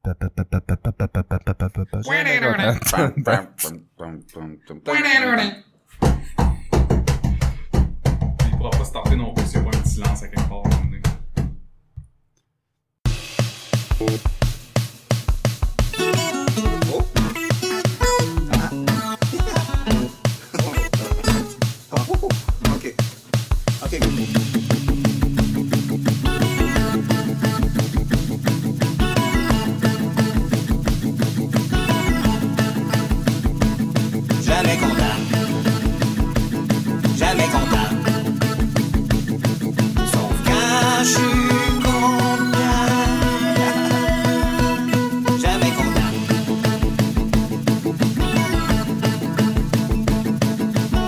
Il pourra pas starter non plus s'il y a pas un petit silence à quelque part. Jamais content. Jamais content. Sauf quand je suis content. Jamais content.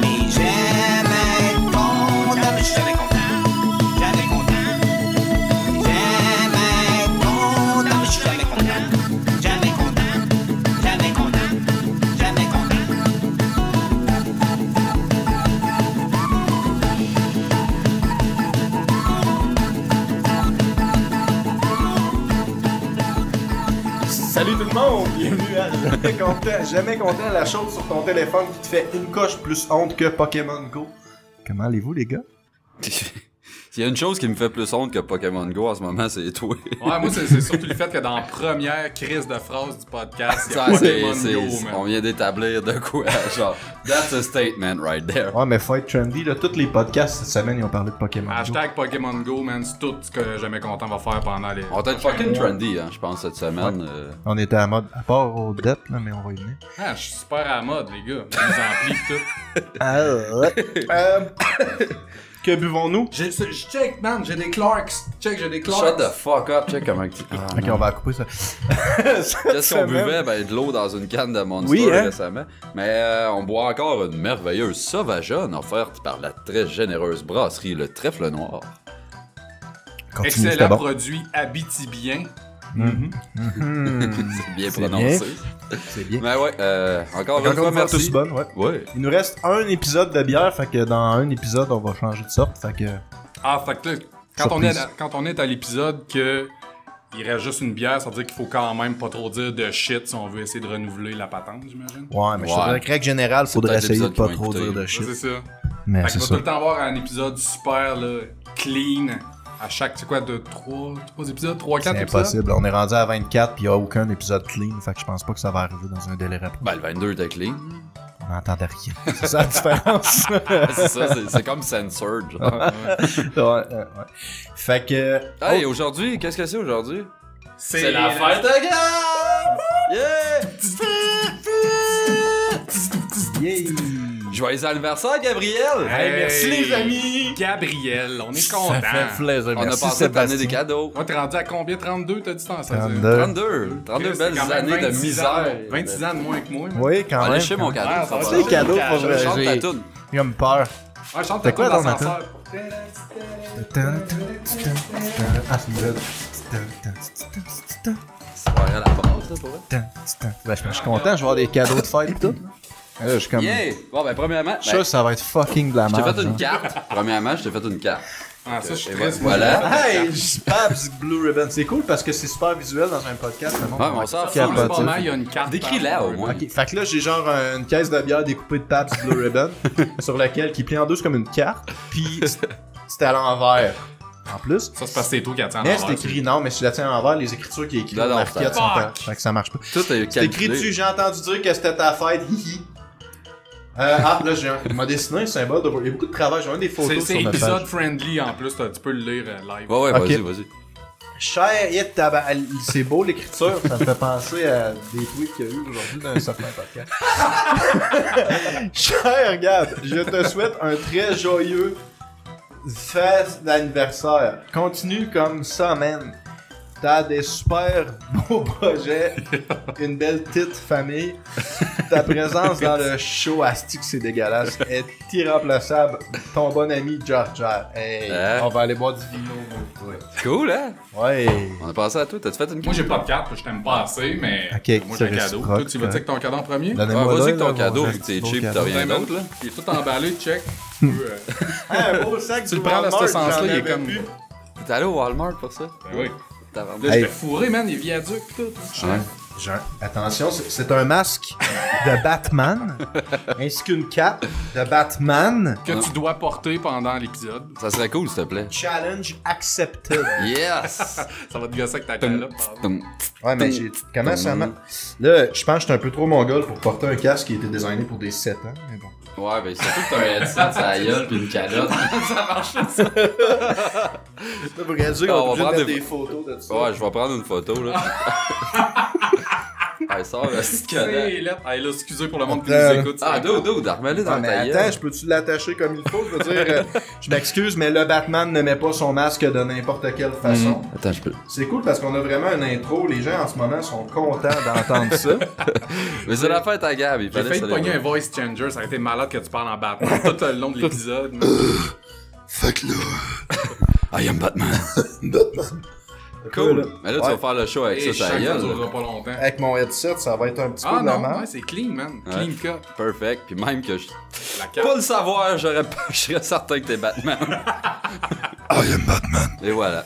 Mais j'aime être content. Mais je suis jamais content. Jamais content. J'aime être content. Mais je suis jamais content. Jamais content. Jamais content. Jamais content. Salut tout le monde, bienvenue à Jamais content, la chose sur ton téléphone qui te fait une coche plus honte que Pokémon Go. Comment allez-vous les gars? S'il y a une chose qui me fait plus honte que Pokémon Go en ce moment, c'est toi. Ouais, moi, c'est surtout le fait que dans la première crise de phrase du podcast, il y a Ça, Pokémon c'est- Go, c'est- man. on vient d'établir de quoi, genre, that's a statement right there. Ouais, mais faut être trendy, là. Tous les podcasts cette semaine, ils ont parlé de Pokémon Go. Hashtag Pokémon Go, man, c'est tout ce que Jamais Content va faire pendant les... On va être fucking trendy, hein, je pense, cette semaine. On était à mode, à part aux dettes, là, mais on va y venir. Ah, je suis super à la mode, les gars. Les amplis pis tout. Ah, ouais. Que buvons-nous? Je check, man, j'ai des Clarks. Check, j'ai des Clarks. Shut the fuck up, check comment tu... Ah, Ok, non. on va couper ça. Qu'est-ce qu'on buvait? Ben, de l'eau dans une canne de Monster Oui, hein? récemment. Mais on boit encore une merveilleuse Sauvageonne offerte par la très généreuse brasserie Le Trèfle Noir. Continue, c'était Excellent bon. produit Abitibien. C'est bien C'est prononcé. C'est bien. Mais ouais, encore une Encore fois, une fois, merci. tous bonnes, ouais. Ouais. Il nous reste un épisode de bière, fait que dans un épisode, on va changer de sorte, fait que... Ah, fait que là, Surprise. quand on est à l'épisode que il reste juste une bière, ça veut dire qu'il faut quand même pas trop dire de shit si on veut essayer de renouveler la patente, j'imagine. Ouais, mais je Ouais. te dirais que règle générale, faudrait peut-être essayer de l'épisode pas qui va trop écouter. dire de Ça, shit. c'est ça. Mais Fait c'est qu'il va ça. tout le temps avoir un épisode super, là, clean. À chaque, c'est quoi, de 3 épisodes? 3-4 C'est épisodes? impossible. On est rendu à 24 puis il n'y a aucun épisode clean. Fait que je pense pas que ça va arriver dans un délai rapide. Ben, le 22 était clean. On n'entendait rien. C'est ça la différence. C'est ça, c'est comme censored, genre. Ouais. Fait que... Hey, aujourd'hui, qu'est-ce que c'est aujourd'hui? C'est la fête à Gab! Yeah! Yeah! Joyeux anniversaire, Gabriel! Hey, merci, les amis! Gabriel, on est content. plaisir. On a passé cette année des cadeaux. Moi, t'es rendu à combien? 32, t'as dit tant, ça? 32. 32 C'est belles quand même années de 26 misère. ans, 26 ans de moins que moi. Oui, quand On va même. aller chez mon cadeau. Ah, ça va. c'est les cadeaux, pour Je vrai, chante ta j'ai- toune. Il a me peur. Ah, chante C'était quoi ta ton toune attente? d'ascenseur. Ah, c'est une belle. C'est pas vrai à la base, ça, pour vrai. Ben, je suis content, je vais avoir des cadeaux de fête et tout. Là, je suis comme... Yeah! Bon, ben, premièrement, Je suis sûr que ça va être fucking de la je t'ai merde. fait une genre. carte. Premièrement, je t'ai fait une carte. Ah, ça, je suis Et triste. voilà. Hey, Pabs Blue Ribbon. C'est cool parce que c'est super visuel dans un podcast. le monde Ouais, va mais on s'en être fout. En ce capoté. moment, il y a une carte. Décris-la, par- au moins. Ok, fait que là, j'ai genre une caisse de bière découpée de Pabs Blue Ribbon sur laquelle qui plie en deux, c'est comme une carte. Puis c'était à l'envers. En plus. Ça, c'est parce que c'est toi qui attends. Mais c'est écrit, non, mais si je la tiens à l'envers, les écritures qui est écrites Non, non, marquettes sont pas. fuck. Fait que ça marche pas. Tout est C'est écrit dessus, calculé. j'ai entendu dire que c'était ta fête, hihi. Là, il m'a dessiné un symbole de... Il y a beaucoup de travail, j'ai un des photos C'est sur ma épisode page. friendly en plus, tu peux le lire live. Ouais, Ok. vas-y. Cher Yet c'est beau l'écriture, ça me fait penser à des tweets qu'il y a eu aujourd'hui dans un certain podcast. Cher Gab, je te souhaite un très joyeux fête d'anniversaire. Continue comme ça, man. T'as des super beaux projets, une belle petite famille. Ta présence dans le show Asti que c'est dégueulasse est irremplaçable. Ton bon ami Jar Jar. Hey, Hein? on va aller boire du vino. Ouais. Cool, hein? Ouais. On a passé à toi. T'as-tu fait une Moi, j'ai pas de carte, je t'aime pas assez, mais Ok, moi, j'ai un c'est cadeau. réciproque, Toi, tu vas dire que ton cadeau en premier? Donnez-moi Vas-y là, avec ton là, cadeau, mon vu que t'es beau cheap, cadeau. t'as rien Ben, d'autre, là. Il est tout emballé, check. Ah, un beau sac Tu du le prends dans ce Walmart, sens-là, j'en il est avais comme- plus. T'es allé au Walmart pour ça? Ben oui. tabarnak. Là, j'étais fourré, man, les viaducs, tout. Ouais. Attention, c'est un masque de Batman, ainsi qu'une cape de Batman. Que tu dois porter pendant l'épisode. Ça serait cool, s'il te plaît. Challenge accepted. Yes! Ça va te gosser avec ta calotte. pardon. Ouais, mais comment ça marche? Là, je pense que j'étais un peu trop mongol pour porter un casque qui a été designé pour des 7 ans, mais bon. Ouais, ben surtout que t'as un headset, ça gueule pis une calotte. Ça marche ça. Là, vous regardez On qu'on va est obligé de prendre mettre des- des photos de ça. Ouais, je vais prendre une photo, là. Allez, sors la petite C'est calotte. lettre. Hey, là, excusez pour le monde qui Attends. nous écoute. Ah, dude, remets-le Ah, dans mais ta attends, gueule. je peux-tu l'attacher comme il faut? Je veux dire, je m'excuse, mais le Batman ne met pas son masque de n'importe quelle façon. Attends, je peux. C'est cool parce qu'on a vraiment une intro. Les gens en ce moment sont contents d'entendre ça. Mais c'est la fête à Gab, il J'ai fallait failli se te pogner lever. un voice changer, ça aurait été malade que tu parles en Batman tout le long de l'épisode. man. Fait que là. I am Batman. Batman. Cool. Mais là, tu Ouais. vas faire le show avec Et ça, ça chaque fois, ça gueule. durera pas longtemps. Avec mon headset, ça va être un petit Ah peu de la non, merde. ouais, c'est clean, man. Ouais. Clean cut. Perfect. Puis même que je. La carte. Pas le savoir, je serais certain que t'es Batman. I am Batman. Et voilà.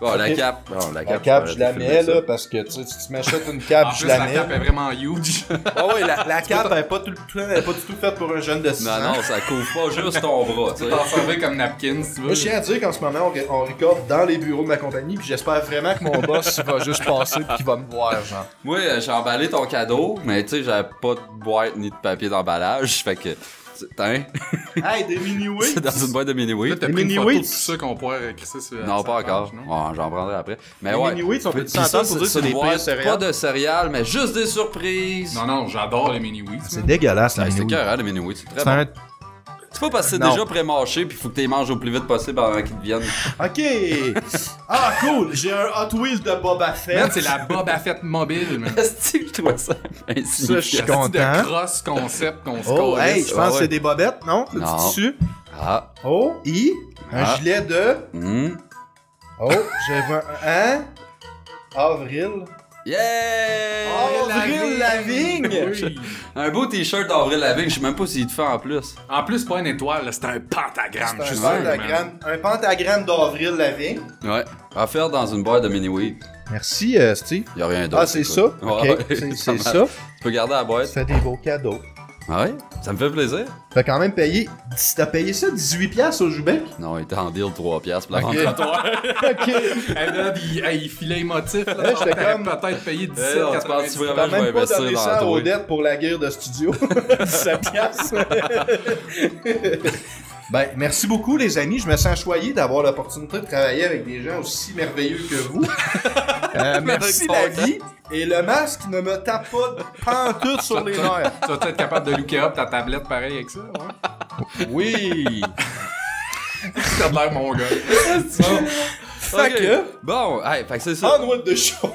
Bon, la Ok. cape. Bon, La cape, je la mets là parce que tu sais, si tu m'achètes une cape, En je plus, la la mets. cape est vraiment huge. Ah ouais, la cape, elle est pas du tout faite pour un jeune de 6 Non, ans. non, ça couvre pas juste ton bras, tu Tu sais. peux t'en servir comme napkin si tu veux. Moi, je tiens à dire qu'en ce moment, on recorde dans les bureaux de ma compagnie, puis j'espère vraiment que mon boss va juste passer et qu'il va me voir, genre. Moi, j'ai emballé ton cadeau, mais tu sais, j'avais pas de boîte ni de papier d'emballage, fait que. Tiens, Hey, des mini-wheats! c'est dans une boîte de Là, mini-wheat. t'as Les pris une photo mini-wheats. de tout ça qu'on pourrait crisser sur Non, sur pas la page, encore. non? Ouais, j'en prendrai après. Mais Les ouais. mini-wheats, on peut Puis s'entendre pour dire que c'est une des pires boîte céréales. Pas de céréales, mais juste des surprises. Non, non, j'adore les mini-wheats. C'est dégueulasse, la Ouais, c'est mini-wheat. cœur, hein, les mini-wheats. C'est très C'est bon. un... C'est pas parce que c'est Non. déjà pré-mâché pis faut que tu les manges au plus vite possible avant qu'ils deviennent. Ok! Ah, cool! J'ai un Hot Wheels de Boba Man, Fett. c'est la Boba Fett mobile, man. Est-ce que je trouve ça Ça, je suis C'est content. de cross concept qu'on se Oh, hey, calisse. je pense Ouais. que c'est des bobettes, non? Le Non. petit tissu. Ah. Oh, un Ah. gilet de... Hmm. Oh, j'ai vu un... Avril. Yeah! Avril Lavigne! Oui. Un beau t-shirt d'Avril Lavigne, je sais même pas s'il te fait en plus. En plus, c'est pas une étoile, là, c'est un pentagramme. je C'est suis un sûr, man. pentagramme, un pentagramme d'Avril Lavigne. Ouais. À faire dans une boîte de mini-weed. Merci, Steve. Y'a rien d'autre. Ah, c'est ça? écoute. Ok, Ouais. c'est ça. Tu peux garder la Ça boîte. fait des beaux cadeaux. Ah ouais? Ça me fait plaisir. T'as quand même payé... T'as payé ça 18$ au Joubec? Non, il était en deal 3$ pour la Ok. vente. Ok. Hey, man, il filait émotif, là. Ouais, j'étais T'aurais comme- peut-être payé non, tu penses 17,99. vraiment- T'as je vais même pas investir donné dans ça à toi. Odette pour la guerre de studio. 17$. Ben, merci beaucoup, les amis. Je me sens choyé d'avoir l'opportunité de travailler avec des gens aussi merveilleux que vous. Merci la vie. Et le masque ne me tape pas pantoute sur les nerfs. Tu vas être capable de looker up ta tablette pareil avec ça, ouais? Oui. T'as de l'air mon gars. Fait que, Bon, hey, fait que c'est ça. onward de show.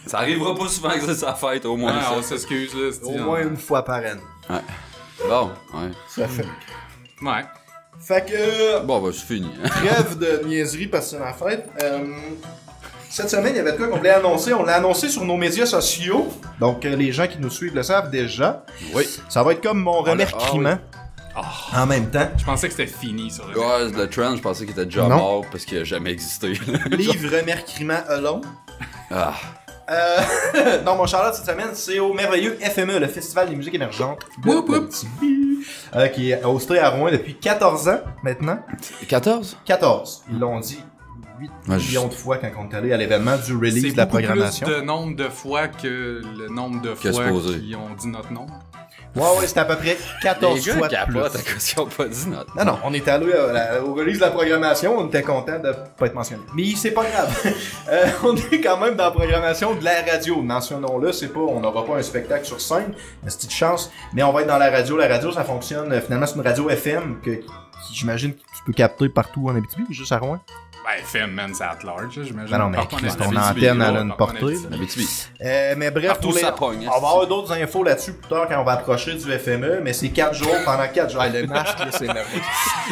Ça arrivera pas souvent que c'est sa fête, au moins. Ouais, on ça. s'excuse, là. Au moins une fois par an. Bon, ouais. Ça fait. Ouais. Fait que, Bon, bah, c'est fini. trêve de niaiserie parce que c'est ma fête. Cette semaine, il y avait de quoi qu'on voulait annoncer. On l'a annoncé sur nos médias sociaux. Donc, les gens qui nous suivent le savent déjà. Oui. Ça va être comme mon remerciement. En même temps. Je pensais que c'était fini, sur le Ouais, le trend, je pensais qu'il était déjà Non. mort parce qu'il a jamais existé. Livre remerciement alone. Ah. Non, mon Charlotte, cette semaine, c'est au merveilleux FME, le Festival des musiques émergentes. de Whoop, whoop. Abitibi, qui est hosté à Rouen depuis 14 ans maintenant. 14? 14. Ils l'ont dit 8 Ouais, millions de fois quand on est allé à l'événement du release C'est de la beaucoup programmation. plus de nombre de fois que le nombre de Que fois supposé. qui ont dit notre nom. Ouais, c'est à peu près 14 Les fois gars de capotent plus. à cause qu'ils ont pas dit notre. Non, non, on est allé au release de la programmation, on était content de pas être mentionné. Mais c'est pas grave. On est quand même dans la programmation de la radio. Mentionnons-le, c'est pas, on n'aura pas un spectacle sur scène, mais c'est une chance. Mais on va être dans la radio. La radio, ça fonctionne. Finalement, c'est une radio FM qui j'imagine que tu peux capter partout en Abitibi ou juste à Rouen. Ben, FM, man, c'est at large, là, j'imagine. Non, non, mais Partout en Chris, ton Abitibi, antenne, là, elle a une partout en portée, Abitibi. La Abitibi. Mais bref, Partout pour les... ça pogne. on va avoir d'autres infos là-dessus plus tard quand on va approcher du FME, mais c'est 4 jours, pendant 4 jours. Le masque, là, c'est merveilleux.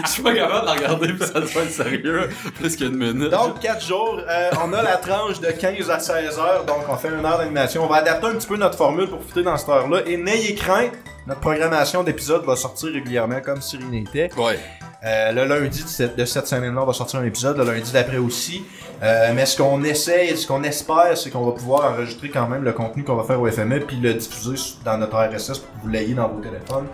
Je suis pas capable de regarder pis ça doit être sérieux. Plus qu'une minute. Donc, 4 jours, on a la tranche de 15 à 16 heures, donc on fait une heure d'animation. On va adapter un petit peu notre formule pour fitter dans cette heure-là. Et n'ayez crainte, notre programmation d'épisodes va sortir régulièrement comme si rien n'était. Ouais. Le lundi de cette semaine-là, on va sortir un épisode. Le lundi d'après aussi. Mais ce qu'on espère, c'est qu'on va pouvoir enregistrer quand même le contenu qu'on va faire au FME puis le diffuser dans notre RSS pour que vous l'ayez dans vos téléphones.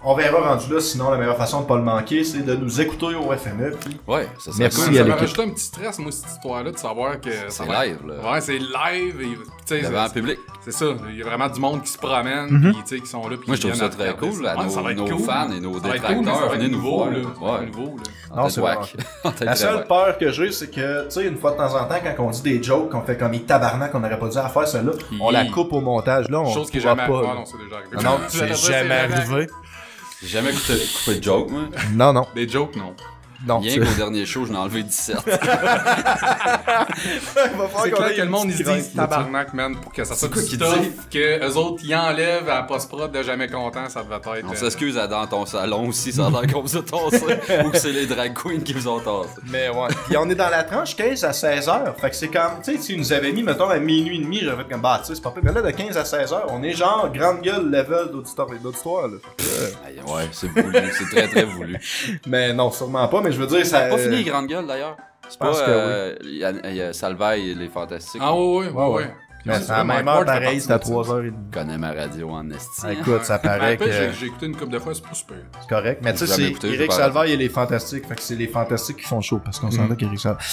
On verra rendu là, sinon la meilleure façon de pas le manquer, c'est de nous écouter au FME. Puis... Ouais, ça serait Merci cool. Ça à m'a l'équipe. rajouté un petit stress, moi, cette histoire-là, de savoir que... C'est live, là. Ouais, c'est live. Et, tu sais, Devant le public. c'est ça, il y a vraiment du monde qui se promène, puis tu sais, qui sont là. Puis Moi, je trouve ils ça viennent très regarder cool, ça. là, Ouais, ça va être nos cool. fans et nos Ça va être cool, mais ça détracteurs, va être venez nous nouveau, voir. là. là. Ça va Ouais. être nouveau, là. Non, c'est wack. La seule peur que j'ai, c'est que, tu sais, une fois de temps en temps, quand on dit des jokes, qu'on fait comme les tabarnak, on n'aurait pas dû à faire celle-là, on la coupe au montage, là, on Chose qui est pourra jamais pas. arrivée. Ah non, c'est déjà arrivé. Non, J'allais c'est dire, jamais arrivé. J'ai jamais coupé de joke, moi. Non, non. Des jokes, non. Non, Bien qu'au dernier show, j'en ai enlevé 17. C'est clair que le monde, ils se disent tabarnak, man, pour que ça soit quoi du qu'ils stuff, disent? que eux autres, ils enlèvent à la post-prod de jamais content, ça devait être... On s'excuse à dans ton salon aussi, ça a l'air qu'on vous a tassé. Ou que c'est les drag queens qui vous ont tassé. Mais ouais. Puis on est dans la tranche 15 à 16 heures. Fait que c'est comme, tu sais, s'ils nous avaient mis, mettons, à minuit et demi, j'aurais fait comme, bah, tu sais, c'est pas pire. Mais là, de 15 à 16 heures, on est genre grande gueule level d'auditoire, là. Ouais, c'est voulu, c'est très très voulu. Mais non, sûrement pas, mais je veux dire, ça. Pas fini les grandes gueules d'ailleurs. C'est pense pas. que Il y a Salvaille et les Fantastiques. Ah ouais, Ouais, ouais. Mais c'est à la même heure, pareil, c'est à 3h30. Je connais ma radio en esti. Écoute, ça paraît que J'ai écouté une couple de fois, c'est pas super. c'est correct. Mais tu sais, J'ai jamais c'est écouté, j'ai Eric pas Salvaille et les Fantastiques. Fait que c'est les Fantastiques qui font chaud parce qu'on s'entend qu'Eric Salvaille.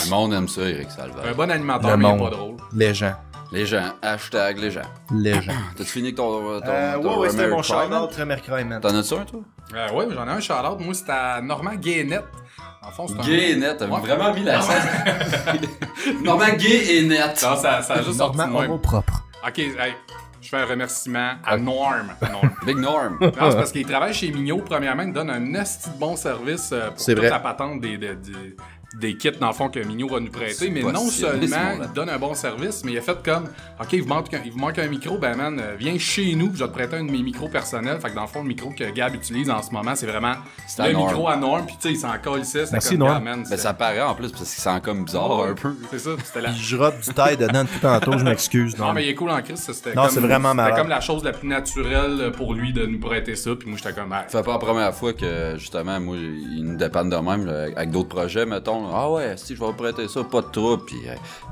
Le monde aime ça, Eric Un Salvaille. bon animateur, Le mais il est monde. pas drôle. Les gens. Les gens, hashtag les gens. Les gens. T'as-tu fini avec ton Ouais, c'était mon Crime? shout-out Remercry, man. T'en as-tu un, toi? Ouais, mais j'en ai un shout-out. Moi, c'était à Normand Guénette. En fond, c'est un... Gay et net, t'as Ouais. vraiment mis la scène. Normand gay et net. Non, ça a juste sorti de Normand même. homo propre. Ok, hey, je fais un remerciement à Norm. Norm. Big Norm. Non, c'est parce qu'il travaille chez Mignot. Premièrement, il donne un esti de bon service pour C'est toute vrai. la patente des kits, dans le fond, que Mignot va nous prêter. C'est Mais pas non si seulement là. il donne un bon service, mais il a fait comme, OK, il vous manque un micro, ben man, viens chez nous, je vais te prêter un de mes micros personnels. Fait que dans le fond, le micro que Gab utilise en ce moment, c'est vraiment C'est à le Norm. micro à Norm. Puis tu sais, il s'en colle ici. Merci, comme, Norm. Gab, man, Ben c'est- ça paraît en plus parce qu'il sent comme bizarre un peu. C'est ça, c'était la... Puis je rote du taille dedans depuis tantôt, je m'excuse. Non, Non, mais il est cool en Christ, c'était Non, comme... c'est vraiment malade. C'était comme la chose la plus naturelle pour lui de nous prêter ça. Puis moi, j'étais comme, ah, Ça fait pas la première fois que, justement, moi, ils nous dépannent de même, là, avec d'autres projets, mettons. Ah ouais, si, je vais vous prêter ça, pas de trouble. Puis,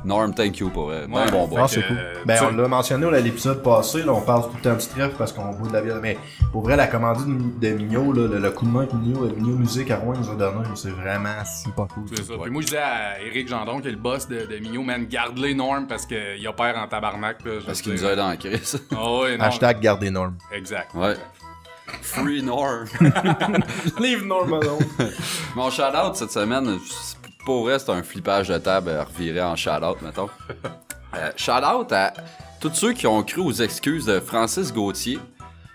Norm, thank you pour vrai. Ouais. Bon, Non, Fait c'est que, cool. Ben, tu- on l'a mentionné à l'épisode passé, là, on parle tout le temps du trèfle parce qu'on boit de la bière. Mais pour vrai, la commandite de Mignot, là, le coup de main que Mignot Musique à Rouen nous a donné, c'est vraiment super cool. c'est ça. Puis moi, je disais à Éric Gendron, qui est le boss de Mignot, man, garde-les Norm parce qu'il opère en tabarnak. Là, je Parce veux qu'il nous dire. a dans la crise. Ah ouais, non. Hashtag garder Norm. Exact. Ouais. Free Norm. Leave Norm alone. Mon shout-out cette semaine, pour vrai, c'est un flippage de table reviré en shout-out, mettons. Shout-out à tous ceux qui ont cru aux excuses de Francis Gauthier.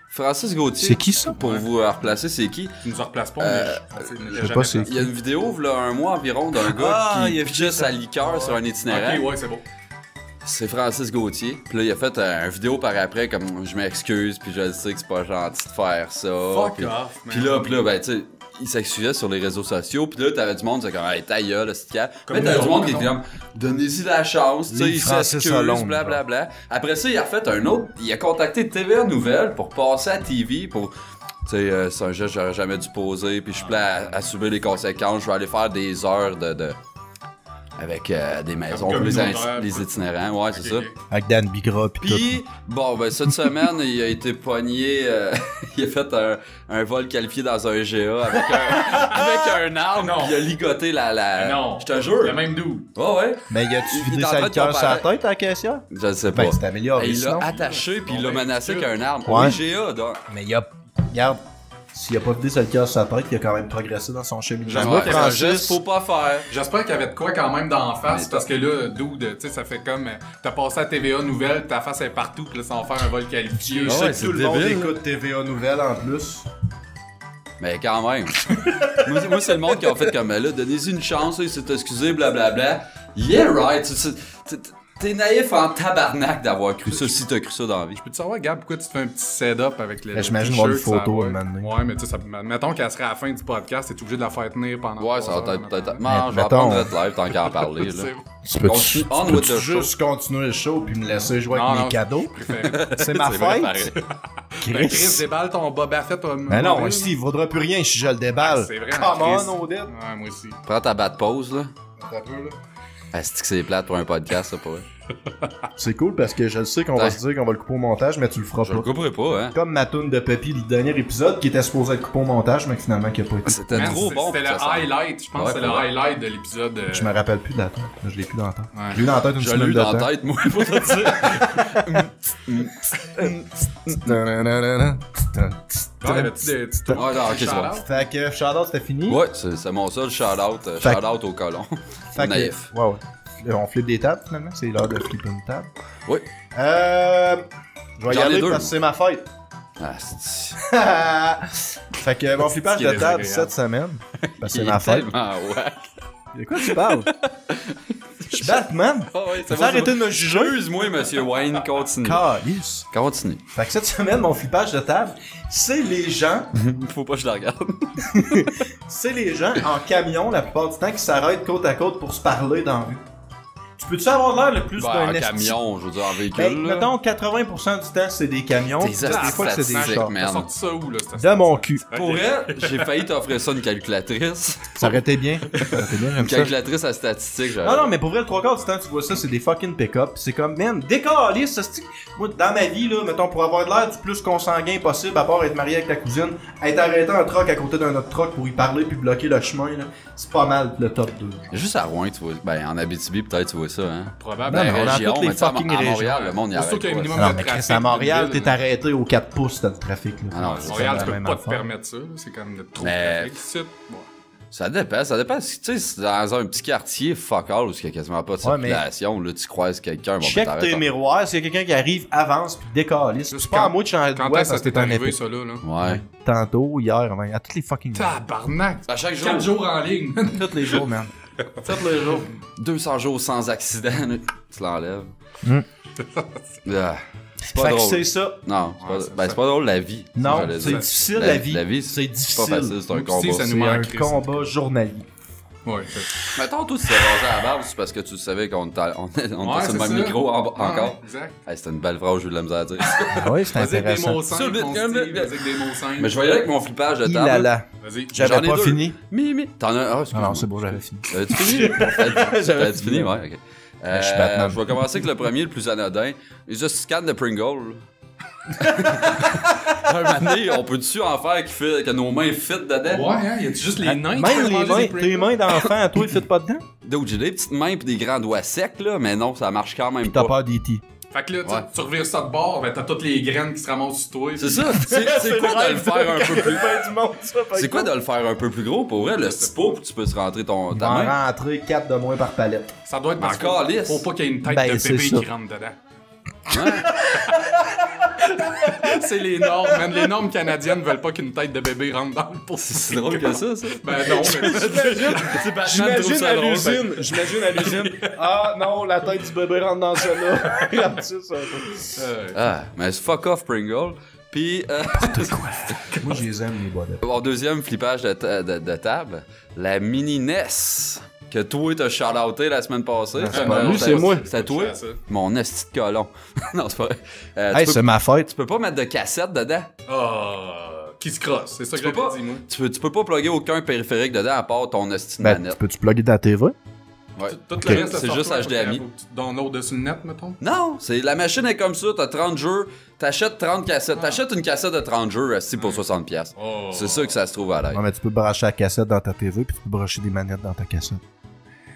Francis Gauthier. C'est qui ça? Pour vous replacer, c'est qui? Tu nous en replaces pas, mais je sais pas c'est- Il y a une vidéo, v'là un mois environ, d'un gars qui pitchait sa liqueur sur un itinérant. Ok, ouais, c'est bon. C'est Francis Gauthier. Puis là, il a fait une vidéo par après, comme je m'excuse, puis je sais que c'est pas gentil de faire ça. Fuck puis, off, man. Puis là, ben, tu sais, il s'excusait sur les réseaux sociaux. Puis là, t'avais du monde, c'est comme, hey, ta gueule, c'est calme. Mais t'avais du monde qui était comme, donnez-y la chance, tu sais, il Francis s'excuse, Hollande, blablabla. Après ça, il a refait un autre, il a contacté TVA Nouvelles pour passer à TV, pour. Tu sais, c'est un geste que j'aurais jamais dû poser, puis je suis prêt à subir les conséquences. Je vais aller faire des heures avec des maisons pour communautaire, les itinérants, ouais, c'est ça. Avec Dan Bigra pis tout. Puis, bon, ben, cette semaine, il a été pogné, il a fait un vol qualifié dans un GA avec un arme, Non. puis il a ligoté la... Non. Je te jure. Le même doux. Ouais, ouais. Mais y a-tu Il vidé est en sa train de liqueur sur la comparer. tête à la caissière? Je sais pas. Ben, c'est amélioré Et il sinon. l'a attaché, puis il l'a Bon, ben, menacé sûr. avec un arme. Ouais. Oui, GA, donc. Mais regarde, s'il a pas vidé sa liqueur sur sa tête, il a quand même progressé dans son cheminement. J'avoue Ouais, que c'est un Francis- geste, faut pas faire. J'espère qu'il y avait de quoi quand même d'en face, Mais parce que là, dude, tu sais, ça fait comme, t'as passé à TVA Nouvelle, ta face est partout, pis là, ça va faire un vol qualifié. Je Ah sais ouais, que c'est tout le monde débile. écoute TVA Nouvelles en plus. Mais quand même. moi, c'est le monde qui a fait comme, là, donnez-y une chance, il s'est excusé, blablabla. Yeah, right. T'es naïf en tabarnak d'avoir cru ça, si t'as cru ça dans la vie. Peux-tu savoir, Gab, pourquoi tu te fais un petit setup avec le Ben, j'imagine t-shirt, voir une photo, ça, un moment donné. Ouais, mais tu sais, mettons qu'elle serait à la fin du podcast, t'es obligé de la faire tenir pendant Ouais, 3 ça va heures, être... mettons. Non, je vais mettons- apprendre notre live tant qu'à en parler, là. C'est bon. Tu peux Continue- on with the show. juste continuer le show puis me laisser jouer Non, avec non, mes cadeaux? je préfère. C'est ma C'est vrai, fête? pareil. Ben, Chris, déballe ton Boba Fett. Mais non, ici, il vaudra plus rien si je le déballe. C'est vrai, Come Chris. on, Odette. Ouais, moi aussi. Prends ta batte pause, là. Un peu, là. Est-ce que c'est plate pour un podcast, ça, pour vrai? C'est cool parce que je le sais qu'on va Ouais. se dire qu'on va le couper au montage, mais tu le feras Je le pas. couperai pas, hein. Comme ma toune de Peppy du dernier épisode qui était supposé être coupé au montage, mais finalement qui a pas été. C'était Man, trop bon. C'était pour le que ça sorte. highlight, je pense Ouais, que c'est le pour vrai. highlight de l'épisode. Je me rappelle plus de la tête. Je l'ai plus dans la tête. Ouais. Je l'ai eu dans la tête une Je semaine l'ai eu de dans temps. la tête, moi, pour te dire. Ouais, avais-tu des petits Ouais, non, ok, c'est bon. shout-out? Fait que shout-out, c'était fini. Ouais, c'est mon seul shout-out. Fait- Shout-out au colon. Fait que- Naïf. Ouais, ouais. On flippe des tables finalement. C'est l'heure de flipper une table. Oui. Je vais y J'en ai aller deux. parce que c'est ma fête. Ah, c'est... Fait que mon flippage qui est de table désagréable. cette semaine. Parce que c'est Il ma est fête. tellement wack. De quoi tu parles? Je suis Batman. Ah ouais, Faut arrêter de me juger. Excuse-moi, monsieur Wayne, continue. Calice. Continue. Fait que cette semaine, mon flippage de table, c'est les gens, Faut pas que je la regarde. en camion la plupart du temps qui s'arrêtent côte à côte pour se parler dans la rue. Tu peux-tu avoir l'air le plus Ben, d'un en esti- camion, je veux dire, en véhicule. Ben, là. mettons 80% du temps c'est des camions, Des puis des fois c'est des statistiques, chars. man. T'as sorti ça où, là? cette De mon cul. Pour vrai, j'ai failli t'offrir ça une calculatrice. Ça aurait été bien. Ça aurait été bien, j'aime Une ça. calculatrice à statistiques, j'aurais- Non, non, mais pour vrai, le 3/4 du temps, tu vois ça, c'est des fucking pick-up. C'est comme, man, décalé, ça, c'est... Moi, dans ma vie, là, mettons, pour avoir de l'air du plus consanguin possible, à part être marié avec ta cousine, être arrêté un truck à côté d'un autre truck pour y parler puis bloquer le chemin, là, c'est pas mal le top 2. Juste à Rouen, tu vois. Ben, en Abitibi, peut-être, tu vois ça, hein. Probablement. Non, mais on a Région, toutes les mais tu sais, fucking à Montréal, régions. le monde y Surtout arrête qu'il y a un pas. minimum Non, de mais trafic. Chris, à Montréal, de ville, t'es arrêté aux 4 pouces, t'as le trafic, là. Ah non, c'est Montréal, la tu peux même pas te affaire. permettre ça. Là. C'est comme de trop Mais- de trafic. Ici, ouais. Ça dépend. Tu sais, c'est dans un petit quartier fuck all où il y a quasiment pas de Ouais, mais- circulation, là, tu croises quelqu'un, bon, Check ben, tes t'arrêtes. miroirs, s'il y a quelqu'un qui arrive, avance puis décalisse. Juste C'est pas à quand- moi de changer de Quand voix est-ce que parce que t'es t'es un arrivé, épée. ça, là? Ouais. Tantôt, hier, man, à toutes les fucking Tabarnak! À chaque jour, 4 jours en ligne. tous les jours, man. Tous les jours. 200 jours sans accident, là, tu l'enlèves. Mm. Ah, c'est pas Fait que drôle. c'est ça. Non, c'est Ouais, pas, ça- ben, c'est pas drôle la vie. Non, j'allais c'est dire. difficile la vie. La vie, C'est c'est difficile. pas facile, c'est un Aussi, combat. ça nous C'est manque, un Chris. combat journalier. Ouais. Mettons, toi, tu t'es rasé à la barbe, c'est parce que tu savais qu'on était était sur le c'est même ça. micro encore. Ouais, exact. Hey, c'était une belle phrase, j'ai eu de la misère à dire. Ah oui, c'est Vas-y avec des intéressant. mots simples, Sur le- mon Steve. Vas-y avec des mots simples. Mais je vais y aller avec mon flippage de Il table. a là. Vas-y. J'avais J'en ai pas deux. fini. Mimi. T'en as un? Ah, Non, excuse-moi. non, c'est bon, j'avais fini. T'avais-tu fini? T'avais-tu fini? fini. Ouais, ok. Je suis Batman. Je vais commencer avec le premier, le plus anodin. Les just scan de Pringle. Un moment donné, on peut-tu en faire que nos mains fit dedans? Ouais, hein, y a-tu juste les nains qui Même peuvent les manger mains, des tes Pringles? mains d'enfant, à toi, ils fitent pas dedans? Donc j'ai des petites mains pis des grands doigts secs, là, mais non, ça marche quand même T'as pas. peur d'E.T. Fait que là, Ouais. tu revires ça de bord, ben t'as toutes les graines qui se ramassent sur toi. C'est ça, c'est quoi de le faire un peu plus... du monde, ça, par C'est quoi de le faire un peu plus gros? Pour vrai, le petit pot, pis tu peux se rentrer ta On main. va rentrer 4 de moins par palette. Ça doit être parce Encore qu'il lisse. faut pas qu'il y ait une tête Ben, de c'est bébé ça. qui rentre dedans. C'est les normes, man. Les normes canadiennes veulent pas qu'une tête de bébé rentre dans le pot. C'est drôle que ça. Ben non, mais J'imagine à l'usine. Ah non, la tête du bébé rentre dans ça là. Regarde ça, ça. Ah, mais c'est fuck off Pringle. Puis, Moi, je les aime, les bois de. mon deuxième flippage de table, la mini NES que toi t'as shout-outé la semaine passée. c'est pas lui, c'est moi. C'est toi? ça. Mon esti de colon. Non, c'est pas vrai. Hey, tu, c'est peux, ma fête. tu peux pas mettre de cassette dedans. Qui se crosse, c'est ça que Tu peux j'avais pas, dit, moi. tu peux pas plugger aucun périphérique dedans à part ton esti de Ben, tu manette. peux-tu plugger ta TV? Ouais. Tout Ok. le reste, C'est le juste software, HDMI. faut que tu downloads dessus le net, mettons. Non, c'est la machine est comme ça, t'as 30 jeux, t'achètes 30 cassettes, t'achètes une cassette de 30 jeux esti pour 60$. Oh. C'est ça que ça se trouve à l'aide. Non, mais tu peux brancher la cassette dans ta TV puis tu peux brancher des manettes dans ta cassette.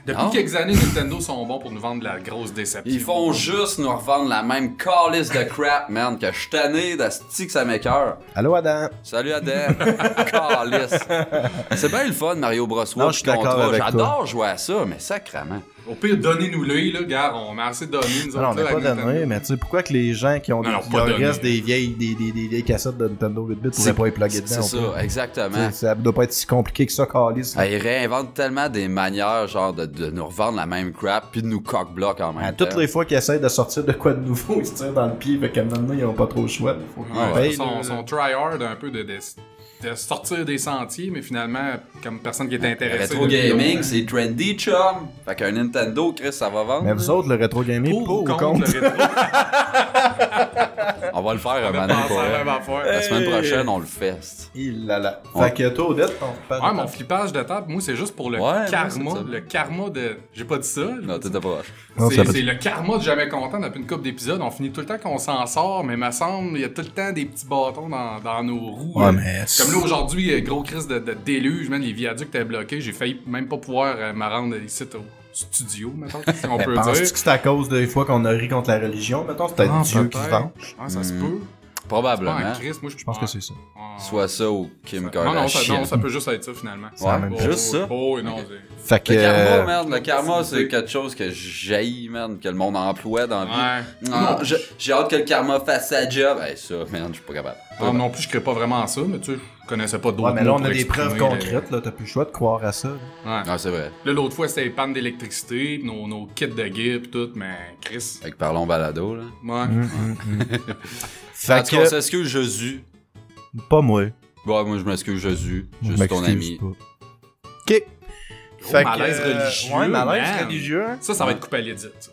Depuis Non. quelques années, Nintendo sont bons pour nous vendre de la grosse déception. Ils font juste nous revendre la même calice de crap, man, que je suis tanné d'asti que ça m'écoeure. Allô, Adam? Salut Adam. Calice. C'est bien le fun, Mario Bros. Non, Wii je suis puis d'accord Contra. avec toi. J'adore jouer à ça, mais sacrément. Au pire, donnez-nous-le, là, gars. On a assez donné, nous Non, on autres, n'a là, pas avec Nintendo. donné, mais tu sais, pourquoi que les gens qui ont Non, non, qui pas leur donné. reste des vieilles cassettes de Nintendo 8-bit C'est pourraient pas y plugger c'est dedans? ça, on peut. exactement. Tu sais, ça doit pas être si compliqué que ça, Calis. Ah, ils réinventent tellement des manières, genre, de nous revendre la même crap puis de nous cock-block en même À temps. toutes les fois qu'ils essayent de sortir de quoi de nouveau, ils se tirent dans le pied, fait qu'à maintenant, ils ont pas trop le choix. Faut qu'ils Ah Ouais, payent, là. son try-hard un peu de sortir des sentiers, mais finalement, comme personne qui est intéressé. Rétro gaming, c'est trendy, chum. Fait qu'un Nintendo, Chris, ça va vendre. Mais vous autres, le rétro gaming, Pour pas ou ou contre contre? le rétro? On va le faire un On va moment penser pour à la elle. même affaire. La semaine prochaine, on le feste. Il là là. Ouais. Fait que toi, Odette, ton flippage Ouais, de mon table. flippage de table, moi, c'est juste pour le Ouais, karma. ouais, c'est ça. Le karma de. J'ai pas dit ça. Non, t'étais pas vache. Non, C'est ça a pas c'est dit. le karma de jamais content depuis une couple d'épisodes. On finit tout le temps qu'on s'en sort, mais me semble, il y a tout le temps des petits bâtons dans nos roues. Ouais, mais. Comme là, aujourd'hui, gros crise de déluge, man, les viaducs étaient bloqués. J'ai failli même pas pouvoir me rendre ici au studio, mettons, si on peut Penses-tu dire. que c'est à cause des fois qu'on a ri contre la religion? Mettons, c'est peut-être Ah, Dieu qui se peut-être. venge. Ah, ça se peut. Pas Probablement. en crise, moi, Je pense que c'est ça. Soit ça ou Kim Non, Kardashian. non, ça peut juste être ça, finalement. C'est la même Oh, juste ça. Oh, oui, non, c'est... Fait que. Le karma, merde, le karma, c'est- c'est quelque chose que j'haïs, man, que le monde emploie dans la vie. Ouais. Non, j'ai hâte que le karma fasse sa job. Hey, ça, man, je suis pas capable. Ah, non plus, je crée pas vraiment à ça, mais tu sais, je connaissais pas d'autres Ouais, mais là, mots on a pour des preuves exprimer concrètes, là. T'as plus le choix de croire à ça. Ouais. Ah, c'est vrai. Là, l'autre fois, c'était les pannes d'électricité, pis nos kits de guide pis tout, mais Chris. Avec Parlons Balado, là. Ouais. En Fait tout cas, on que. s'excuse Jésus. Pas moi. Bon, moi, je m'excuse Jésus. Je Je suis ton m'excuse ami. pas. Ok. Fait malaise religieux, Ouais, malaise man. religieux. Ça va être coupé à l'édit, ça.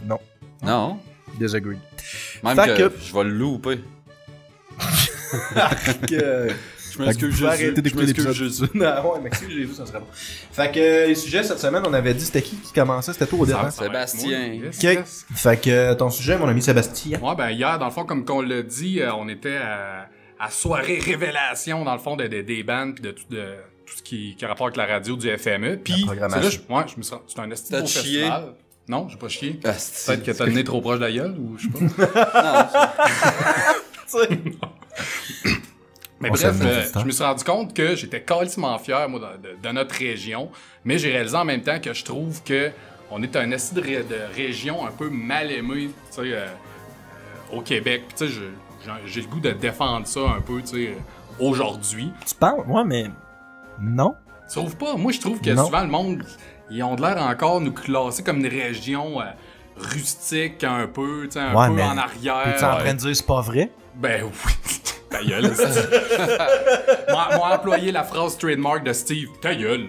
Non. Non. Disagreed. Même Fait que que- je vais le louper. Que- Je m'excuse Fait que vous pouvez Jésus. arrêter Je d'écouter m'excuse l'épisode. Jésus. Non, ouais, m'excuse Jésus, ça serait bon. Fait que les sujets cette semaine, on avait dit c'était qui commençait, c'était toi au départ. Ça va être Sébastien. moi. Yes, Ok. yes. Fait que ton sujet, mon ami Sébastien. Ouais, ben hier, dans le fond, comme qu'on l'a dit, on était à soirée révélation, dans le fond, des bands pis de tout ce qui a rapport avec la radio du FME. Puis, c'est programmation. là, je me sens... C'est un esti T'as beau chié? festival. Non, j'ai pas chié. Asti. Peut-être que t'as le nez trop proche de la gueule, ou je sais pas. Mais On bref, s'amuse du temps. je me suis rendu compte que j'étais calissement fier, moi, de notre région, mais j'ai réalisé en même temps que je trouve que on est un esti de région un peu mal aimée, tu sais, au Québec. Puis, tu sais, j'ai le goût de défendre ça un peu, tu sais, aujourd'hui. Tu parles? Ouais, mais. Non. Tu trouves pas? Moi, je trouve que Non. souvent, le monde, ils ont de l'air encore nous classer comme une région rustique un peu, tu sais, un Ouais, peu mais en arrière. T'es-tu en train de dire c'est pas vrai? Ben oui. Ta gueule, Steve. Moi, employé la phrase trademark de Steve. Ta gueule.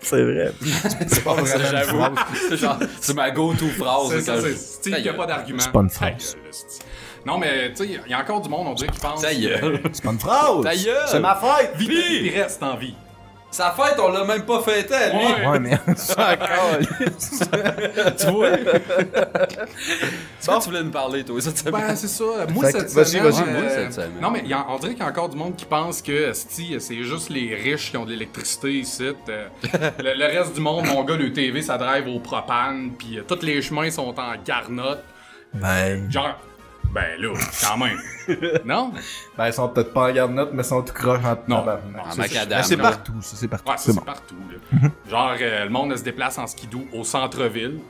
C'est vrai. C'est pas vraiment J'avoue. une phrase. C'est genre, c'est ma go-to phrase. C'est ça, quand c'est je- Steve Ta qui a gueule. pas d'argument. C'est pas une Ta phrase. gueule, Steve. Non, mais tu sais, il y a encore du monde, on dirait, qui pense. Ta gueule. C'est pas une phrase. Ta gueule. C'est ma fête. Vite, il reste en vie. Sa fête, on l'a même pas fêté, lui. Ouais. Ouais, mais. C'est encore. Tu vois? C'est quoi tu voulais nous parler, toi, cette semaine? Ben, c'est ça. Moi, Fait que, cette vas-y, semaine... vas-y. Moi, cette semaine. Non, mais on dirait qu'il y a encore du monde qui pense que sti, c'est juste les riches qui ont de l'électricité ici. Le reste du monde, mon gars, le TV, ça drive au propane, puis tous les chemins sont en garnotte. Ben. Genre... Ben là, quand même. Non? Ben, ils sont peut-être pas en garde-note, mais ils sont tout croches en Non. tabarnak. En c'est- macadam. Ben, c'est non. partout, ça, c'est partout. Ouais, ça, c'est c'est bon. partout. Là. Genre, le monde se déplace en skidoo au centre-ville.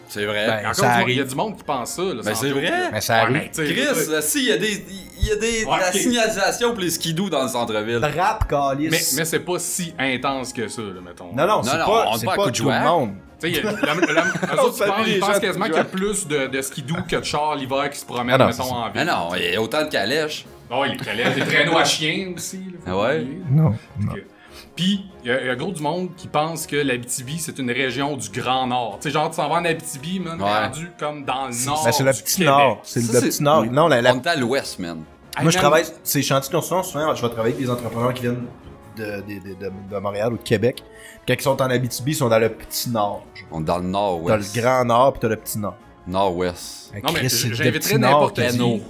C'est vrai. Ben, Il y a encore ça du monde- il y a arrive. du monde qui pense ça. Là, Ben, sans c'est joke, vrai. là. Mais ça Ouais, arrive. mais, tu sais, Chris, là, si, il y a de Ouais, la ok. signalisation pour les skidoo dans le centre-ville. Rap, calice. mais c'est pas si intense que ça, là, mettons. Non, non, c'est non, pas, on c'est pas à pas coup de tout le jouet. monde. Tu sais, eux autres, salue les ils gens pensent de quasiment qu'il y a plus de skidoo que de chars l'hiver qui se promènent, Ah non, mettons, c'est ça. en Mais ville. non, il y a autant de calèches. Ah ouais, les calèches, les traîneaux à chiens aussi. Là, faut Ah ouais? oublier. Non, non. Ok. Puis, il y a gros du monde qui pense que l'Abitibi, c'est une région du Grand Nord. Tu sais, genre, tu s'en vas en Abitibi, man, t'es Ouais. rendu comme dans le nord. Ben, c'est le du petit Québec. nord. C'est Ça, le petit nord. Non, On est à l'ouest, man. Hey, Moi, je man, travaille, ces chantiers de construction, souvent, je vais travailler avec des entrepreneurs qui viennent de Montréal ou de Québec. Quand ils sont en Abitibi, ils sont dans le petit nord. On est dans le T'as nord-ouest. le grand nord, puis t'as le petit nord. Nord-ouest. Non, mais Chris, c'est le j'inviterais petit nord n'importe qui qui. dit,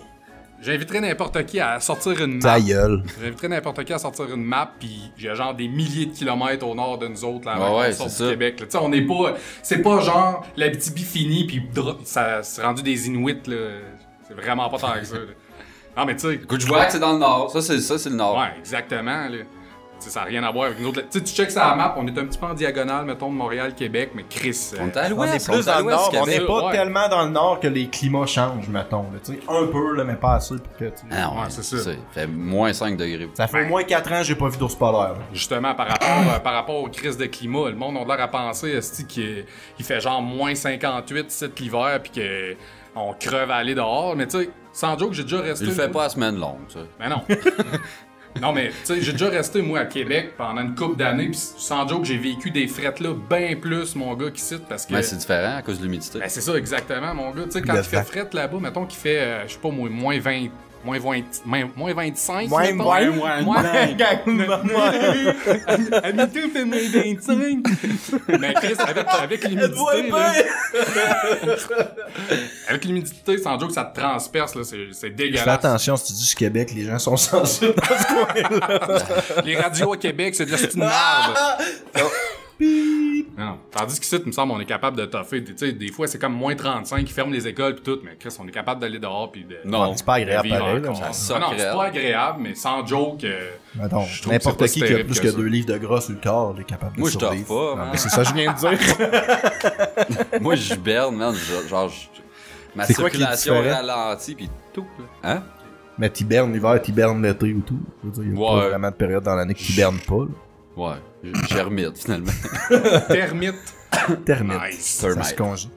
J'inviterais n'importe qui à sortir une ta map. gueule. J'inviterais n'importe qui à sortir une map, puis il y a genre des milliers de kilomètres au nord de nous autres, là, Ouais, avant ouais, qu'on sorte c'est du ça. Québec. là. Tu sais, on n'est pas... C'est pas genre l'Abitibi fini, puis ça c'est rendu des Inuits, là. C'est vraiment pas tant que ça, là. Non, mais tu sais... Goujoak, c'est dans le nord. Ça, c'est le nord. Ouais, exactement, là. Tu sais, ça n'a rien à voir avec nous autres. Tu sais, tu checks sur la map, on est un petit peu en diagonale, mettons, de Montréal-Québec, mais Chris... On est à On est l'ouest. plus dans le nord, on Québec. n'est pas Ouais. tellement dans le nord que les climats changent, mettons. Là, tu sais, un peu, là, mais pas assez pour que. Tu sais. Ah non, Ouais, c'est ça. Il fait moins 5 degrés. Ça fait au moins 4 ans que j'ai pas vu d'ours polaire. là. Justement, par rapport aux crises de climat, le monde a l'air à penser esti, qu'il fait genre moins 58 cet l'hiver, puis qu'on creve à aller dehors. Mais tu sais, sans joke, j'ai déjà resté... Il le fait pas à semaine longue, ça. Ben non. Non, mais tu sais, j'ai déjà resté, moi, à Québec pendant une couple d'années, pis sans joke, j'ai vécu des frettes là bien plus, mon gars, qu'ici, parce que... Mais c'est différent à cause de l'humidité. Ben, c'est ça, exactement, mon gars. Tu sais, quand Le il fait vent. frette là-bas, mettons qu'il fait, je sais pas, moins 20... Moins 25, Moins mettons. 20, Moins Amito fait moins 25. Mais Chris, avec l'humidité, là, avec l'humidité, sans joke, ça te transperce, là, c'est Fais dégueulasse. attention, si tu dis du Québec, les gens sont sensibles dans ce coin-là. Les radios à Québec, c'est de la petite merde. Non. Tandis qu'ici, il me semble, on est capable de toffer. Tu sais, des fois, c'est comme moins 35, ils ferment les écoles pis tout, mais Chris, on est capable d'aller dehors pis de... Non. C'est pas agréable de vivre pareil, là. encore. Ça Non, soque c'est raide. pas agréable, mais sans joke, Attends, je trouve que n'importe c'est pas qui si qui a terrible plus que que ça. 2 livres de gras sur le corps est capable de Moi, je dors survivre. pas, Non, man. mais c'est ça que je viens de dire. Moi, je berne, man. Ma C'est quoi qui est circulation différent? ralentit, pis tout, là. Hein? Mais t'hibernes l'hiver, t'hibernes l'été ou tout. Je veux dire, il y a pas Ouais. vraiment de période dans l'année que t'hibernes pas, là. Ouais. J'ermite, finalement. Termite. Termite. Nice. Ça Termite. se congé.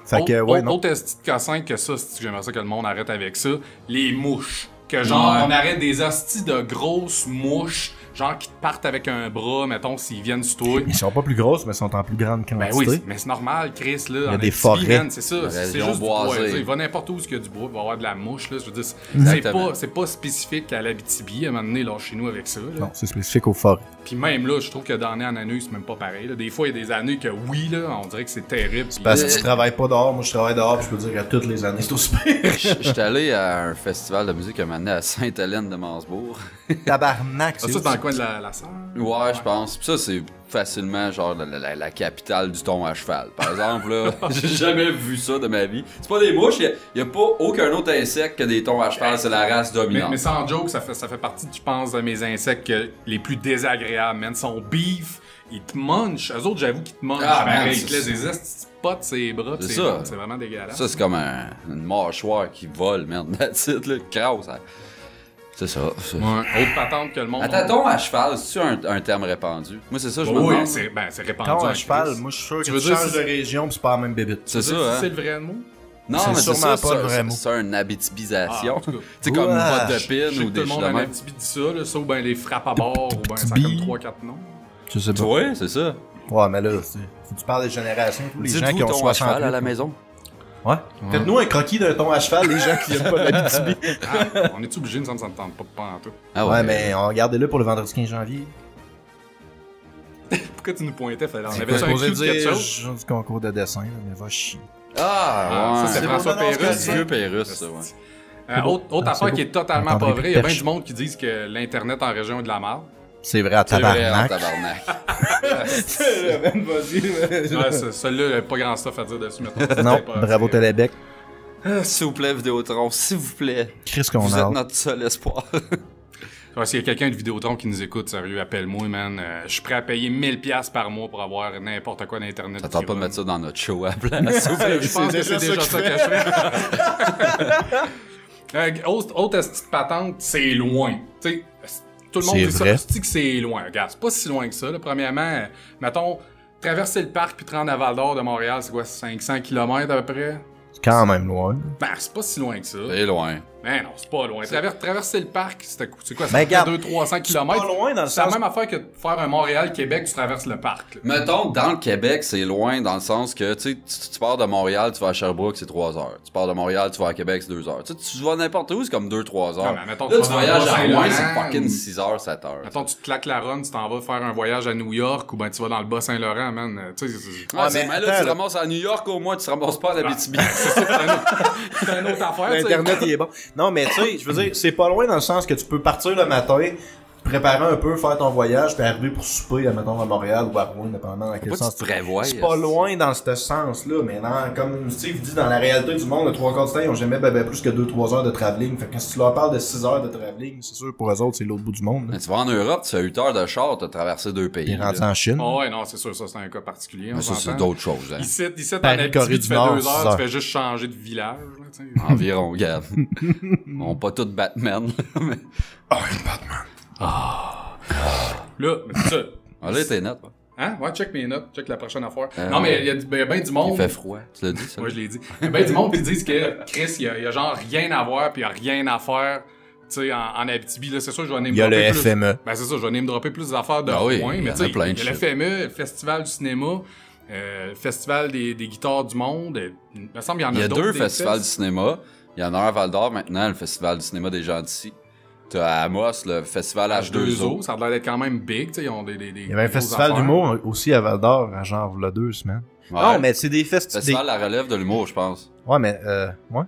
Fait que, ouais, non. Autre esti de cassin que ça, si j'aimerais ça que le monde arrête avec ça, les mouches. Que genre, Ouais. on arrête des hosties de grosses mouches, genre qui te partent avec un bras, mettons, s'ils viennent sur toi. Ils sont pas plus grosses, mais ils sont en plus grande quantité. Ben oui, mais c'est normal, Chris, là. Il y a en des Abitibi, forêts. man, c'est ça. La C'est région juste du bois. boisée. Tu sais, il va n'importe où ce qu'il y a du bois, il va y avoir de la mouche, là. Je veux dire, Exactement. c'est pas spécifique à l'Abitibi, à un moment donné, là, chez nous avec ça, là. Non, c'est spécifique aux forêts. Puis même là, je trouve que d'année en année, c'est même pas pareil, là. Des fois, il y a des années que oui, là, on dirait que c'est terrible. puis- Parce que tu travailles pas dehors, moi je travaille dehors, puis je peux dire qu'à toutes les années, c'est aussi pire. J'étais allé à un festival de musique un moment donné à Sainte-Hélène-de-Mansbourg. Tabarnak, Ah, ça, c'est dans le coin de la Sarre? Ouais, je pense. Pis ça, c'est facilement genre la capitale du ton à cheval. Par exemple, là, j'ai jamais vu ça de ma vie. C'est pas des mouches, y a pas aucun autre insecte que des tons à cheval, c'est la race dominante. Mais sans joke, ça fait partie, je pense, de mes insectes les plus désagréables, man. Son beef, ils te munchent. Eux autres, j'avoue qu'ils te munchent. Ah, man, pareil. c'est Ils te laissent ça. des estis de potes ses bras, pis C'est ses ça. pattes. C'est vraiment dégueulasse. Ça, c'est comme une mâchoire qui vole, merde. That's it, là, crasse. Hein. C'est ça. Ouais. Autre patente que le monde. Attends, ton à cheval, c'est-tu un terme répandu? Moi, c'est ça, je me Oui, demande. c'est répandu. Quand en à cheval, Christ. moi je suis sûr que Tu tu veux dire changes si- de région, pis c'est pas la même bébite. C'est ça, Tu sais si hein? c'est le vrai mot? Non, C'est mais c'est sûrement ça, pas le vrai mot. c'est une habitibisation. Ah, en tout cas. Tu sais, comme une Ouais. botte de Je sais pin que ou tout des le monde en chemins. Abitibi dit ça, là, ça ou ben les frappes à bord, ou ben ça a comme 3-4 noms. Je sais pas. Oui, c'est ça. Ouais, mais là, faut que tu parles des générations, tous les gens qui Dites-vous ont ton à 60 cheval à ans. la maison. Ouais. Faites-nous un croquis d'un ton à cheval, les gens qui viennent pas d'Abitibi. Ah, on est-tu obligé, ça me tente pas en tout. Ah Ouais, mais on regardez-le pour le vendredi 15 janvier. Pourquoi tu nous pointais? On C'est avait un supposé cul de quelque dire chose? jour du concours de dessin, là, mais va chier. Ah, ouais. ça, c'est François bon, non, Pérusse, c'est Vieux Pérusse, ça, ouais. Autre Ah, affaire c'est qui beau. est totalement Entendez pas vraie, il y a bien perche. du monde qui disent que l'Internet en région est de la merde. C'est vrai, à C'est vrai, tabarnak. tabarnak. Ouais, celui-là, il y a pas grand stuff à dire dessus maintenant. Non, C'est pas- bravo c'est- Télébec. S'il vous plaît, Vidéotron, s'il vous plaît. Chris qu'on Vous êtes a. notre seul espoir. Ouais, s'il y a quelqu'un de Vidéotron qui nous écoute, sérieux, appelle-moi, man. Je suis prêt à payer 1000$ par mois pour avoir n'importe quoi d'Internet. T'attends pas de mettre ça dans notre show à la place. s'il vous plaît. Je pense que c'est déjà ça que je fais. Autre petite patente, c'est loin. Tu sais, tout le monde C'est dit ça, vrai. dit que c'est loin. Regarde, c'est pas si loin que ça. Là. Premièrement, mettons, traverser le parc puis te rendre à Val-d'Or de Montréal, c'est quoi, 500 km à peu près? C'est quand même loin. Ben, c'est pas si loin que ça. C'est loin. Ben non, c'est pas loin. Traverser le parc, c'est quoi? Ça Ben, fait regarde, 200-300 km. pas loin dans le C'est la sens- même affaire que de faire un Montréal-Québec, tu traverses le parc. Là. Mettons, dans le Québec, c'est loin dans le sens que, tu sais, tu pars de Montréal, tu vas à Sherbrooke, c'est 3 heures. Tu pars de Montréal, tu vas à Québec, c'est 2 heures. Tu sais, tu vas n'importe où, c'est comme 2-3 heures. Ouais, mais mettons, Là, tu tu vas dans voyages le à Bas-Saint-Laurent, loin, c'est fucking ou- 6 heures, 7 heures. Mettons, tu te claques la run, tu t'en vas faire un voyage à New York ou ben tu vas dans le Bas-Saint-Laurent, man. Tu sais, Ouais, mais mais là, attends, tu te là. ramasses à New York, au moins, tu te ramasses pas à l'Abitibi. c'est une autre affaire, tu sais. Internet, il est bon. Non, mais tu sais, je veux dire, c'est pas loin dans le sens que tu peux partir le matin, préparer un peu, faire ton voyage, puis arriver pour souper, admettons, à Montréal ou à Rouen, dépendamment dans quel Pourquoi sens tu te prévois? C'est pas loin dans ce sens-là, mais dans, comme Steve dit, dans la réalité du monde, le 3/4 du temps, ils ont jamais plus que 2-3 heures de travelling. Fait que si tu leur parles de 6 heures de travelling, c'est sûr, pour eux autres, c'est l'autre bout du monde. là. Mais tu vas en Europe, tu fais 8 heures de char, t'as traversé 2 pays. Ils là. rentrent en Chine. Oh ouais, non, c'est sûr, ça c'est un cas particulier. Mais on ça, c'est s'entend. d'autres choses. Hein. Ici, en Paris, Abitibi, Corée tu du fais Nord, 2 6 heures, heures. tu fais juste changer de village. Là, tu sais. Environ, regarde. On pas tous Batman. mais- Là, mais c'est ça. Ah, là, t'es net. Hein? Ouais, check mes notes, check la prochaine affaire. Euh, non, mais il y a bien du monde. Il fait froid. Tu l'as dit, ça? Moi, je l'ai dit. Il y a bien du monde qui disent que Chris, il y a genre rien à voir puis il y a rien à faire sais, en Abitibi, là, c'est sûr, je vais name Il y a dropper le plus. FME. Ben, c'est ça, je vais name dropper plus d'affaires de Ah oui, Rouen, il y mais en tu a sais, plein de il y a le shit. FME, le Festival du cinéma, le Festival des guitares du monde. Il me semble qu'il y en a Il y a d'autres. 2 des festivals du festes. cinéma. Il y en a un à Val-d'Or maintenant, le Festival du cinéma des gens d'ici. T'as à Amos le Festival H2O. Ça a l'air d'être quand même big, tu sais, ils ont des Il y avait un grosses festival affaires. d'humour aussi à Val d'Or, genre, il y a 2 semaines. Ouais. Non, mais c'est des festivals. Festival La Relève de l'humour, je pense. Ouais, mais, ouais.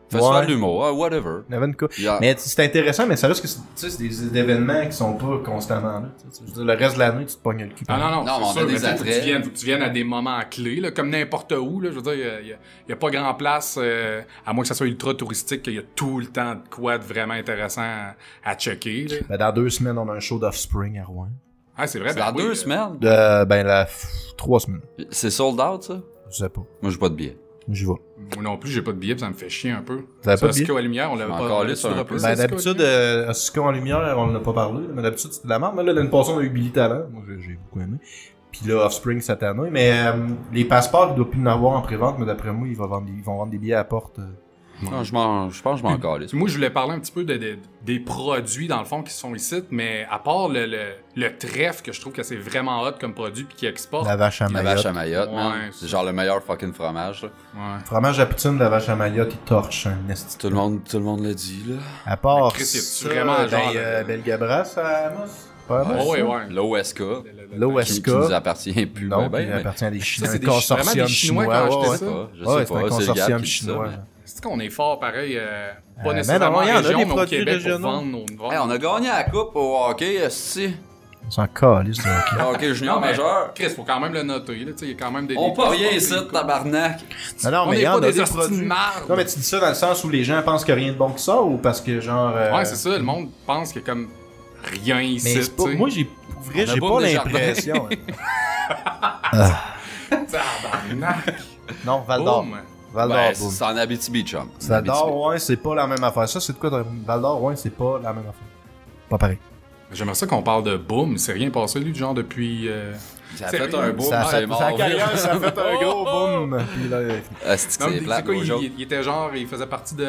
Festival Ouais. d'humour, whatever. Il y avait une couple. Il y a- Mais c'est intéressant, mais ça reste que c'est des événements qui sont pas constamment là. Tu sais, je veux dire, le reste de l'année, tu te pognes le cul. Ah non, Non, mais on c'est a sûr, des mais faut que attraits. faut que tu viennes à des moments clés, là, comme n'importe où. Là, je veux dire, il y a pas grand place, à moins que ça soit ultra touristique, qu'il y a tout le temps de quoi de vraiment intéressant à checker. Là. Ben, dans 2 semaines, on a un show d'Offspring à Rouen. Ah, c'est vrai. C'est dans oui, 2 semaines. Ben, 3 semaines. C'est sold out, ça? Je sais pas. Moi, j'ai pas de billet. J'y vais. Moi non plus, j'ai pas de billet, puis ça me fait chier un peu. Vous avez pas de Oscar billet? à lumière, on l'avait Mais pas encore là, là-dessus c'est un droppé, peu. ça, Ben, Oscar à d'habitude, lumière? Oscar en lumière, on en a pas parlé. Mais d'habitude, c'était de la merde. Mais là, l'année passée, on a eu Billy Talent. Moi, j'ai beaucoup aimé. Puis là, Offspring cette année. Mais les passeports, il doit plus en avoir en pré-vente. Mais d'après moi, ils vont vendre des billets à la porte. Non, je pense que je m'en calisse. Moi, je voulais parler un petit peu des produits, dans le fond, qui sont ici, mais à part le trèfle, que je trouve que c'est vraiment hot comme produit, puis qui exporte. La vache à La vache à Mayotte. Mayotte, man. Ouais, C'est genre le meilleur fucking fromage, là. Ouais. Fromage à poutine de la vache à Mayotte, il torche un esti. Tout le monde l'a dit, là. À part Chris, y a-tu ça, vraiment genre Belgabras à Amos? Pas Amos, Oh, ouais, ça? ouais. L'OSK, l'OSK. qui nous appartient plus. Non, ben, il appartient à des Chinois. c'est Un des- vraiment consortium des Chinois qui ont chinois. acheté Ouais, ça. ouais. Je Ouais, sais c'est pas, un c'est le gars consortium qui dit ça, chinois. mais- C'est qu'on est fort, pareil, pas mais nécessairement non, il y en en a des région, mais au produits Québec, pour régionaux. vendre nos Hey, on a gagné la coupe au hockey, esti. On s'en calisse, ça, ok. Hockey junior Non, mais majeur. Chris, faut quand même le noter, là, tu sais, il y a quand même des... On des peut rien petits ici, produits. tabarnak. Non, On mais il n'est y en pas a des des hosties de produits. marde. Non, mais tu dis ça dans le sens où les gens pensent qu'il n'y a rien de bon qui sort ou parce que genre. Ouais, c'est ça, le monde pense qu'il y a comme rien ici, Mais tu c'est pas, sais. moi, pour vrai, On a j'ai pas pas des l'impression. Tabarnak. Non, Val d'Or. Boum. Val d'Or, Ben, boum. c'est en Abitibi, chum. Val d'Or, ouais, c'est pas la même affaire. Ça, c'est de quoi Val d'Or, ouais, c'est pas la même affaire. Pas pareil. J'aimerais ça qu'on parle de Boom. C'est rien passé, lui, genre, depuis... Ça a C'est fait rien. un boom, Ça a c'est fait mort. sa carrière, ça a fait un gros boom. Puis là, Esti que Non, c'est mais plate, c'est quoi, gros joke. il était genre, il faisait partie de...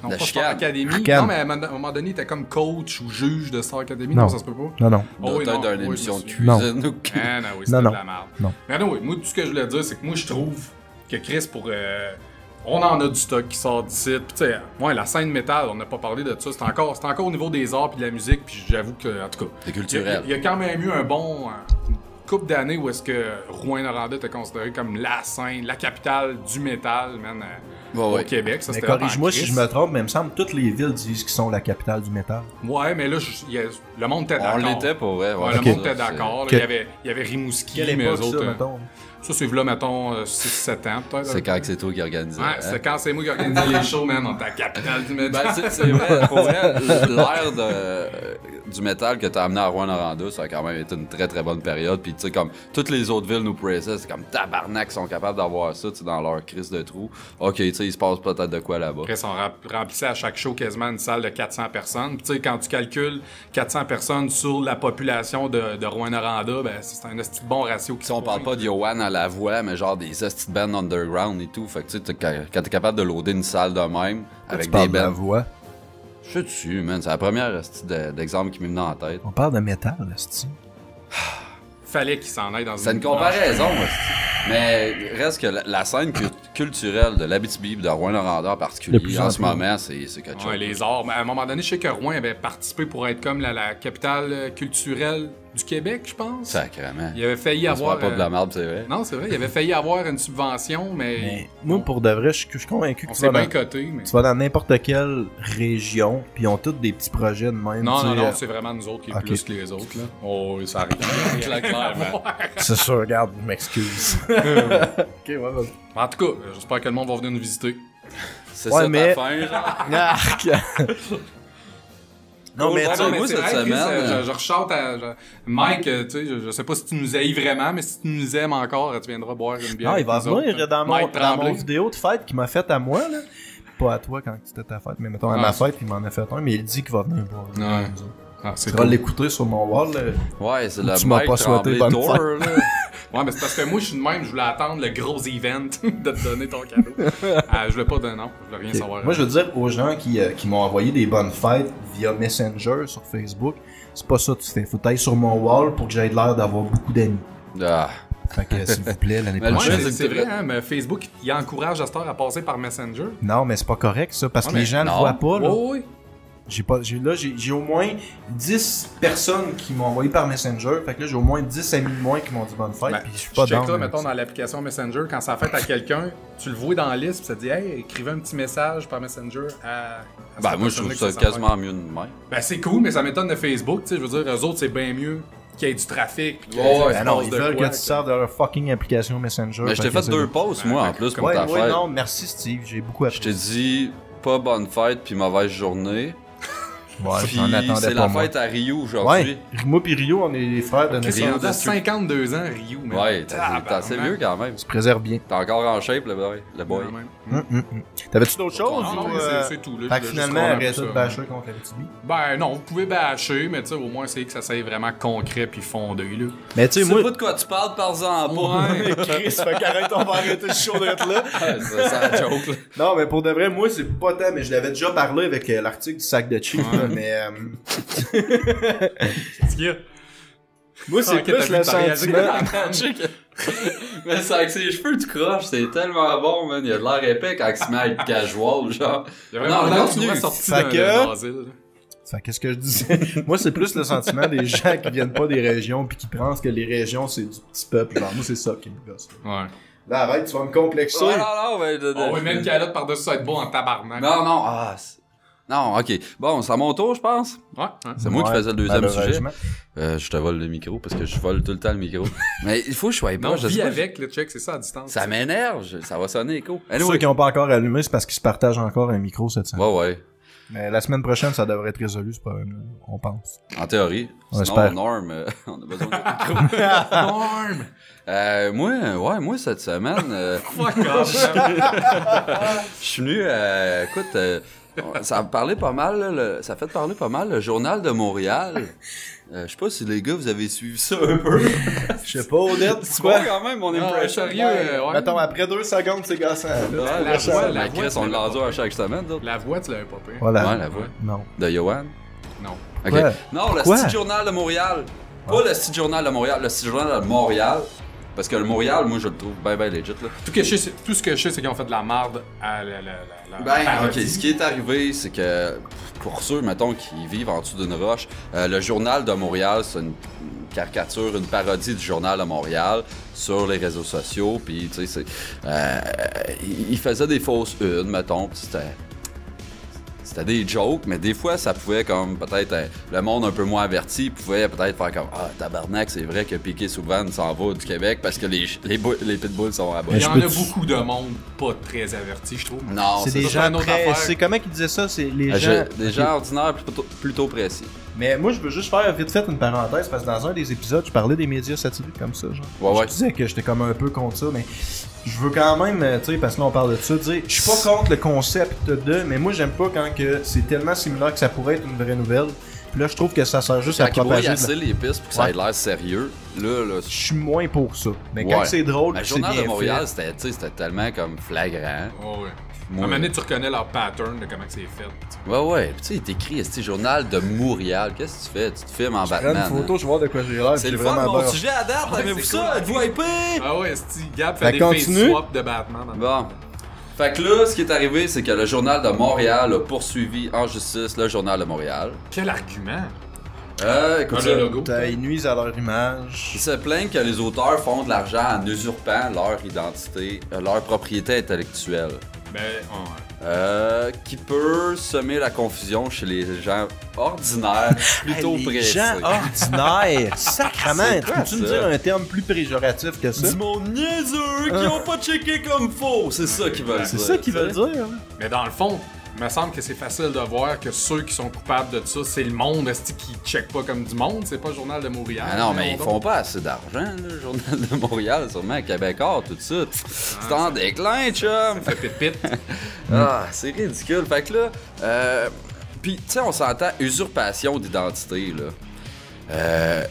Non, La pas Star chicane. Academy. Chicane. Non, mais à un moment donné, il était comme coach ou juge de Star Academy. Non. Non, ça se peut pas. non, non. Oh, oui, Peut-être non, d'une oui, émission de monsieur. cuisine ou que- Ah non, oui, c'était Non, de non. la merde. Non. Mais non, oui, moi, tout ce que je voulais dire, c'est que moi, je trouve que Chris, pour... on en a du stock qui sort d'ici. Puis, tu sais, ouais, la scène métal, on n'a pas parlé de ça. C'est encore au niveau des arts puis de la musique. Puis, j'avoue que, en tout cas, C'est culturel. il y a quand même eu un bon... une couple d'années où est-ce que Rouyn-Noranda était considéré comme la scène, la capitale du métal, man, au ouais. Québec. Ça, Mais c'était corrige-moi hot en si Christ. je me trompe, mais il me semble que toutes les villes disent qu'ils sont la capitale du métal. Ouais, mais là, le monde était d'accord. On l'était pour vrai. Ouais, ouais, le Ok. monde ça, était d'accord. là. Que- Il y avait Rimouski, Quelle mais époque, eux autres... ça, mettons? ça, c'est là, mettons, 6-7 ans, peut-être. C'est quand que c'est toi qui organisais. Ouais, hein? c'est quand c'est moi qui organisais les shows, man. On était à la capitale du métal. Ben, c'est vrai, pour vrai, l'ère du métal que t'as amené à Rouyn-Noranda, ça a quand même été une très très bonne période. Puis tu sais, comme toutes les autres villes nous pressaient, c'est comme tabarnak, ils sont capables d'avoir ça, tu sais, dans leur crise de trou. Ok, tu sais, il se passe peut-être de quoi là-bas. Après, on remplissait à chaque show quasiment une salle de 400 personnes. Puis, tu sais, quand tu calcules 400 personnes sur la population de Rouyn-Noranda, ben, c'est un esti de bon ratio. Si on parle pas de Yoann à la voix, mais genre des hosties de bands underground et tout. Fait que tu sais, quand t'es capable de loader une salle de même, avec Tu des parles de la bands. voix. Je suis dessus, man. C'est la première hostie d'exemple qui m'est venu en tête. On parle de métal, là, c'est-tu? Fallait qu'il s'en aille dans C'est une comparaison, hostie. Mais reste que la scène culturelle de l'Abitibi et de Rouyn-Noranda en De plus particulier, en en ce plus. moment, c'est quelque chose. Ouais, les arts. Mais à un moment donné, je sais que Rouen avait participé pour être comme la capitale culturelle du Québec, je pense. Sacrément. Il avait failli On se avoir... parle pas de la merde, c'est vrai. Non, c'est vrai. Il avait failli avoir une subvention, mais... Mais moi, pour de vrai, je suis convaincu que On tu s'est vas, bien dans, coté, mais... tu vas dans n'importe quelle région, puis ils ont tous des petits projets de même. Non, tu non, sais, non, c'est vraiment nous autres qui est ok. plus que les autres, là. Oh, oui, ça arrive. Clairement. C'est sûr, regarde, je m'excuse. Ok, ouais, vas-y. En tout cas, j'espère que le monde va venir nous visiter. C'est Ouais, ça mais- ta fin, genre. Arc! Non, mais Ouais, tu sais, mais mais moi, c'est cette vrai, Chris, semaine, je rechante à... Mike, tu sais, je sais pas si tu nous haïs vraiment, mais si tu nous aimes encore, tu viendras boire une bière. non, il va avec nous venir autres. dans Mike mon Tremblay. vidéo de fête qu'il m'a faite à moi, là. Pas à toi quand c'était ta fête, mais mettons à Ah, ma c'est- fête, il m'en a fait un, mais il dit qu'il va venir boire. Ouais. Ah, c'est Tu vas cool. l'écouter sur mon wall. Là. Ouais, c'est Ou le tu m'as Mike pas souhaité Tremblay bonne Tour, fête. là. Ouais, mais c'est parce que moi, je suis de même, je voulais attendre le gros event de te donner ton cadeau. Je voulais pas de nom, je voulais rien savoir. Moi, je veux dire aux gens qui m'ont envoyé des bonnes fêtes via Messenger sur Facebook, c'est pas ça que tu fais. Faut aller sur mon wall pour que j'aie l'air d'avoir beaucoup d'amis. Ah. Fait que, s'il vous plaît, l'année Mais le Ouais, prochaine. mais c'est vrai, hein, mais Facebook, il encourage à cette heure à passer par Messenger. Non, mais c'est pas correct, ça, parce que Ouais, les mais gens le non. voient pas, là. Oui, oui. J'ai au moins 10 personnes qui m'ont envoyé par Messenger. Fait que là, j'ai au moins 10 amis de moins qui m'ont dit bonne fête. Ben, Puis je suis je pas check dans. là, mettons, dans l'application Messenger, quand ça fait à quelqu'un, tu le vois dans la liste, pis ça te dit, hey, écrivez un petit message par Messenger à Ben, cette moi, je trouve personne-là ça que quasiment mieux de même. Ben, c'est cool, mais ça m'étonne de Facebook, tu sais. Je veux dire, eux autres, c'est bien mieux qu'il y ait du trafic. Pis qu'il y ait- Ouais, qu'il se non, passe ils de veulent quoi, que tu sers de leur fucking application Messenger. Mais je t'ai que fait c'est- 2 posts, moi, en plus, pour Ouais, ta ouais, fête. non, merci Steve, j'ai beaucoup Je apprécié. t'ai dit, pas bonne fête puis mauvaise journée. Ouais, Puis j'en attendais c'est pas la moi. fête à Rio aujourd'hui. Ouais, moi pis Rio, on est les frères de Chris, il est naissance. rendu à 52 ans, Ryu, mais. Ouais, t'es assez vieux quand même. On se préserve bien. T'es encore en shape, le boy. Le boy. T'avais-tu d'autres choses? Non, non, ou, mais c'est tout. Là, Fait je que voulais finalement, juste arrêtez de scroller un peu bâcher contre la BTB. Ben non, vous pouvez bâcher, mais tu sais, au moins, c'est que ça soit vraiment concret puis fondé, là. Mais tu Tu sais, sais moi. pas de quoi tu parles, parle-en pas. Ouais. Chris, fait qu'arrête, on va arrêter le show d'être là. Ouais, c'est ça, la joke, là. Non, mais pour de vrai, moi, c'est pas tant, mais je l'avais déjà parlé avec l'article du sac de chips, là, mais Qu'est-ce qu'il y a? moi, c'est Ah, ok, plus t'as vu, le t'as réalisé que sentiment. t'avais Mais c'est avec ses cheveux tout croche, c'est tellement bon, man. Il a de l'air épais quand il se met à être casual, genre. Il y a vraiment Non, l'air continue. qu'il est sorti Fait d'un que- asile. Fait qu'est-ce que je disais? Moi, c'est plus le sentiment des gens qui viennent pas des régions pis qui pensent que les régions, c'est du petit peuple. Genre, moi, c'est ça qui me gosse. Ouais. Là, arrête, tu vas me complexer. Non, non, mais... Oh, oui, même une calotte par-dessus, ça va être beau en tabarnak. Non, non, non, ok. Bon, c'est à mon tour, je pense. Ouais, C'est moi qui faisais le deuxième sujet. malheureusement. Je te vole le micro parce que je vole tout le temps le micro. Mais il faut que je sois Non, proche. je vis sais pas, avec, le check, c'est ça à distance. Ça m'énerve, ça va sonner écho. Ceux Anyway. qui ont pas encore allumé, c'est parce qu'ils se partagent encore un micro cette semaine. Ouais, ouais. Mais la semaine prochaine, ça devrait être résolu, ce problème-là. On pense. En théorie. On Sinon, espère. Norm, on a besoin de micro. Norm! Moi, cette semaine, Fuck off, man. je suis venu, écoute, ça a parlé pas mal, là, ça a fait parler pas mal le Journal de Montréal. Je sais pas si les gars, vous avez suivi ça un peu. Je sais pas, Odette, C'est bon quand même, mon Ah, impression. sérieux, ouais. Mettons, après 2 secondes, c'est gossant. Ouais, La voix, la la voix, Chris, on tu l'as l'endure pas à chaque semaine, d'autres. La voix, tu l'avais pas pris. Voilà. Ouais, la voix. Non. De Yoann. Non. Ok. Quoi? Non, le Quoi? Style Journal de Montréal. Pas le Style Journal de Montréal, le Style Journal de Montréal. Parce que le Montréal, moi, je le trouve ben legit, là. Tout ce que je sais, c'est qu'ils ont fait de la marde à la Ben, ok, parodie. ce qui est arrivé, c'est que pour ceux, mettons, qui vivent en dessous d'une roche, le Journal de Montréal, c'est une caricature, une parodie du Journal de Montréal sur les réseaux sociaux, puis, tu sais, il faisait des fausses unes, mettons, puis c'était des jokes, mais des fois, ça pouvait, comme, peut-être, le monde un peu moins averti pouvait peut-être faire comme « Ah, tabarnak, c'est vrai que Piqué Souban s'en va du Québec parce que les pitbulls sont à bas. Il y je en peux a te- beaucoup de monde pas très averti, je trouve. Non, C'est c'est des ça, c'est gens une autre très... affaire. C'est comment qu'ils disaient ça? C'est les gens... des gens ordinaires plutôt précis. Mais moi, je veux juste faire vite fait une parenthèse, parce que dans un des épisodes, je parlais des médias satiriques comme ça, genre. Ouais, ouais. Je disais que j'étais comme un peu contre ça, mais je veux quand même, tu sais, parce que là, on parle de ça, dire, je suis pas contre le concept de, mais moi, j'aime pas quand que c'est tellement similaire que ça pourrait être une vraie nouvelle. Puis là, je trouve que ça sert juste à Quand il brouille propager. de la- assez les pistes pour que ça ait l'air sérieux, là, Je suis moins pour ça. Mais quand Ouais. c'est drôle, le c'est Journal bien de Montréal, fait. c'était tellement comme flagrant. Oh, ouais. Moi, À un moment donné, tu reconnais leur pattern de comment que c'est fait. ouais. Puis tu sais, il est écrit, c'est Journal de Montréal. Qu'est-ce que tu fais? Tu te filmes en Je prends Batman. une photo, je vois de quoi j'ai l'air. hein? C'est le fun, mon sujet à date. Ouais, Avez-vous c'est ça? cool. Êtes-vous hypé? Ah ouais, Gab Fait fait des continue. face swaps de Batman. Bon. Fait que là, ce qui est arrivé, c'est que le Journal de Montréal a poursuivi en justice le Journal de Montréal. Quel argument! Écoute Ah, ça. le logo. Ils nuisent à leur image. Ils se plaignent que les auteurs font de l'argent en usurpant leur identité, leur propriété intellectuelle. Ben, ouais. Qui peut semer la confusion chez les gens ordinaires, plutôt les pressés. gens ordinaires, sacrement, C'est tu quoi, peux-tu me ça? dire un terme plus péjoratif que ça? Du monde niaiseux qui ont pas checké comme faux. C'est ça qu'ils veulent C'est dire. ça qu'ils veulent dire. hein? Mais dans le fond, il me semble que c'est facile de voir que ceux qui sont coupables de ça, c'est le monde esti, qui check pas comme du monde, c'est pas le Journal de Montréal. Ah non, mais voyons ils donc. font pas assez d'argent, là, le Journal de Montréal, sûrement, Québécois, tout ça. C'est en déclin, chum! Ça fait pit-pit. Ah, c'est ridicule. Fait que là, Puis, tu sais, on s'entend usurpation d'identité, là.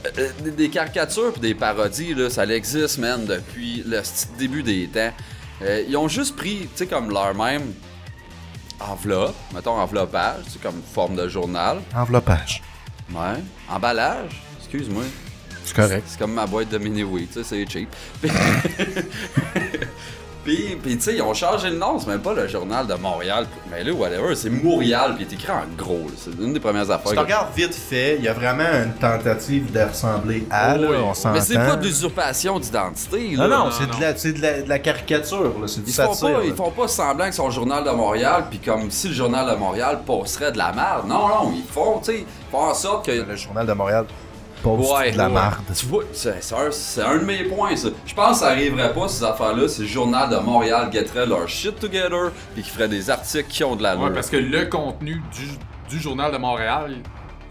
Des caricatures pis des parodies, là, ça existe, man, depuis le début des temps. Ils ont juste pris, tu sais, comme leur même enveloppe, mettons enveloppage, c'est comme forme de journal. Enveloppage. Ouais. Emballage, excuse-moi. C'est correct. C'est comme ma boîte de mini-wheat, tu sais, c'est cheap. Puis tu sais, ils ont changé le nom, c'est même pas le journal de Montréal. Mais là, whatever, c'est Montréal, puis il est écrit en gros. Là. C'est une des premières affaires. Si tu regardes vite fait, il y a vraiment une tentative de ressembler à, Oh, là, oui. on s'entend. Mais c'est pas de l'usurpation d'identité, là. Non, Non, c'est non. de la caricature, là. C'est du Ils font, satire. pas, là. ils font pas semblant que son journal de Montréal, puis comme si le journal de Montréal passerait de la merde. Non, ils font, tu sais, ils font en sorte que. Le journal de Montréal poste Ouais, de la ouais. marde. Tu vois, c'est un de mes points, ça. Je pense que ça arriverait pas, ces affaires-là, si le journal de Montréal getterait leur shit together, puis qu'ils feraient des articles qui ont de l'allure. Ouais, parce que le contenu du Journal de Montréal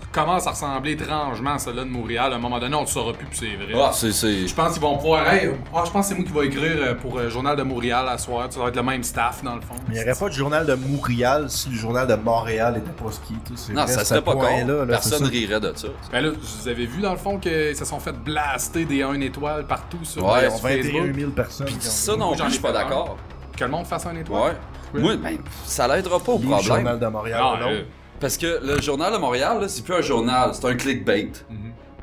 commence à ressembler étrangement à celui-là de Montréal. À un moment donné, on le saura plus, puis c'est vrai. Ah, c'est. Je pense qu'ils vont pouvoir. Hey, je pense que c'est moi qui vais écrire pour Journal de Montréal à soir. Ça va être le même staff, dans le fond. Il n'y aurait pas de journal de Montréal si le journal de Montréal était pas ski. Non, ça serait pas con. Là, Personne c'est ça. rirait de ça. Ben là, vous avez vu dans le fond qu'ils se sont fait blaster des 1 étoile partout sur, Ouais, Ils ont sur 21 Facebook. 000 personnes. Puis qui ont- ça non J'en plus, ai je suis pas fait d'accord. Que le monde fasse 1 étoile. Ouais. Oui. Moi, ben, ça l'aidera pas au Le problème. journal de Montréal. Non, non. Parce que le journal de Montréal, là, c'est plus un journal, c'est un clickbait.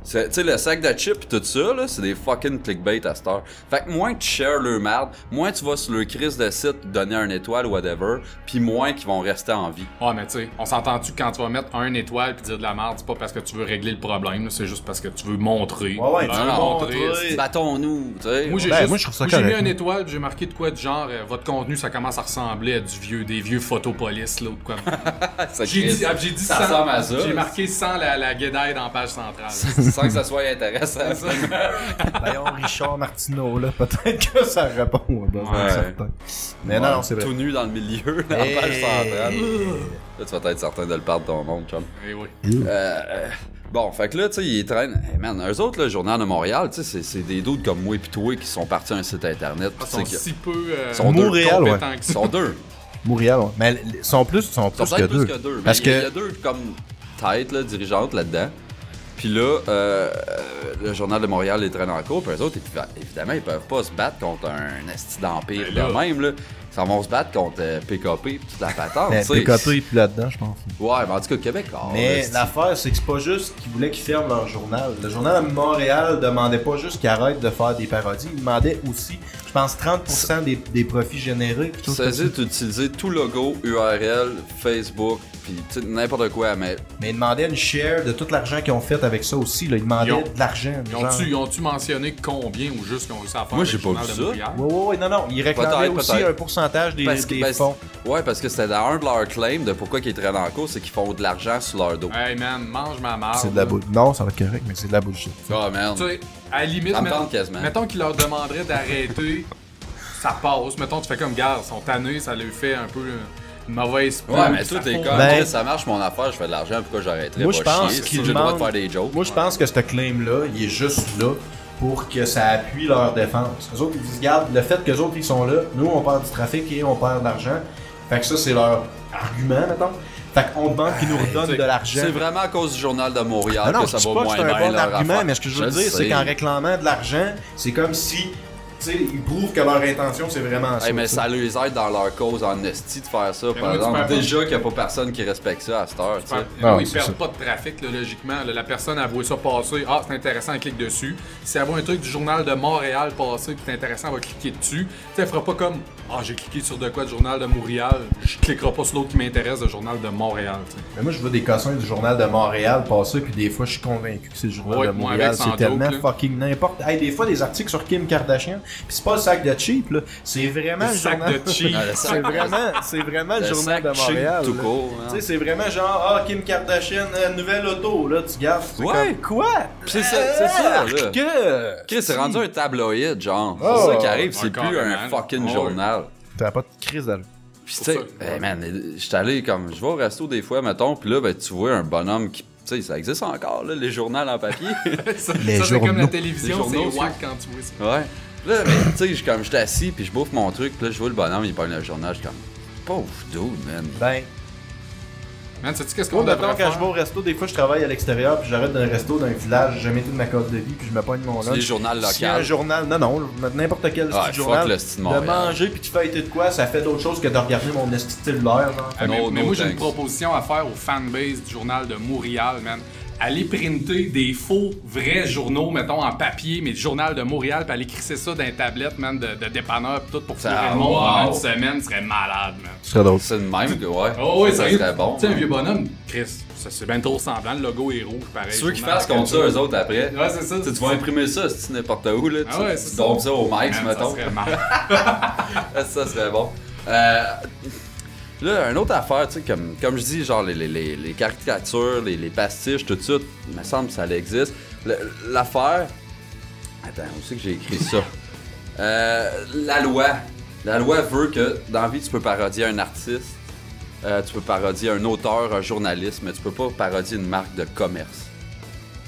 Tu sais, le sac de chips et tout ça, là, c'est des fucking clickbait à cette heure. Fait que moins que tu shares leur merde, moins tu vas sur le crise de site donner un étoile ou whatever, puis moins qu'ils vont rester en vie. Ouais, mais tu sais, on s'entend-tu que quand tu vas mettre 1 étoile puis dire de la merde, c'est pas parce que tu veux régler le problème, là, c'est juste parce que tu veux montrer. Ouais, tu Ben, veux montrer. c'est- Battons-nous, tu sais. Moi, j'ai Ben, juste- moi, je trouve ça moi, j'ai mis correct, 1 hein. étoile, puis j'ai marqué de quoi de genre, votre contenu, ça commence à ressembler à des vieux photopolis, là, ou de quoi. Ça J'ai crise. dit, j'ai dit Ça sans- ressemble à ça. J'ai marqué sans la guédaille dans la page centrale. Sans que ça soit intéressant. Voyons, Richard Martineau, là, peut-être que ça répond aux besoins Ouais. certains. Mais non, c'est vrai. Tout nu dans le milieu, dans la Hey. page centrale. Là, tu vas être certain de le perdre ton monde, chum. Eh oui. Bon, fait que là, tu sais, ils traînent. Hey, man, eux autres, le Journal de Montréal, tu sais, c'est des doutes comme moi et toi qui sont partis à un site internet. Ils pis sont tu sais que- si peu sont deux Montréal, compétents Ils que ça. sont deux. Montréal, ouais. Mais ils sont plus, Ils sont que peut-être deux. plus que deux. Parce Mais il y que a deux comme têtes, là, dirigeantes là-dedans. Puis là, le Journal de Montréal les traîne en cours. Puis eux autres, évidemment, ils peuvent pas se battre contre un esti d'empire Ben là. de même, là. Ils s'en vont se battre contre PKP et toute la patente. mais tu sais. PKP est plus là-dedans, je pense. Ouais, mais en tout cas, Québec, Mais esti. l'affaire, c'est que c'est pas juste qu'ils voulaient qu'ils ferment leur journal. Le journal de Montréal demandait pas juste qu'ils arrêtent de faire des parodies, il demandait aussi, je pense, 30% des profits générés. quelque chose comme ça. Saisis d'utiliser tout logo, URL, Facebook, puis tu sais, n'importe quoi, mais Mais ils demandaient une share de tout l'argent qu'ils ont fait avec ça aussi. Là. Ils demandaient Ils ont- de l'argent. genre. Ils ont-tu mentionné combien ou juste qu'ils ont réussi à faire Moi, avec j'ai le pas Journal vu de ça. Montréal? Ouais, non. Ils réclamaient Peut-être, aussi peut-être. un pourcentage des fonds. Ouais, parce que c'était dans un de leurs claims de pourquoi ils traînent en cours, c'est qu'ils font de l'argent sur leur dos. Hey man, mange ma marde. C'est de la bullshit. Non, ça va être correct, mais c'est de la bullshit. Ah, man. Tu sais, à la limite, Ça me tente quasiment. mettons qu'ils leur demanderaient d'arrêter, ça passe. Mettons, tu fais comme garde, ils sont tannés, ça leur fait un peu une mauvaise pub. Ouais, mais ça toi, t'es faut- comme, Ben- Chris, ça marche mon affaire, je fais de l'argent, pourquoi j'arrêterais? Moi, je pas pense chier, qu'ils j'ai le droit de demandent- faire des jokes. Moi, je pense que ce claim-là, il est juste là pour que ça appuie leur défense. Eux autres, ils disent, regarde, le fait que les autres, ils sont là, nous, on perd du trafic et on perd de l'argent. Fait que ça, c'est leur argument, mettons. Fait qu'on demande qu'ils nous redonnent de l'argent. C'est vraiment à cause du Journal de Montréal Non, que ça je dis va pas que moins c'est bien un bon leur argument, affaire. mais ce que je veux le dire, c'est sais. qu'en réclamant de l'argent, c'est comme si, tu sais, ils prouvent que leur intention, c'est vraiment ça. Hey, mais tu sais. ça les aide dans leur cause en esti de faire ça, par oui, tu exemple. perds pas- Déjà qu'il n'y a pas personne qui respecte ça à cette heure, tu sais. Non, Ils c'est perdent ça. pas de trafic, là, logiquement. Là, la personne a voué ça passer. Ah, c'est intéressant, elle clique dessus. Si elle voit un truc du journal de Montréal passer, puis c'est intéressant, elle va cliquer dessus. Tu sais, elle fera pas comme ah, j'ai cliqué sur de quoi du journal de Montréal. Je cliquerai pas sur l'autre qui m'intéresse, le journal de Montréal. tu sais. Mais moi, je vois des cossins du journal de Montréal passer, puis des fois, je suis convaincu que c'est le journal Ouais, de moi, Montréal. avec, sans C'est tellement doute, là. fucking n'importe. Hey, des fois, des articles sur Kim Kardashian, puis c'est pas le sac de cheap, là. C'est vraiment Le le sac journal. de cheap. Ah, le sac- c'est vraiment le Le journal sac de cheap Montréal. tout là. court, Tu hein. sais, c'est vraiment genre, ah, Kim Kardashian, nouvelle auto, là, tu gardes. C'est Ouais. comme, quoi? C'est ça, là. Que? Chris, c'est rendu un tabloïd, genre. Oh. C'est ça qui arrive, c'est Encore plus un un man. fucking Oh, journal. T'as pas de crise d'allure. Pis tu sais, Pour ça, hey, man, j'étais allé comme, je vais au resto des fois, mettons, pis là, ben, tu vois un bonhomme qui, tu sais, ça existe encore, là, les journaux en papier. ça, Les ça, c'est comme la journaux. télévision, Les c'est journaux wack quand tu vois ça. Ouais. Là, mais, tu sais, comme j'étais assis, puis je bouffe mon truc, puis là, je vois le bonhomme, il prend le journal, je suis comme, pauvre dude, man. Ben, Man, sais-tu qu'est-ce qu'on Moi, devrait maintenant, quand faire? je vais au resto, des fois, je travaille à l'extérieur, puis j'arrête d'un resto, d'un village, j'ai jamais été de ma carte de vie, puis je me pogne mon C'est lunch. les journaux S'il y a un locaux. journal, non, n'importe quel Ouais, style fuck journal, le style de Montréal. manger puis de fêter de quoi, ça fait d'autres choses que de regarder mon esti de cellulaire, genre. Ah, mais No, mais no moi, j'ai une thanks. proposition à faire aux fanbase du journal de Montréal, man. Aller printer des faux, vrais journaux, mettons, en papier, mais du journal de Montréal, puis aller crisser ça dans les tablettes, man, de dépanneur, pis tout, pour Ça, fourrer le monde pendant wow. une semaine, serait malade, man. Ce serait drôle. C'est le même que, ouais. Oh oui, ça sérieux. serait bon. Tu sais, un ouais. vieux bonhomme, Chris, ça c'est bien trop semblant, le logo est rouge, pareil. Ceux qui journal fassent comme ça, eux autres, après. Ouais, c'est ça. Tu sais, tu vas imprimer ça, si n'importe où, là. Ah ouais, c'est tu ça. dompes ça au Mike, Man, mettons. ça serait malade. Ça serait bon. Là, une autre affaire, tu sais, comme je dis, genre les caricatures, les pastiches, tout ça, il me semble que ça existe. L'affaire. Attends, où c'est que j'ai écrit ça? La loi. La loi veut que dans la vie, tu peux parodier un artiste, tu peux parodier un auteur, un journaliste, mais tu peux pas parodier une marque de commerce.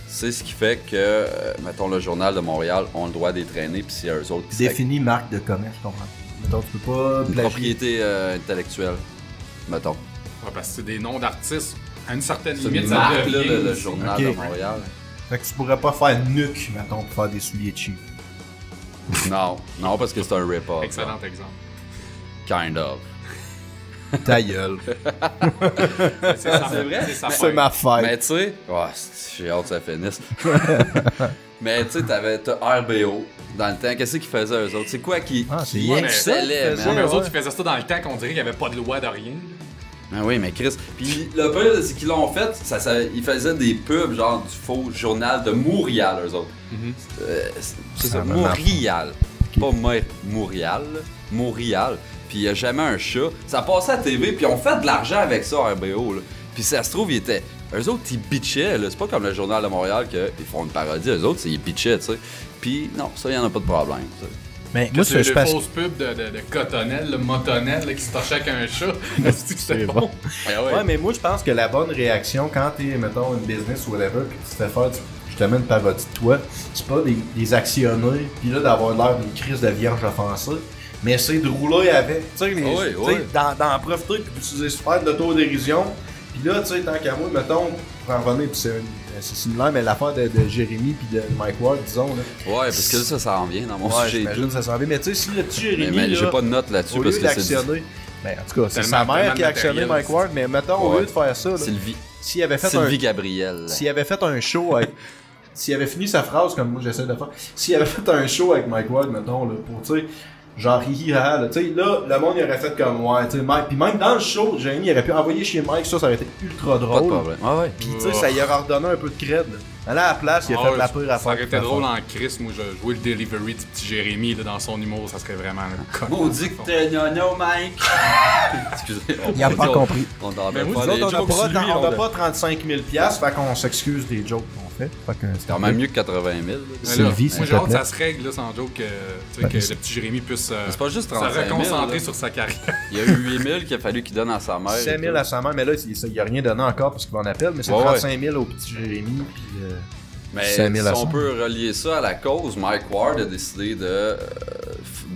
C'est ce qui fait que, mettons, le Journal de Montréal ont le droit d'y traîner, puis c'est eux autres qui Définis marque de commerce, je comprends. Mettons, tu peux pas une plagier. propriété intellectuelle, mettons. Ouais, parce que c'est des noms d'artistes. À une certaine C'est limite, une ça marque, là, devient le aussi. Journal Ok. de Montréal. Fait que tu pourrais pas faire nuque, mettons, pour faire des souliers cheap. Non, non, parce que c'est un rip-off. Excellent exemple. Kind of. Ta gueule. C'est sa- C'est vrai? sa C'est fête. ma fête. Mais tu sais, j'ai hâte que ça finisse. Mais tu sais, t'as RBO. Dans le temps, qu'est-ce qu'ils faisaient eux autres? C'est quoi qui. Ah, c'est qui rien que ça, excellait, qu'ils man? Ouais, mais eux Ouais. autres, ils faisaient ça dans le temps qu'on dirait qu'il n'y avait pas de loi de rien. Ah oui, mais Chris. Puis le pire, c'est qu'ils l'ont fait, ils faisaient des pubs, genre du faux journal de Montréal, eux autres. C'est ça, Ah, Montréal. Pas Montréal, là. Montréal. Puis il n'y a jamais un chat. Ça passait à la TV, puis on fait de l'argent avec ça, RBO. Là. Puis ça se trouve, eux autres, ils bitchaient. Là. C'est pas comme le Journal de Montréal qu'ils font une parodie. Eux autres, ils bitchaient, tu sais. Puis non, ça, il n'y en a pas de problème. Ça. Mais moi, C'est je des passe. fausses pubs de Cotonnel, le Motonel, là, qui se torchait avec un chat. C'est que c'était C'est bon. bon. Ouais, mais moi, je pense que la bonne réaction quand t'es, mettons, une business ou whatever, puis tu te fais faire, je te mets une parodie de toi, c'est pas des actionnés, puis là, d'avoir l'air d'une crise de vierge offensée, mais c'est de rouler avec. Tu sais, Oui, tu sais, oui. d'en profiter, puis d'utiliser super de l'autodérision. Puis là, tu sais, tant qu'à moi, mettons, pour en revenir, puis c'est similaire, mais l'affaire de Jérémy puis de Mike Ward, disons, là. Ouais, parce que là, ça en vient dans mon Ouais, sujet. et j'imagine tout. que ça s'en vient. Mais tu sais, si le petit Jérémy, Mais là, j'ai pas de note là-dessus au parce lieu que c'est d'actionner, ben, en tout cas, c'est Tellement- sa mère tellement qui a actionné matériel, Mike Ward, mais mettons, au Ouais. lieu de faire ça, là, Sylvie. s'il avait fait Sylvie un... Gabriel. S'il avait fait un show avec... S'il avait fini sa phrase comme moi j'essaie de faire, s'il avait fait un show avec Mike Ward, mettons, là, pour, tu sais, genre hi ha, là, tu sais, là, le monde il aurait fait comme, ouais, tu sais, Mike, puis même dans le show, Jérémy, il aurait pu envoyer chez Mike, ça aurait été ultra drôle. Pas de problème. Ah ouais. Puis, tu sais, ça y aurait redonné un peu de cred, là. Là, à la place, il a Ah fait la ouais, pire ça affaire. aurait été drôle en Chris, moi, je jouais le delivery du petit Jérémy là, dans son humour, ça serait vraiment le con. Maudit que t'es nono, Mike! Excusez. Il a pas compris. On n'en Mais veut moi, pas Nous les autres, on jokes n'a sur lui, pas, on a- 35 000 $, fait qu'on s'excuse des jokes qu'on fait. Fait que C'est quand même mieux que 80 000. là. Mais Sylvie, là, s'il moi, te j'ai hâte que plaît. ça se règle, là, sans joke, tu sais, Ben, que c'est- le petit Jérémy puisse C'est pas juste se 35 000. reconcentrer là. sur sa carrière. Il y a eu 8 000 qu'il a fallu qu'il donne à sa mère. 5 000 à sa mère, mais là, il n'y a rien donné encore parce qu'il va en appel, mais c'est Ouais, 35 000 au petit Jérémy. Puis, Mais 5 000 à si on 100. peut relier ça à la cause, Mike Ward a décidé de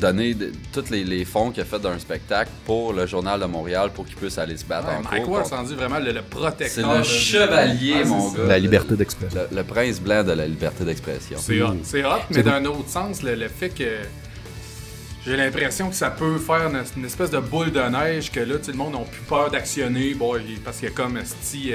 donner tous les fonds qu'il a fait d'un spectacle pour le Journal de Montréal pour qu'il puisse aller se battre en Mike cours Ward contre- s'en dit vraiment le C'est protecteur. le de- chevalier, Ouais, mon c'est gars. ça. la liberté d'expression. Le prince blanc de la liberté d'expression. C'est hot, mais d'un autre sens, le fait que j'ai l'impression que ça peut faire une espèce de boule de neige que là, tu sais, le monde n'a plus peur d'actionner, bon, parce qu'il y a comme esti,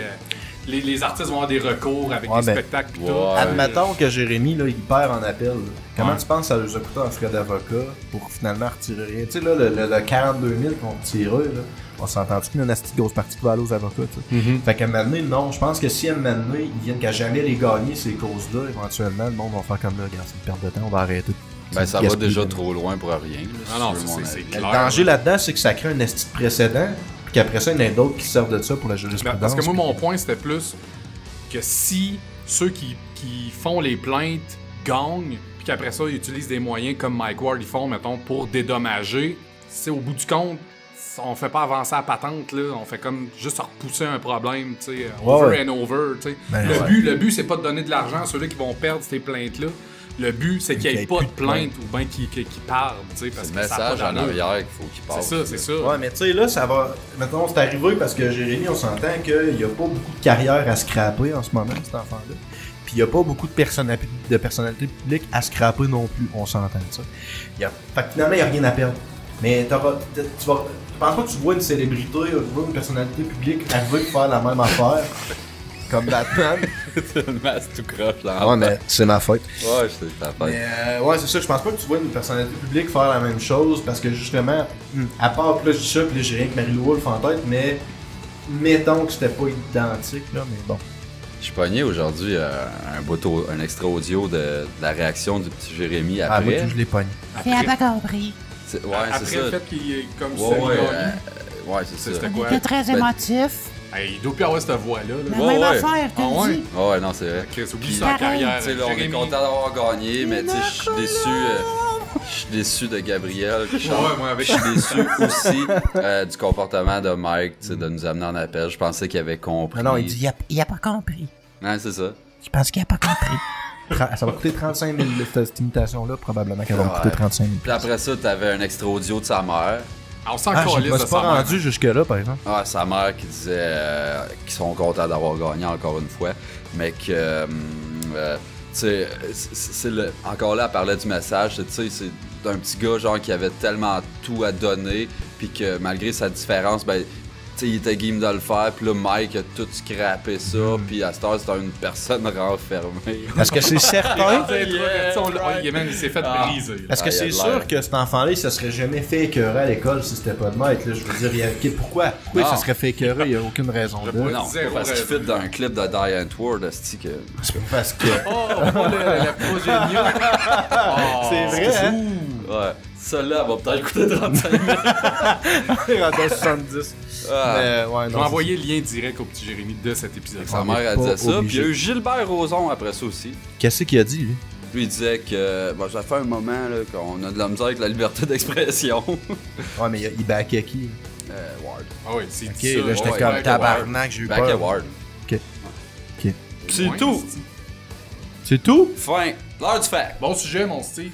les artistes vont avoir des recours avec Ouais, des ben, spectacles pis ouais. tout. Admettons que Jérémy, là, il perd en appel. Là. Comment Ouais. tu penses que ça leur a coûté un frais d'avocat pour finalement retirer rien? Tu sais, là, le 42 000 qu'on tirait, là, on s'entend-tu qu'il y a une asti de grosse partie qui va aller aux avocats, tu sais? Fait qu'à un moment donné, non, je pense que si à un moment donné, ils viennent qu'à jamais les gagner, ces causes-là, éventuellement, le monde va faire comme là, regarde, c'est une perte de temps, on va arrêter. Ben, ça Gaspiller. va déjà trop loin pour rien. là, Ah non, si tu veux ça, mon c'est avis. clair. Le danger là-dedans, c'est que ça crée un esti de précédent, puis qu'après ça, il y en a d'autres qui servent de ça pour la Ben, jurisprudence. parce que moi, puis- mon point, c'était plus que si ceux qui font les plaintes gagnent, puis qu'après ça, ils utilisent des moyens comme Mike Ward, ils font, mettons, pour dédommager, c'est au bout du compte, on fait pas avancer la patente, là. On fait comme juste repousser un problème, tu sais, over ouais. and over, tu sais. Ben, le ouais. but, c'est pas de donner de l'argent à ceux-là qui vont perdre ces plaintes-là. Le but, c'est qu'il n'y ait Qu'il y pas ait de plus de plainte ou bien qu'il parle, tu sais, parce C'est que le ça a pas message en d'allure. arrière qu'il faut qu'il passe. C'est ça. Ouais, mais tu sais, là, ça va. Mettons, c'est arrivé parce que Jérémy, on s'entend qu'il n'y a pas beaucoup de carrière à scraper en ce moment, cet enfant-là. Puis il n'y a pas beaucoup de personnalités publiques à scraper non plus, on s'entend de ça. Fait que finalement, il n'y a rien à perdre. Mais je pense pas que tu vois une célébrité, tu vois une personnalité publique arriver pour faire la même affaire, comme Batman. C'est une masse tout croche là. Ah ouais, mais c'est ma faute. Ouais, je sais, ta fête. Mais ouais, c'est ça, je pense pas que tu vois une personnalité publique faire la même chose parce que justement, à part que là je dis ça, pis là j'ai rien que Marie-Lou Wolfe en tête, mais mettons que c'était pas identique là, mais bon. Je suis pogné aujourd'hui un extra audio de la réaction du petit Jérémy Ah, moi après. tout, je l'ai pogné. Il a pas compris. Ouais, Après c'est le ça. fait qu'il est comme Ouais, ouais, ça, ouais, c'est ça. c'était Il quoi? était très Ben, émotif. Hey, il doit plus avoir cette voix-là. Là. La Ouais, même ouais. affaire, Ah t'as ouais? dit. Ouais, non, c'est vrai. Chris, oublie Puis, ça en pareil. carrière. Tu sais, là, on est Jérémy. content d'avoir gagné, mais tu sais, je suis déçu. Je suis déçu de Gabriel qui chante. Ouais, moi avec. Je suis déçu aussi du comportement de Mike, tu sais, de nous amener en appel. Je pensais qu'il avait compris. Non, il dit Il a pas compris. Ouais, c'est ça. Je pense qu'il a pas compris. ça va coûter 35 000 cette imitation-là, probablement qu'elle va me coûter Ouais. 35 000. Puis après ça, t'avais un extra audio de sa mère. Ah, on s'en Ah, je calisse me de suis sa pas mère. rendu jusque-là, par exemple. Ah, sa mère qui disait qu'ils sont contents d'avoir gagné encore une fois, mais que, tu sais, encore là, elle parlait du message, tu sais, c'est d'un petit gars, genre, qui avait tellement tout à donner, puis que malgré sa différence, ben, tu sais, il était game de le faire, puis là, Mike a tout scrappé ça, puis à cette heure, c'est une personne renfermée. Parce que c'est certain. Il s'est fait Ah. briser. là. Parce que Ah, il a c'est de sûr l'air. que cet enfant-là, il se serait jamais fait écœurer à l'école si c'était pas de maître. Là. Je veux dire, pourquoi il Non. se serait fait écœurer? Il n'y a aucune raison de. pas- Non, Zéro parce qu'il raison. fit dans un clip de Diane Ward, c'est que... C'est pas parce que. Oh, le progénial. Oh, C'est vrai, hein? Ouais, celle-là, elle va peut-être coûter 35 000. Il rentre à 70. Ah. Mais ouais, Je vais non. envoyer le lien direct au petit Jérémy de cet épisode. Sa On mère, est elle pas disait ça, puis il y a obligé. eu Gilbert Rozon après ça aussi. Qu'est-ce qu'il a dit, lui? Lui, il disait que bon, ça fait un moment là, qu'on a de la misère avec la liberté d'expression. Ouais, mais il backait qui? Ward. Ah oui, c'est Ok, dit ça. là, j'étais ouais, comme ouais, tabarnak, j'ai eu Back à peur. Ward. Ok. C'est Ouais, tout. C'est tout? Fin. L'heure du fact. Bon sujet, mon Steve.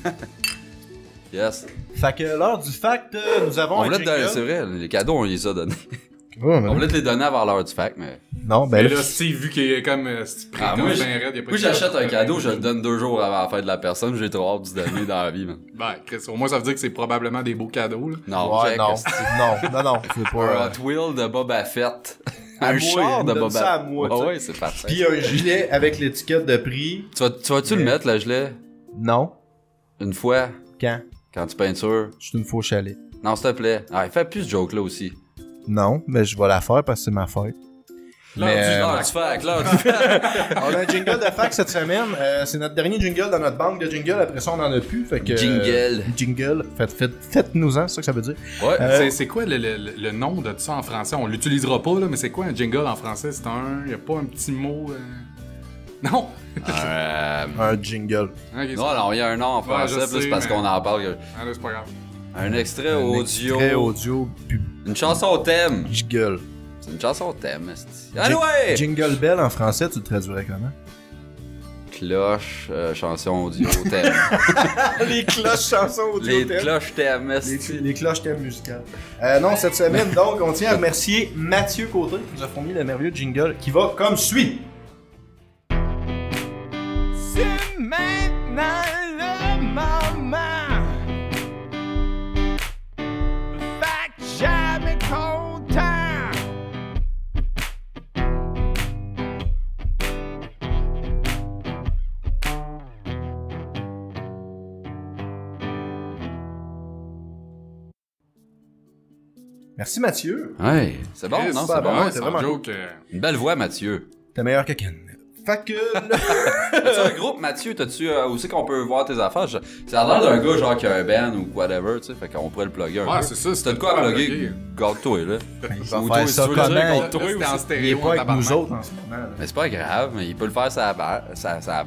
Yes. Fait que l'heure du fact, nous avons On un voulait te donner, jingle. c'est vrai, les cadeaux, on les a donnés. Ouais, mais On voulait te les donner avant l'heure du fact, mais. non, ben Mais là, là, Steve, vu qu'il est comme prêt Ah, comme moi, ben raide, il a pas Moi, de j'achète un cadeau. cadeau, je le donne 2 jours avant la fête de la personne, j'ai trop hâte de se donner dans la vie, man. Ben, Chris, au moins, ça veut dire que c'est probablement des beaux cadeaux, là. Non, ouais, check, non. esti. non, c'est Un pas. Hot Wheel de Boba Fett. À Un moi, char il de me donne Boba ça à moi, Ah tu sais. ouais, c'est parfait. Puis un gilet avec l'étiquette de prix. Tu vas-tu le mettre, le gilet? Non. Une fois, Quand tu peintures? je suis une faux chalet. Non, s'il te plaît. Ah, fais plus ce joke-là aussi. Non, mais je vais la faire parce que c'est ma fête. L'heure du fact, l'heure du fact. On a un jingle de fac cette semaine. C'est notre dernier jingle dans notre banque de jingle. Après ça, on en a plus. Fait que, Jingle. Jingle. Faites-nous-en, c'est ça que ça veut dire. Ouais. C'est quoi le nom de ça en français? On l'utilisera pas, là, mais c'est quoi un jingle en français? C'est un... Y a pas un petit mot... Non! Un jingle. Ok, c'est- Non, non, il y a un nom en Ouais, français, je plus sais, parce mais- qu'on en parle. Ah, là, c'est pas grave. Un extrait Un audio. extrait audio. Une chanson thème. Jingle. C'est une chanson thème, esti. Anyway! Jingle bell en français, tu le traduirais comment? Cloche, chanson audio, thème. Les cloches chansons audio. Les cloches thème, esti. Les cloches thème musicales. Non, cette semaine, donc, on tient à remercier Mathieu Côté qui nous a fourni le merveilleux jingle qui va comme suit. C'est maintenant le moment. Fait que jamais content. Merci Mathieu. Ouais, c'est bon, Chris, non? super C'est bon. bon. Ouais, c'est sans vraiment joke. Une belle voix, Mathieu. T'es meilleur que Ken. Fait que... T'as-tu un groupe, Mathieu? T'as-tu aussi qu'on peut voir tes affaires? Ça a l'air d'un gars genre qui a un band ou whatever, tu sais, fait qu'on pourrait le plugger un Ouais, peu. c'est ça. Si t'as de quoi à plugger, garde-toi, là. Il va Ou faire toi, ça si tu veux le dire, comment? contre toi C'était en aussi. stéréo, Il est pas avec tabarnak. nous autres en ce moment. là. Mais c'est pas grave, mais il peut le faire ça ça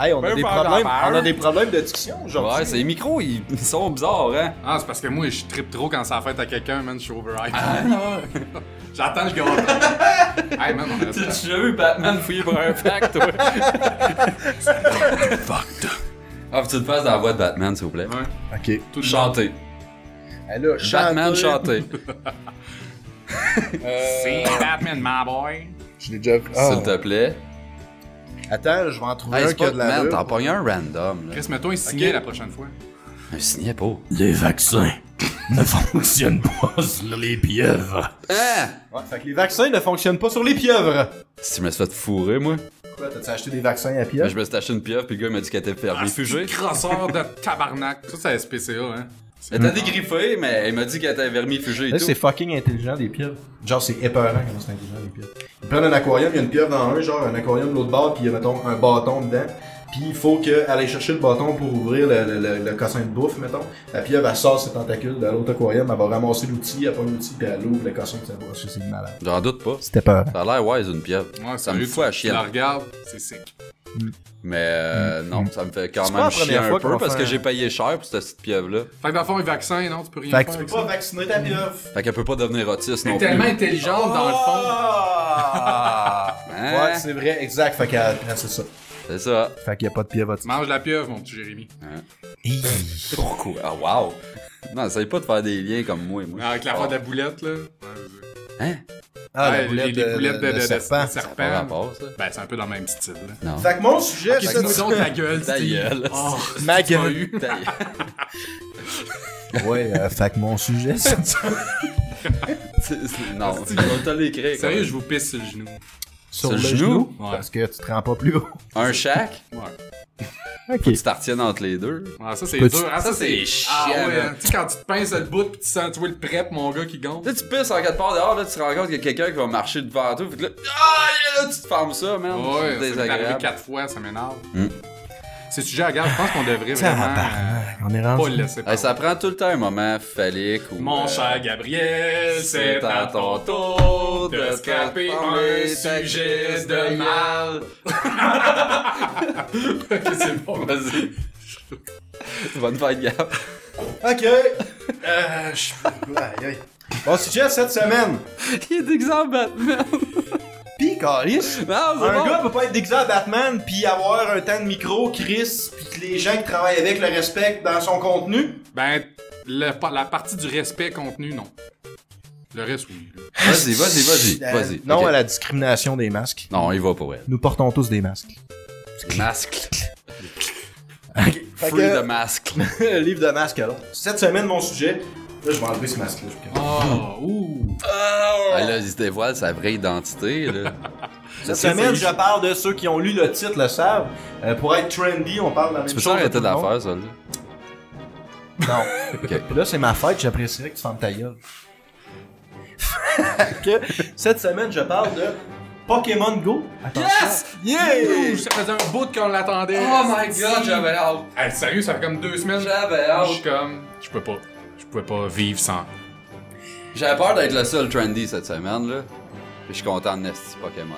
Hey, on a Ben, des faire problèmes. la On a des problèmes de diction aujourd'hui. Ouais, ces micros, ils sont bizarres, hein? Ah, c'est parce que moi, je trippe trop quand ça fait à quelqu'un, man, je suis overhype. J'attends, je gagne. Hey man, on a T'as déjà vu Batman fouiller pour un fact, toi? fucked. Ah, faut que tu le fasses dans la voix de Batman, s'il vous plaît. Ouais, Ok. tout le Chanter. Elle a Batman chanté. chanter. C'est Batman, my boy. Je l'ai déjà vu. Ah. S'il te plaît. Attends, je vais en trouver Hey, un c'est qui a pas de la man, rue. t'en pognes un random, là. Chris, mets-toi un signet Ok. la prochaine fois. Un signet pas. Les vaccins ne fonctionnent pas sur les pieuvres. Hein? Ouais, fait que les vaccins ne fonctionnent pas sur les pieuvres. Si je me suis fait fourrer, moi. Quoi, t'as-tu acheté des vaccins à Ben, pieuvres? je me suis acheté une pieuvre, puis le gars m'a dit qu'elle était fermée. Fugée. Crosseur de tabarnak. Ça, c'est SPCA, hein. Elle était dégriffée, mais il m'a dit qu'elle était vermifugée et Là, tout. c'est fucking intelligent, des pieuvres. Genre, c'est épeurant comment c'est intelligent, les pieuvres. Ils prennent un aquarium, il y a une pieuvre dans un, genre un aquarium de l'autre bord, puis il y a, mettons, un bâton dedans. Puis il faut qu'elle aille chercher le bâton pour ouvrir le cossin de bouffe, mettons. La pieuvre, elle sort ses tentacules de l'autre aquarium, elle va ramasser l'outil, elle prend l'outil, puis elle ouvre le cossin, puis ça va. Ça, c'est malade. J'en doute pas. C'était peur. Ça a l'air wise, une pieuvre. Ouais, Ça me sérieux, fout à tu chier. la regardes, c'est sick. Mais non, ça me fait quand C'est pas même la chier première un fois qu'on peu parce fait que un- j'ai payé cher pour cette petite pieuvre-là. Fait que dans le fond, les vaccins, non, tu peux rien Fait faire que tu avec peux pas ça. vacciner ta pieuvre. Fait qu'elle peut pas devenir autiste Elle non est plus. tellement intelligente, dans le fond. Ah! Hein? Ouais, c'est vrai, exact. Fait qu'elle, c'est ça. C'est ça. Fait qu'il y a pas de pieuvre. Mange la pieuvre, mon petit Jérémy. Pourquoi? Ah, wow! Non, essaye pas de faire des liens comme moi. Avec la fois de la boulette, là. Hein? Ah, Ouais, la boulette les boulettes de serpent. Ça a pas rapport, ça? Ben, c'est un peu dans le même style, là. Non. Fait que mon sujet, Qu'est-ce c'est que donc ta gueule, Ta Steve? gueule. Oh, Ma tu m'as gueule. eu. Ta gueule. Ouais, fait que mon sujet, c'est Non, je vais te l'écrire. Sérieux, je vous pisse sur le genou. sur le le genou? genou. Ouais. Parce que tu te rends pas plus haut. Un chaque? Ouais. Ok. Tu t'en retiennes entre les deux? Ouais, ça, c'est Peux-tu- dur. Ah, ça, c'est chiant, Ah, ouais, là. hein. Tu sais, quand tu te pinces le bout pis tu sens, tu vois le prep, mon gars, qui gonfle. Là, tu pisses en quelque part dehors, là, tu te rends compte qu'il y a quelqu'un qui va marcher devant toi, fait que là, ah, là, tu te fermes ça, man. Ouais, c'est ça m'est arrivé désagréable. 4 fois, ça m'énerve. Mm. C'est sujet à garde, je pense qu'on devrait vraiment Tabarnak, on est pas rendu. le laisser Hey, parler. ça prend tout le temps un moment phallique ou... Mon cher Gabriel, c'est c'est à à ton ton tour de de scraper scraper un ta sujet crise de de mal. Ok, c'est bon. Vas-y. Bonne fête, Gab. Ok. Aïe, aïe. Bon sujet cette semaine. Il est d'exemple Batman. Pis, Calis. Non, c'est Un bon. gars peut pas être déguisé en Batman pis avoir un temps de micro, Chris, pis que les gens qui travaillent avec le respectent dans son contenu. Ben, la partie du respect contenu, non. Le reste, oui. là. Vas-y. Non Ok. à la discrimination des masques. Non, il va pour elle. Nous portons tous des masques. Masque. Fait Free que- the mask. Livre de masques, alors. Cette semaine, mon sujet. Là, je vais enlever ce masque-là. Oh, ouh. Ah, là, il se dévoile sa vraie identité, là. Cette semaine, je parle de ceux qui ont lu le titre, le savent. Pour être trendy, on parle de la même Tu peux chose. arrêter de tout le monde. d'affaire, ça, là? Non. Ok. Puis là, c'est ma fête, j'apprécierais que tu fermes ta gueule. Que cette semaine, je parle de Pokémon Go. Attention. Yes! Yeah! Ouh, ça faisait un bout qu'on l'attendait. Oh my god, j'avais hâte. Hey, sérieux, ça fait comme 2 semaines. J'avais Je hâte. suis comme. Je pouvais pas vivre sans. J'avais peur d'être le seul trendy cette semaine, là. Puis je suis content de Nesty Pokémon.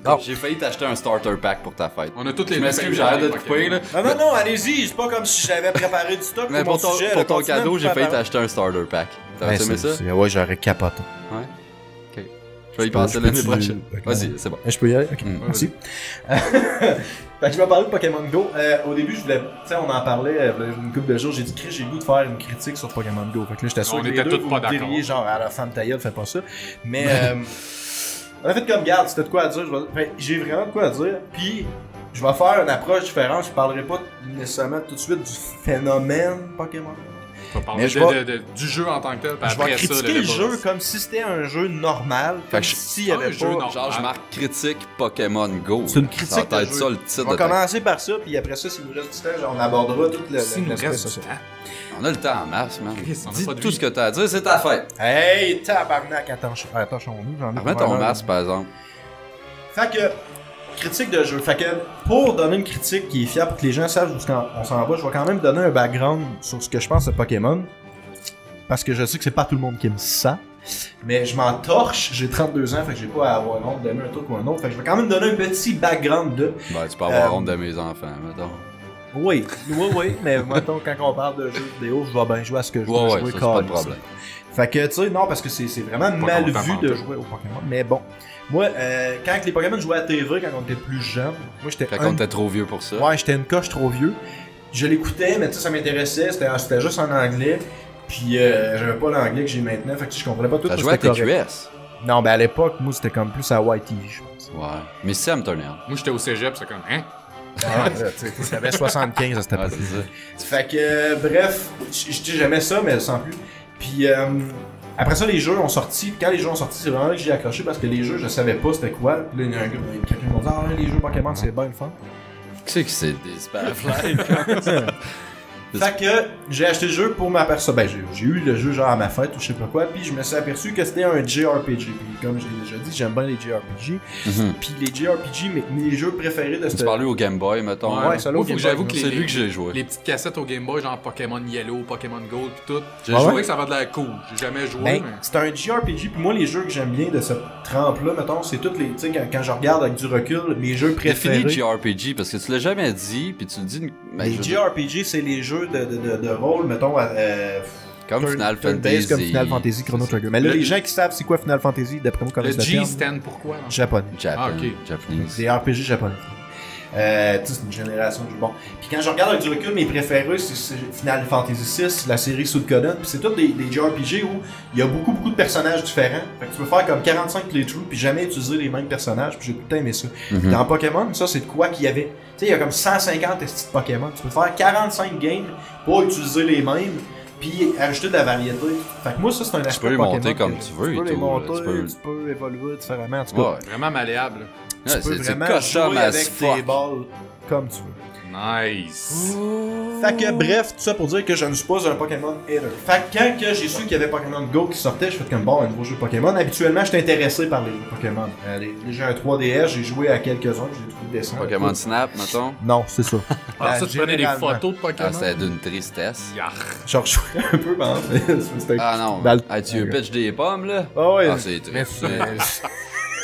Oh. J'ai failli t'acheter un starter pack pour ta fête. On a toutes les Je m'excuse, j'ai arrêté de te couper, là. Non, allez-y, c'est pas comme si j'avais préparé du stock Mais pour mon pour ton, sujet. pour là, ton continue cadeau, de j'ai me failli faire t'acheter un starter pack. parler. T'as aimé ça? Ouais, j'aurais capoté. Ouais. Ok. Je vais y passer l'année prochaine. Ok. Vas-y, c'est bon. Je peux y aller? Ok, Mm. merci. Fait que je vais parler de Pokémon Go. Au début, je voulais, tu sais, on en parlait une couple de jours. J'ai dit, Chris, j'ai le goût de faire une critique sur Pokémon Go. Fait que là, j'étais sûr On que les était deux, tous vous pas me d'accord. diriez genre à la femme ta gueule, fais pas ça. Mais on a fait comme garde, c'était de quoi à dire. Fait, j'ai vraiment de quoi à dire. Puis je vais faire une approche différente. Je parlerai pas nécessairement tout de suite du phénomène Pokémon Go. On va parler Mais je vais- du jeu en tant que tel. puis Je vais après ça, critiquer le buzz. jeu comme si c'était un jeu normal. Comme que je- s'il y avait un jeu pas. normal. Genre, je marque critique Pokémon Go. C'est une critique Ça va de être jeu. ça le On titre va de ta... commencer par ça, puis après ça, s'il nous reste du temps, genre, on abordera tout Si nous l'aspect reste du social. temps. On a le temps en masse, man. Chris, on a Dis pas de tout vie. ce que t'as à dire, c'est ta fête. Hey, tabarnak, attention-nous, j'en ai Remets pas ton mal. masque, par exemple. Fait que, critique de jeu. Fait que, pour donner une critique qui est fiable, pour que les gens sachent où on s'en va, je vais quand même donner un background sur ce que je pense de Pokémon. Parce que je sais que c'est pas tout le monde qui aime ça. Mais je m'en torche, j'ai 32 ans, fait que j'ai pas à avoir honte d'aimer un truc ou un autre. Fait que je vais quand même donner un petit background de... Ben, tu peux avoir honte de mes enfants, mettons. Oui, mais mettons, quand on parle de jeux vidéo, je vais bien jouer à ce que je veux Ouais, jouer. ça, c'est pas de câlisse. problème. Fait que, tu sais, non, parce que c'est vraiment mal content vu de jouer au Pokémon. Mais bon, moi, quand les Pokémon jouaient à TV, quand on était plus jeune, moi, j'étais Quand on était trop vieux pour ça. Ouais, j'étais une coche trop vieux. Je l'écoutais, mais tu sais, ça m'intéressait, c'était juste en anglais. Puis j'avais pas l'anglais que j'ai maintenant, fait que je comprenais pas tout. Ça ça, jouait à c'était correct. TQS. Non, ben à l'époque, moi, c'était comme plus à YTV, je pense. Ouais. Mais ça me tournait. Moi, j'étais au cégep, c'est comme, hein? Ah, là, tu sais, t'avais 75 à cette Ouais, époque. c'est ça. Fait que, bref, j'aimais ça, mais sans plus. Puis après ça, les jeux ont sorti. Quand les jeux ont sorti, c'est vraiment là que j'ai accroché parce que les jeux, je savais pas c'était quoi. Puis là, il y a un gars, quelqu'un qui m'a dit, ah, les jeux Pokémon, c'est bien le fun. Qui c'est que c'est des Spatfly? Fait que j'ai acheté le jeu pour ma personne. Ben, j'ai eu le jeu genre à ma fête ou je sais pas quoi. Puis je me suis aperçu que c'était un JRPG. Puis comme j'ai déjà dit, j'aime bien les JRPG. Puis les JRPG, mes jeux préférés de Tu ce. parlais au Game Boy, mettons. Ouais, ça là, Moi, au faut Game que Boy, j'avoue que C'est lui que j'ai joué. les petites cassettes au Game Boy, genre Pokémon Yellow, Pokémon Gold, pis tout. J'ai Ah joué ouais? que ça va de l'air cool. J'ai jamais joué, Ben, mais. c'est un JRPG, puis moi les jeux que j'aime bien de cette trempe-là, mettons, c'est toutes les. Tu sais, quand je regarde avec du recul, mes jeux préférés. Définis JRPG parce que tu l'as jamais dit, puis tu le dis. Ben, Les je veux JRPG, c'est les jeux de rôle, mettons, Comme Final Fantasy. comme Final Fantasy Chrono Trigger. Mais là, Le- les gens qui savent c'est quoi Final Fantasy, d'après moi, Le connaissent le G terme. stand pourquoi? non? Japonais. Japan, Ah, ok. Japanese. Des RPG japonais. Tu sais, c'est une génération de jeux. Bon. Puis quand je regarde avec du recul, mes préférés, c'est Final Fantasy VI, la série Suikoden. Puis c'est tous des JRPG où il y a beaucoup de personnages différents. Fait que tu peux faire comme 45 playthroughs puis jamais utiliser les mêmes personnages. Puis j'ai tout le temps aimé ça. Mhm. Dans Pokémon, ça c'est de quoi qu'il y avait. Tu sais, il y a comme 150 estis de Pokémon. Tu peux faire 45 games pour utiliser les mêmes. Puis ajouter de la variété. Fait que moi, ça c'est un aspect peux les Pokémon monter comme que- tu veux Tu peux et les tout, monter, là. tu peux évoluer différemment. En tout cas, Ouais. Vraiment malléable. tu Ouais, peux c'est vraiment custom jouer as avec tes fuck. balles comme tu veux. Nice. Fait que bref, tout ça pour dire que je ne suis pas un Pokémon hater. Fait que quand que j'ai su qu'il y avait Pokémon Go qui sortait, je fais comme bon, un nouveau jeu Pokémon. Habituellement, je suis intéressé par les jeux Pokémon. J'ai un 3DS, j'ai joué à quelques-uns, j'ai trouvé décent. Pokémon Snap, mettons. Non, c'est ça. Alors ça, tu prenais des Généralement. photos de Ah, Pokémon? c'était d'une tristesse. Yarr. Genre, je jouais un peu, mais c'était. Ah non. Dans le- Hey, tu veux pitch des pommes, là? Ah ouais. Ah, c'est Mais triste.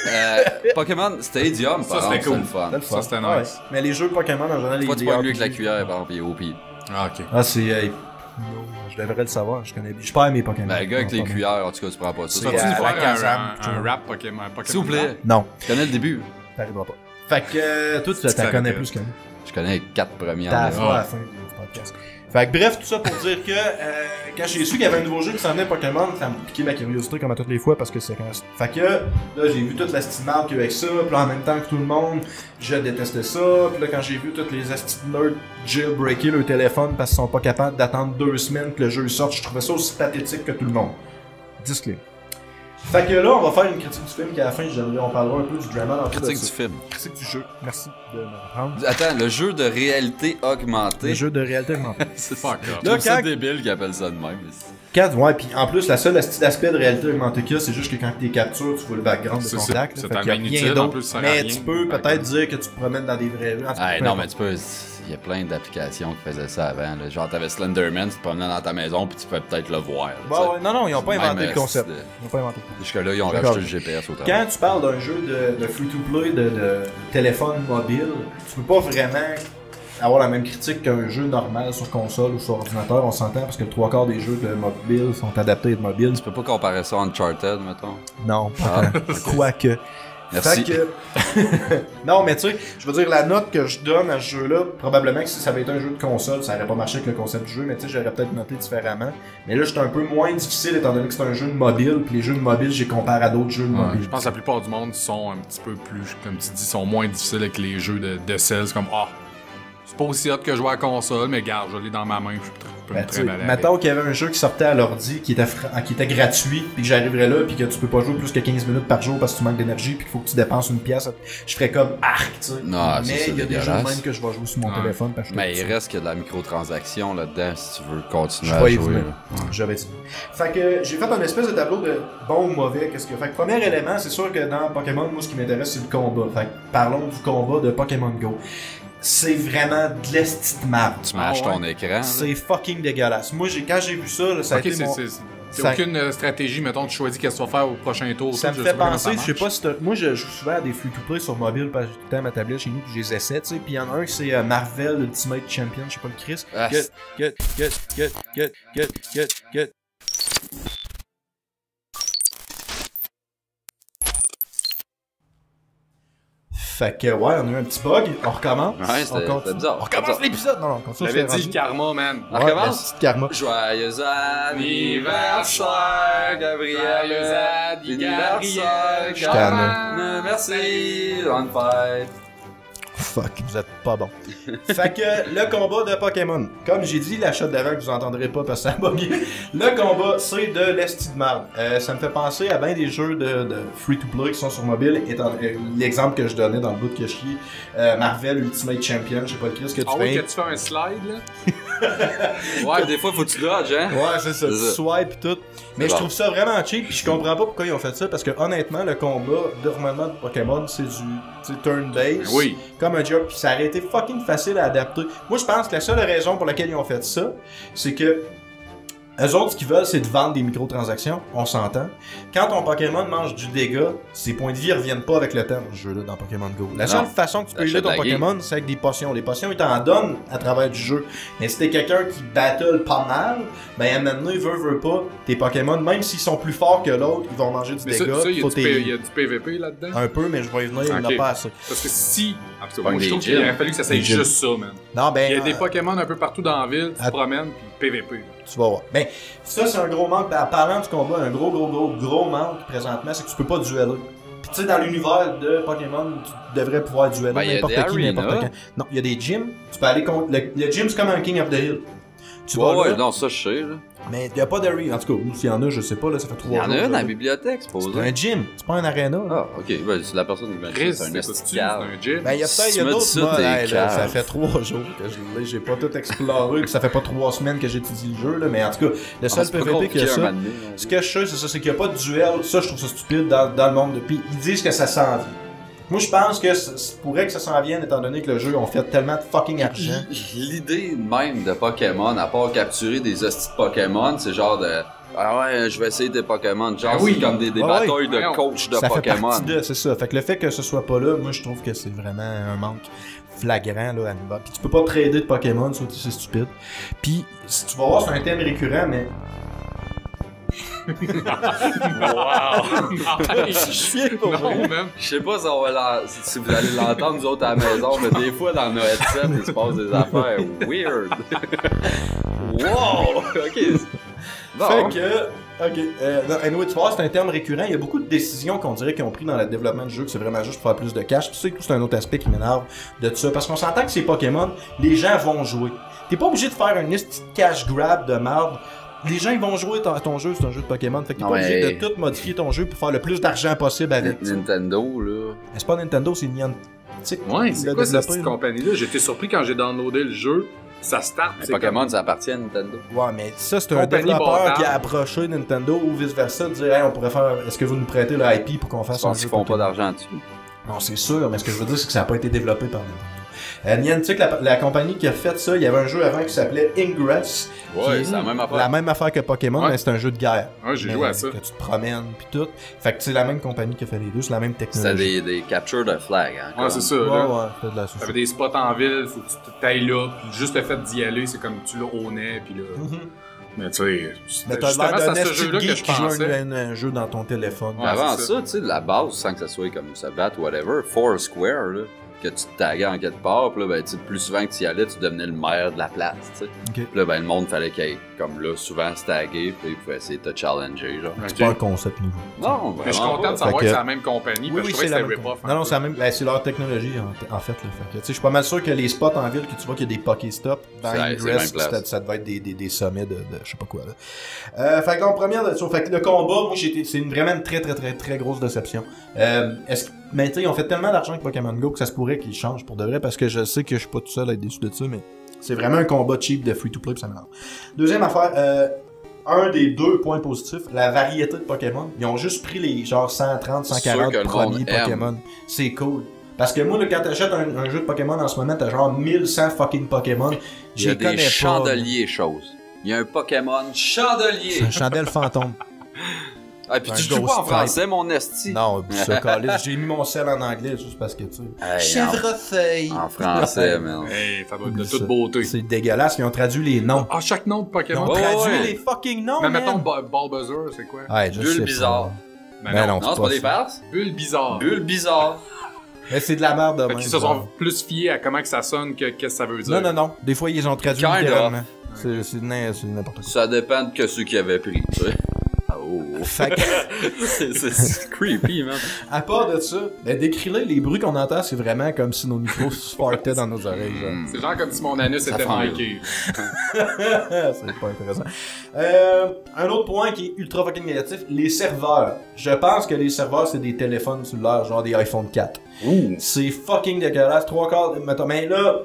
c'est Pokémon Stadium, Ça, par c'était exemple, cool. c'est le fun. le fun. Ça, c'était Ah ouais. nice. Mais les jeux Pokémon, en général, Toi, tu les pognes lui avec la RPG. cuillère, par exemple, et au pied. Ah, ok. Ah, c'est. Non, je devrais le savoir, je connais. Je perds mes Pokémon. Ben, le gars avec Non, les pas cuillères, en tout cas, tu prends pas ça. C'est Vas-tu à nous la faire Kazam, un rap Pokémon? S'il vous plaît, mal. Non, tu connais le début? t'arriveras pas. Fait que toi, tu Ça la connais rappelle. plus que moi. Je connais les 4 premiers T'as en à avant. faire à la fin du podcast. Fait que bref, tout ça pour dire que quand j'ai su qu'il y avait un nouveau jeu qui s'en venait Pokémon, ça m'a piqué ma curiosité comme à toutes les fois parce que c'est quand. Fait que là, j'ai vu toute la stigmate qu'il y a avec ça, puis là, en même temps que tout le monde, je détestais ça. Puis là, quand j'ai vu toutes les asti de nerds jailbreaker leur téléphone parce qu'ils sont pas capables d'attendre 2 semaines que le jeu sorte, je trouvais ça aussi pathétique que tout le monde. Disclaimer. Fait que là, on va faire une critique du film qui à la fin, on parlera un peu du drama dans tout Critique ça. du film. Critique du jeu. Merci de me reprendre. Attends, le jeu de réalité augmentée. Le jeu de réalité augmentée. C'est fuck up. Je trouve ça quand- débile qu'ils appellent ça de même. mais c'est- 4, ouais, puis en plus, la seule aspect de réalité augmentée qu'il y a, c'est juste que quand t'es captures, tu vois le background de C'est- contact. c'est là, fait qu'il y a tellement rien inutile, en d'autre. plus, ça sert à Mais rien, tu peux le peut-être background. dire que tu te promènes dans des vraies rues. En tout cas, Ah, peu non, importe. mais tu peux. Il y a plein d'applications qui faisaient ça avant. Là. Genre, t'avais Slenderman, tu te promenais dans ta maison, puis tu pouvais peut-être le voir. là, Bah tu sais. ouais, non, ils ont pas Même, inventé le concept. c'est- Ils ont pas inventé. Jusque-là, ils ont D'accord. rajouté le GPS au travail. Quand tu parles d'un jeu de free-to-play, de téléphone mobile, tu peux pas vraiment avoir la même critique qu'un jeu normal sur console ou sur ordinateur, on s'entend, parce que le 3/4 des jeux de mobile sont adaptés à être mobiles. Tu peux pas comparer ça à Uncharted, mettons. Non, Ah. pas tant. Quoique. Merci. Fait que... non, mais tu sais, je veux dire, la note que je donne à ce jeu-là, probablement que si ça avait été un jeu de console, ça aurait pas marché avec le concept du jeu, mais tu sais, j'aurais peut-être noté différemment. Mais là, j'étais un peu moins difficile étant donné que c'est un jeu de mobile, puis les jeux de mobile, j'ai comparé à d'autres jeux de Ouais, mobile. je pense que la plupart du monde sont un petit peu plus, comme tu dis, sont moins difficiles avec les jeux de sales. Comme, ah, c'est pas aussi hot que jouer à la console, mais garde, je l'ai dans ma main, je peux Ben, me tu sais, trimballer avec. mettons qu'il y avait un jeu qui sortait à l'ordi, qui était gratuit, puis que j'arriverais là, puis que tu peux pas jouer plus que 15 minutes par jour parce que tu manques d'énergie, puis qu'il faut que tu dépenses une pièce, je ferais comme arc, tu sais. Non, ça, mais c'est il y a des jeux dégueulasse. de même que je vais jouer sur mon Ouais. téléphone parce que Mais il reste qu'il y a de la microtransaction là-dedans si tu veux continuer je à vais y jouer. venir. là. Je vais y venir. Fait que j'ai fait un espèce de tableau de bon ou mauvais, qu'est-ce que fait que premier élément, c'est sûr que dans Pokémon, moi ce qui m'intéresse c'est le combat. Fait que parlons du combat de Pokémon Go. C'est vraiment de l'esti de marde. Tu mâches Ah ouais. ton écran. là. C'est fucking dégueulasse. Moi quand j'ai vu ça, là, ça a Ok, été mon... c'est ça- aucune stratégie, mettons, tu choisis qu'est-ce que tu vas faire au prochain tour. Ça tout, me je fait sais pas comment penser, ça je sais pas marche. si moi je joue souvent à des free-to-play sur mobile parce que j'ai tout le temps ma tablette chez nous puis je les essaie, tu sais. Puis il y en a un qui c'est Marvel Ultimate Champion, je sais pas le Chris. Ah, Get. Fait que, ouais, on a eu un petit bug. On recommence. Ouais, c'était bizarre. On recommence l'épisode. Non, on continue. J'avais dit le karma, man. On Ouais, recommence? le petit karma. Joyeux anniversaire, Gabriel. Je t'en Merci. Bonne fête. Fuck, vous êtes pas bon. Fait que le combat de Pokémon, comme j'ai dit, la shot d'avant que vous entendrez pas parce que ça a bugué. Le combat, c'est de l'esti de marde. Ça me fait penser à bien des jeux de free-to-play qui sont sur mobile. Étant l'exemple que je donnais dans le bout de que je suis, Marvel Ultimate Champion, je sais pas le Chris que tu Ah oui, fais. que tu fais un slide, là? Ouais, des fois, faut que tu dodges, hein? Ouais, c'est ça, C'est tu ça. swipe et tout. Mais je bon. trouve ça vraiment cheap, puis je comprends pas pourquoi ils ont fait ça, parce que honnêtement, le combat normalement de Pokémon, c'est du turn-based, Oui. comme un job, puis ça aurait été fucking facile à adapter. Moi, je pense que la seule raison pour laquelle ils ont fait ça, c'est que eux autres, ce qu'ils veulent, c'est de vendre des microtransactions, on s'entend. Quand ton Pokémon mange du dégât, ses points de vie reviennent pas avec le temps, ce jeu-là, dans Pokémon GO. La seule façon que tu peux aider T'achètes ton la game. Pokémon, c'est avec des potions. Les potions, ils t'en donnent à travers du jeu. Mais si t'es quelqu'un qui battle pas mal, ben à un moment donné, veut pas, tes Pokémon, même s'ils sont plus forts que l'autre, ils vont manger du Mais ça, dégât. il Faut y a du PVP là-dedans. un peu, mais je vais y venir, il n'y en Ok. a pas assez. Parce que si. En tout cas, Pas moi, je des trouve qu'il gyms. aurait fallu que ça soit Des gyms. juste ça, man. Non, ben. Il y a des Pokémon un peu partout dans la ville, tu te promènes, puis PVP. Tu vas voir. Ben, ça, c'est un gros manque. En parlant du combat, un gros manque présentement, c'est que tu peux pas dueller. Puis tu sais, dans l'univers de Pokémon, tu devrais pouvoir dueller Ben, y a n'importe des qui, n'importe arenas. quand. Non, il y a des gyms. Tu peux aller contre. Le gym, c'est comme un King of the Hill. Tu Ouais, vas ouais, là, non, ça, je sais, là. mais il n'y a pas d'arena. En tout cas, ou s'il y en a, je sais pas, là, ça fait 3 Il y jours. en a une à là. la bibliothèque, c'est C'est posé. un gym, c'est pas un arena. là. Ah, ok, ben, c'est la personne qui m'a dit Chris, c'est un c'est esti pas-tu, de c'est cave. un gym. Ben, il y a Si peut-être tu me dis d'autres ça, modes. t'es Hey, là, ça cave. fait 3 jours que je l'ai. J'ai pas tout exploré, puis ça fait pas 3 semaines que j'étudie le jeu, là. Mais en tout cas, le seul Ah, c'est pas PVP qu'il y compliqué a un ça. moment donné, là. Ce que je sais, c'est ça, c'est qu'il n'y a pas de duel. Ça, je trouve ça stupide dans le monde. Puis ils disent que ça s'en vient. Moi, je pense que ça pourrait que ça s'en vienne, étant donné que le jeu, on fait tellement de fucking argent. L'idée même de Pokémon, à part capturer des hosties de Pokémon, c'est genre de. Ah ouais, je vais essayer des Pokémon. Genre, oui. c'est comme des Ouais, batailles ouais. de coach de Ça fait Pokémon. partie de, c'est ça. Fait que le fait que ce soit pas là, moi, je trouve que c'est vraiment un manque flagrant, là, à niveau. Puis tu peux pas trader de Pokémon, ça, c'est stupide. Puis, si tu vas voir, c'est un thème récurrent, mais... Je suis fier pour Non, même. Je sais pas si vous allez l'entendre, nous autres, à la maison, mais des fois, dans nos headsets, il se passe des affaires weird. Wow! Ok. Bon. Fait que, ok, non, anyway, tu vois, c'est un terme récurrent. Il y a beaucoup de décisions qu'on dirait qu'ils ont pris dans le développement du jeu, que c'est vraiment juste pour faire plus de cash. Tu sais que c'est un autre aspect qui m'énerve de ça. Parce qu'on s'entend que c'est Pokémon, les gens vont jouer. T'es pas obligé de faire un petit cash grab de marde. Les gens, ils vont jouer à ton jeu, c'est un jeu de Pokémon. Fait que t'es Non, pas mais- obligé de tout modifier ton jeu pour faire le plus d'argent possible avec. Nintendo, là. Mais c'est pas Nintendo, c'est Niantic. Ouais, qui c'est l'a quoi cette développé, petite là. compagnie-là? J'étais surpris quand j'ai downloadé le jeu. Ça start. Mais c'est Pokémon, comme- ça appartient à Nintendo. Ouais, mais ça, c'est un Compagnie développeur bâtarde. qui a approché Nintendo ou vice-versa, de dire, hey, on pourrait faire, est-ce que vous nous prêtez le IP pour qu'on Je fasse un pense jeu qu'ils font pas Pokémon? d'argent dessus. Non, c'est sûr, mais ce que je veux dire, c'est que ça n'a pas été développé par Nintendo. Niantic, la compagnie qui a fait ça, il y avait un jeu avant qui s'appelait Ingress. Ouais, qui est c'est la même affaire. La même affaire que Pokémon, Ouais. mais c'est un jeu de guerre. Ouais, j'ai Mais joué à ça. Que tu te promènes, puis tout. Fait que c'est la même compagnie qui a fait les deux, c'est la même C'était technologie. des captures de flag, hein. Ouais, c'est ça. Ouais, là. ouais, c'est de la T'avais des spots en ville, faut que tu t'ailles là, puis juste le fait d'y aller, c'est comme tu le ownais, puis là. Mais tu sais, Mais c'était t'as justement l'air c'est d'un à ce esti jeu-là que geek je qui joue pensais. un jeu dans ton téléphone. Ouais, Avant c'est ça, tu sais, la base, sans que ça soit comme se battre, whatever, Foursquare, là, que tu te taguais en quelque part, pis là, ben, tu sais, plus souvent que tu y allais, tu devenais le maire de la place, tu sais. Ok. Pis là, ben, le monde fallait qu'il ait, comme là, souvent se taguer, pis il pouvait essayer de te challenger, genre. C'est pas un concept nouveau. Non, Mais je suis vraiment content de pas. savoir Fait que que- c'est la même compagnie, parce que je trouvais que la c'était même rip-off. Non, non, c'est la même. Ben, c'est leur technologie en fait. Là. Fait que, tu sais, je suis pas mal sûr que les spots en ville que tu vois qu'il y a des Pokéstop dans C'est la Ingress, même place. ça devait être des sommets de je sais pas quoi là. Fait que en première de ça, fait que le combat, moi c'est vraiment une très grosse déception. Mais tu sais, ils ont fait tellement d'argent avec Pokémon Go que ça se pourrait qu'ils changent pour de vrai parce que je sais que je suis pas tout seul à être déçu de ça, mais c'est vraiment un combat cheap de free-to-play pis ça m'énerve. Deuxième affaire, un des deux points positifs, la variété de Pokémon. Ils ont juste pris les genre 130, Sûr 140 que le monde premiers aime. Pokémon. C'est cool. Parce que moi, là, quand t'achètes un jeu de Pokémon en ce moment, t'as genre 1100 fucking Pokémon. Il y Je a les connais des pas. chandeliers choses. Il y a un Pokémon chandelier. C'est un chandelle fantôme. Ah, puis un tu joues pas en ghost français, mon esti. Non, ça, câlisse, j'ai mis mon sel en anglais juste parce que, tu sais. Hey, Chèvrefeuille. en français, man. Hey, ça doit être de Oublie toute ça. beauté. C'est dégueulasse, ils ont traduit les noms. Ah, chaque nom de Ils Pokémon. ont Ouais, traduit ouais. les fucking noms, Mais man. mettons Bulbasaur, c'est quoi? Ouais, je sais Bulle pas. bizarre. Ben non, Non, c'est pas des farces? Bulle bizarre. Bulle bizarre. Mais c'est de la merde de Fait même. qu'ils se sont plus fiés à comment que ça sonne que qu'est-ce que ça veut dire. Non. Des fois, ils ont traduit Kind littéralement. C'est n'importe quoi. Ça dépend de que ceux qui avaient pris, tu sais. Oh. Fait que, C'est creepy, man. à part de ça, ben, décris-les, les bruits qu'on entend, c'est vraiment comme si nos micros se fartaient dans nos oreilles. Genre. C'est genre comme si mon anus Ça était fait mal. manqué. C'est pas intéressant. Un autre point qui est ultra fucking négatif, les serveurs. Je pense que les serveurs, c'est des téléphones cellulaires, genre des iPhone 4. C'est fucking dégueulasse. 3/4, mettons, mais là,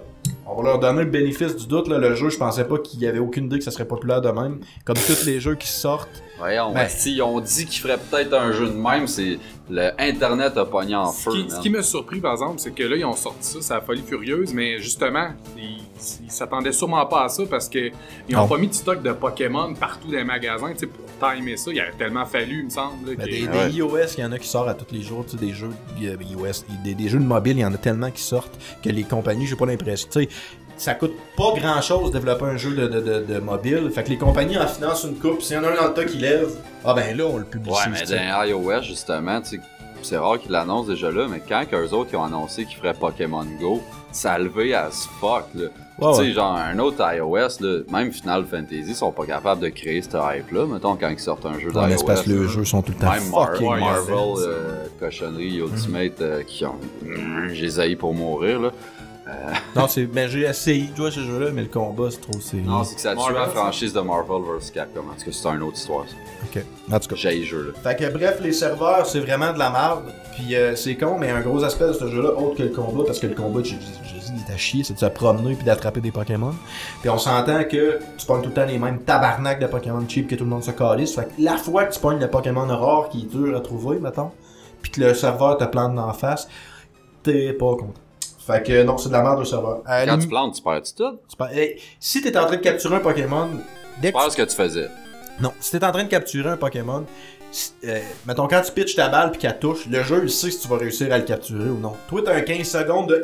on va leur donner le bénéfice du doute, là. Le jeu, je pensais pas qu'il y avait aucune idée que ça serait populaire de même. Comme tous les jeux qui sortent. Voyons, Ben. s'ils ont dit qu'ils feraient peut-être un jeu de même, c'est le Internet a pogné en feu, Ce qui m'a surpris, par exemple, c'est que là, ils ont sorti ça, c'est la folie furieuse, mais justement, ils s'attendaient sûrement pas à ça parce qu'ils Non. ont pas mis de stock de Pokémon partout dans les magasins, tu sais, pour timer ça. Il aurait tellement fallu, il me semble. Là, Ben, qu'il- des iOS, il y en a qui sortent à tous les jours, tu sais, des jeux iOS, des jeux de mobile, il y en a tellement qui sortent que les compagnies, j'ai pas l'impression, tu sais, ça coûte pas grand chose développer un jeu de mobile, fait que les compagnies en financent une coupe, s'il y en a un dans le tas qui lève, ah ben là on le publicise. Ouais, mais tu sais. dans iOS, justement, tu sais, c'est rare qu'ils l'annoncent déjà là, mais quand qu'eux autres ils ont annoncé qu'ils feraient Pokémon Go, ça a levé as fuck, là. Puis, Ouais, tu sais, ouais. genre, un autre iOS, là, même Final Fantasy, sont pas capables de créer cette hype-là, mettons, quand ils sortent un jeu Ouais, d'iOS. mais c'est parce que les là. jeux sont tout le temps Même fucking Marvel, mauvais. cochonnerie, Ultimate, qui ont... J'ai haï pour mourir, là. Non, mais j'ai essayé de jouer à ce jeu-là, mais le combat c'est trop c'est. Non, c'est que ça tue Marvel, la ça. franchise de Marvel vs Capcom. En tout cas, c'est une autre histoire, ça. Ok. En tout cas. J'ai le jeu, là. Fait que bref, les serveurs, c'est vraiment de la merde. Puis c'est con, mais un gros aspect de ce jeu-là, autre que le combat, parce que le combat, j'ai dit, il est à chier, c'est de se promener puis d'attraper des Pokémon. Puis on s'entend que tu pognes tout le temps les mêmes tabarnak de Pokémon cheap que tout le monde se calisse. Fait que la fois que tu pognes le Pokémon rare qui est dur à trouver, mettons, puis que le serveur te plante d'en face, t'es pas content. Fait que non, c'est de la merde au serveur. Quand tu plantes, tu perds tout. Si t'es en train de capturer un Pokémon, dès Tu que perds ce que tu faisais. Non, si t'es en train de capturer un Pokémon, mettons quand tu pitches ta balle puis qu'elle touche, le jeu il sait si tu vas réussir à le capturer ou non. Toi t'as un 15 secondes de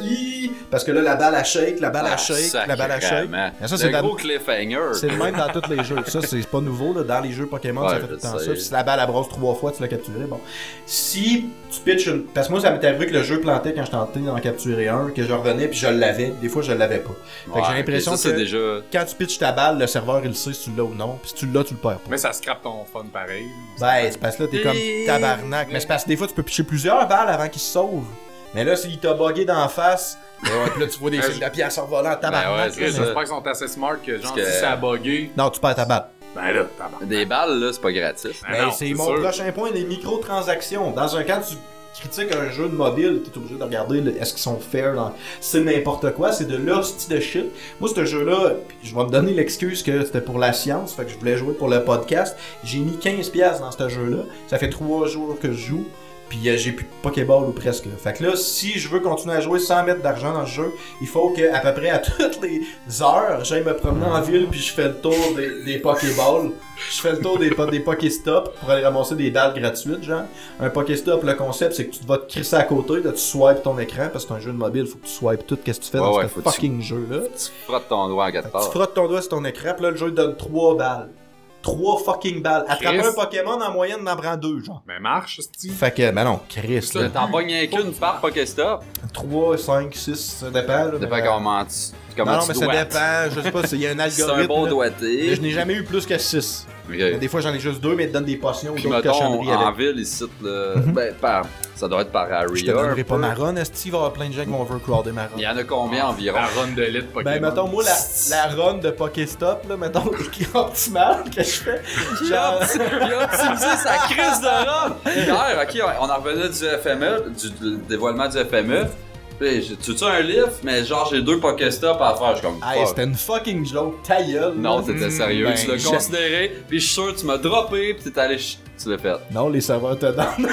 parce que là la balle elle shake, la balle elle shake, la balle elle shake. Sacrément. Mais ça, c'est le de- gros cliffhanger. C'est le même dans tous les jeux. Ça c'est pas nouveau là, dans les jeux Pokémon Ouais, ça fait je tout le temps sais. ça. Puis si la balle elle brosse 3 fois tu l'as capturé, bon. Si tu pitches une... Parce que moi ça m'est arrivé que le jeu plantait quand je tentais d'en capturer un, que je revenais puis je l'avais, des fois je l'avais pas. Fait que j'ai l'impression ça, c'est que déjà... quand tu pitches ta balle, le serveur il sait si tu l'as ou non, puis si tu l'as tu le perds pas. Mais ça scrape ton fun pareil. Ben, c'est parce que là, t'es comme tabarnak. Mais c'est parce que des fois, tu peux pitcher plusieurs balles avant qu'il se sauve. Mais là, s'il t'a bugué d'en face, ouais, pis là, tu vois des fils de pièces en volant, tabarnak. Ben ouais, là, c'est mais- J'espère qu'ils sont assez smart que, genre, Parce que- si ça a bugué, Non, tu perds ta balle. ben là, tabarnak. Des balles, là, c'est pas gratis. Ben Mais non, c'est c'est mon sûr. prochain point, les microtransactions. Dans un cas, tu critiques un jeu de mobile, t'es obligé de regarder est-ce qu'ils sont fair. C'est n'importe quoi, c'est de l'hostie de shit. Moi, ce jeu-là, pis je vais me donner l'excuse que c'était pour la science, fait que je voulais jouer pour le podcast. J'ai mis 15$ dans ce jeu-là. Ça fait 3 jours que je joue. Puis j'ai plus de Pokéball ou presque. Fait que là, si je veux continuer à jouer sans mettre d'argent dans ce jeu, il faut que à peu près à toutes les heures, j'aille me promener en ville puis je fais le tour des Pokéballs. Je fais le tour des Pokéstops pour aller ramasser des balles gratuites, genre. Un Pokéstop, le concept, c'est que tu vas te crisser à côté, là, tu swipes ton écran, parce que c'est un jeu de mobile, faut que tu swipes tout, qu'est-ce que tu fais dans Ouais, ce faut que tu- fucking jeu-là. Tu frottes ton doigt en quatre Tu parts. frottes ton doigt sur ton écran, puis là, le jeu te donne 3 balles. 3 fucking balles. Attraper Chris. un Pokémon, en moyenne, t'en prends 2, genre. Ben marche, c'est Fait que, ben non, Chris, là. T'en pognes rien qu'une par Pokéstop. 3, 5, 6, ça dépend. Là, Ça dépend mais- comment tu Non, mais ça doites. dépend, je sais pas, il y a un C'est algorithme. un bon là. doigté. Mais je n'ai jamais eu plus que 6. Ok. Des fois, j'en ai juste 2, mais ils te donnent des potions ou Puis d'autres mettons, cochonneries en avec. ville, ici, ben, ça doit être par area. Je te donnerai un pas peu. ma run, est-ce il va y avoir plein de gens qui vont overcrowder ma run? Il y en a combien environ? la run de lit Pokémon. Ben, mettons, moi, la run de Pokéstop, là, mettons, qui est optimale que je fais. Il a optimisé sa crise de robe! Hier, ok, on en revenait du FME, du dévoilement du FME. Puis, tu veux un livre? Mais genre, j'ai 2 Pokéstops à faire. Je suis comme, Hey, fuck. c'était une fucking joke, ta gueule. Non, là. t'étais sérieux, Ben, tu l'as je- considéré, puis je suis sûr que tu m'as droppé, puis t'es allé, tu l'as fait. Non, les serveurs te donnent.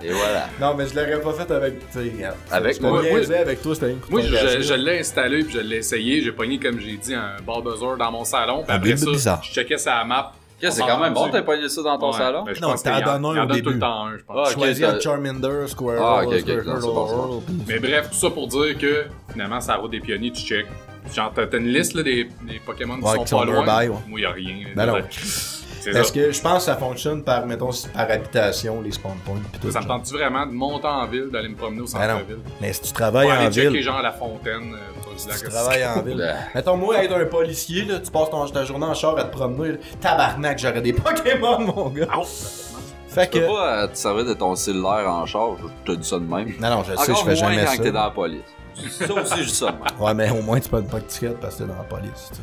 Et voilà. Non, mais je l'aurais pas fait avec. Tu sais, regarde. Avec je te moi, niaisais avec toi, c'était une Moi, courtoisie. je l'ai installé puis je l'ai essayé. J'ai pogné, comme j'ai dit, un ball buzzer dans mon salon. Puis Un après bit ça, bizarre. je checkais sa map. Ok, c'est quand même bon, t'as pogné ça dans ton Ouais, salon? ben, je Non, pense t'en qu'il donnes un il en au donne tout début. le temps un, je pense. Ah, ok, Choisis un t'as- Charmander, Squirrel, Ah, ok, ok, Squirtle, non, c'est bon, c'est bon. puis- Mais bref, tout ça pour dire que finalement, ça route des pionniers, tu check. Genre, t'as une liste là, des Pokémon qui Ouais, sont qui sont pas loin. nearby, ouais. Moi, y'a rien. Ben non. C'est Parce ça. que je pense que ça fonctionne par, mettons, par habitation, les spawn points. Pis tout, Ça me tente-tu vraiment de monter en ville, d'aller me promener au Ben non. centre-ville? Mais si tu travailles Pour en aller checker ville, genre la fontaine, pas du si lac tu aussi. travailles en ville. Là. Mettons, moi, être un policier, là, tu passes ta journée en char à te promener, là, tabarnak, j'aurais des Pokémon, mon gars. Ah, Fait Tu que... peux pas te servir de ton cellulaire en charge, je te dis ça de même. Non, je sais, je Encore fais moins jamais quand ça. t'es dans la police. Ça aussi, je dis ça de même. Ouais, mais au moins, tu peux pas de ticket parce que t'es dans la police, tu sais.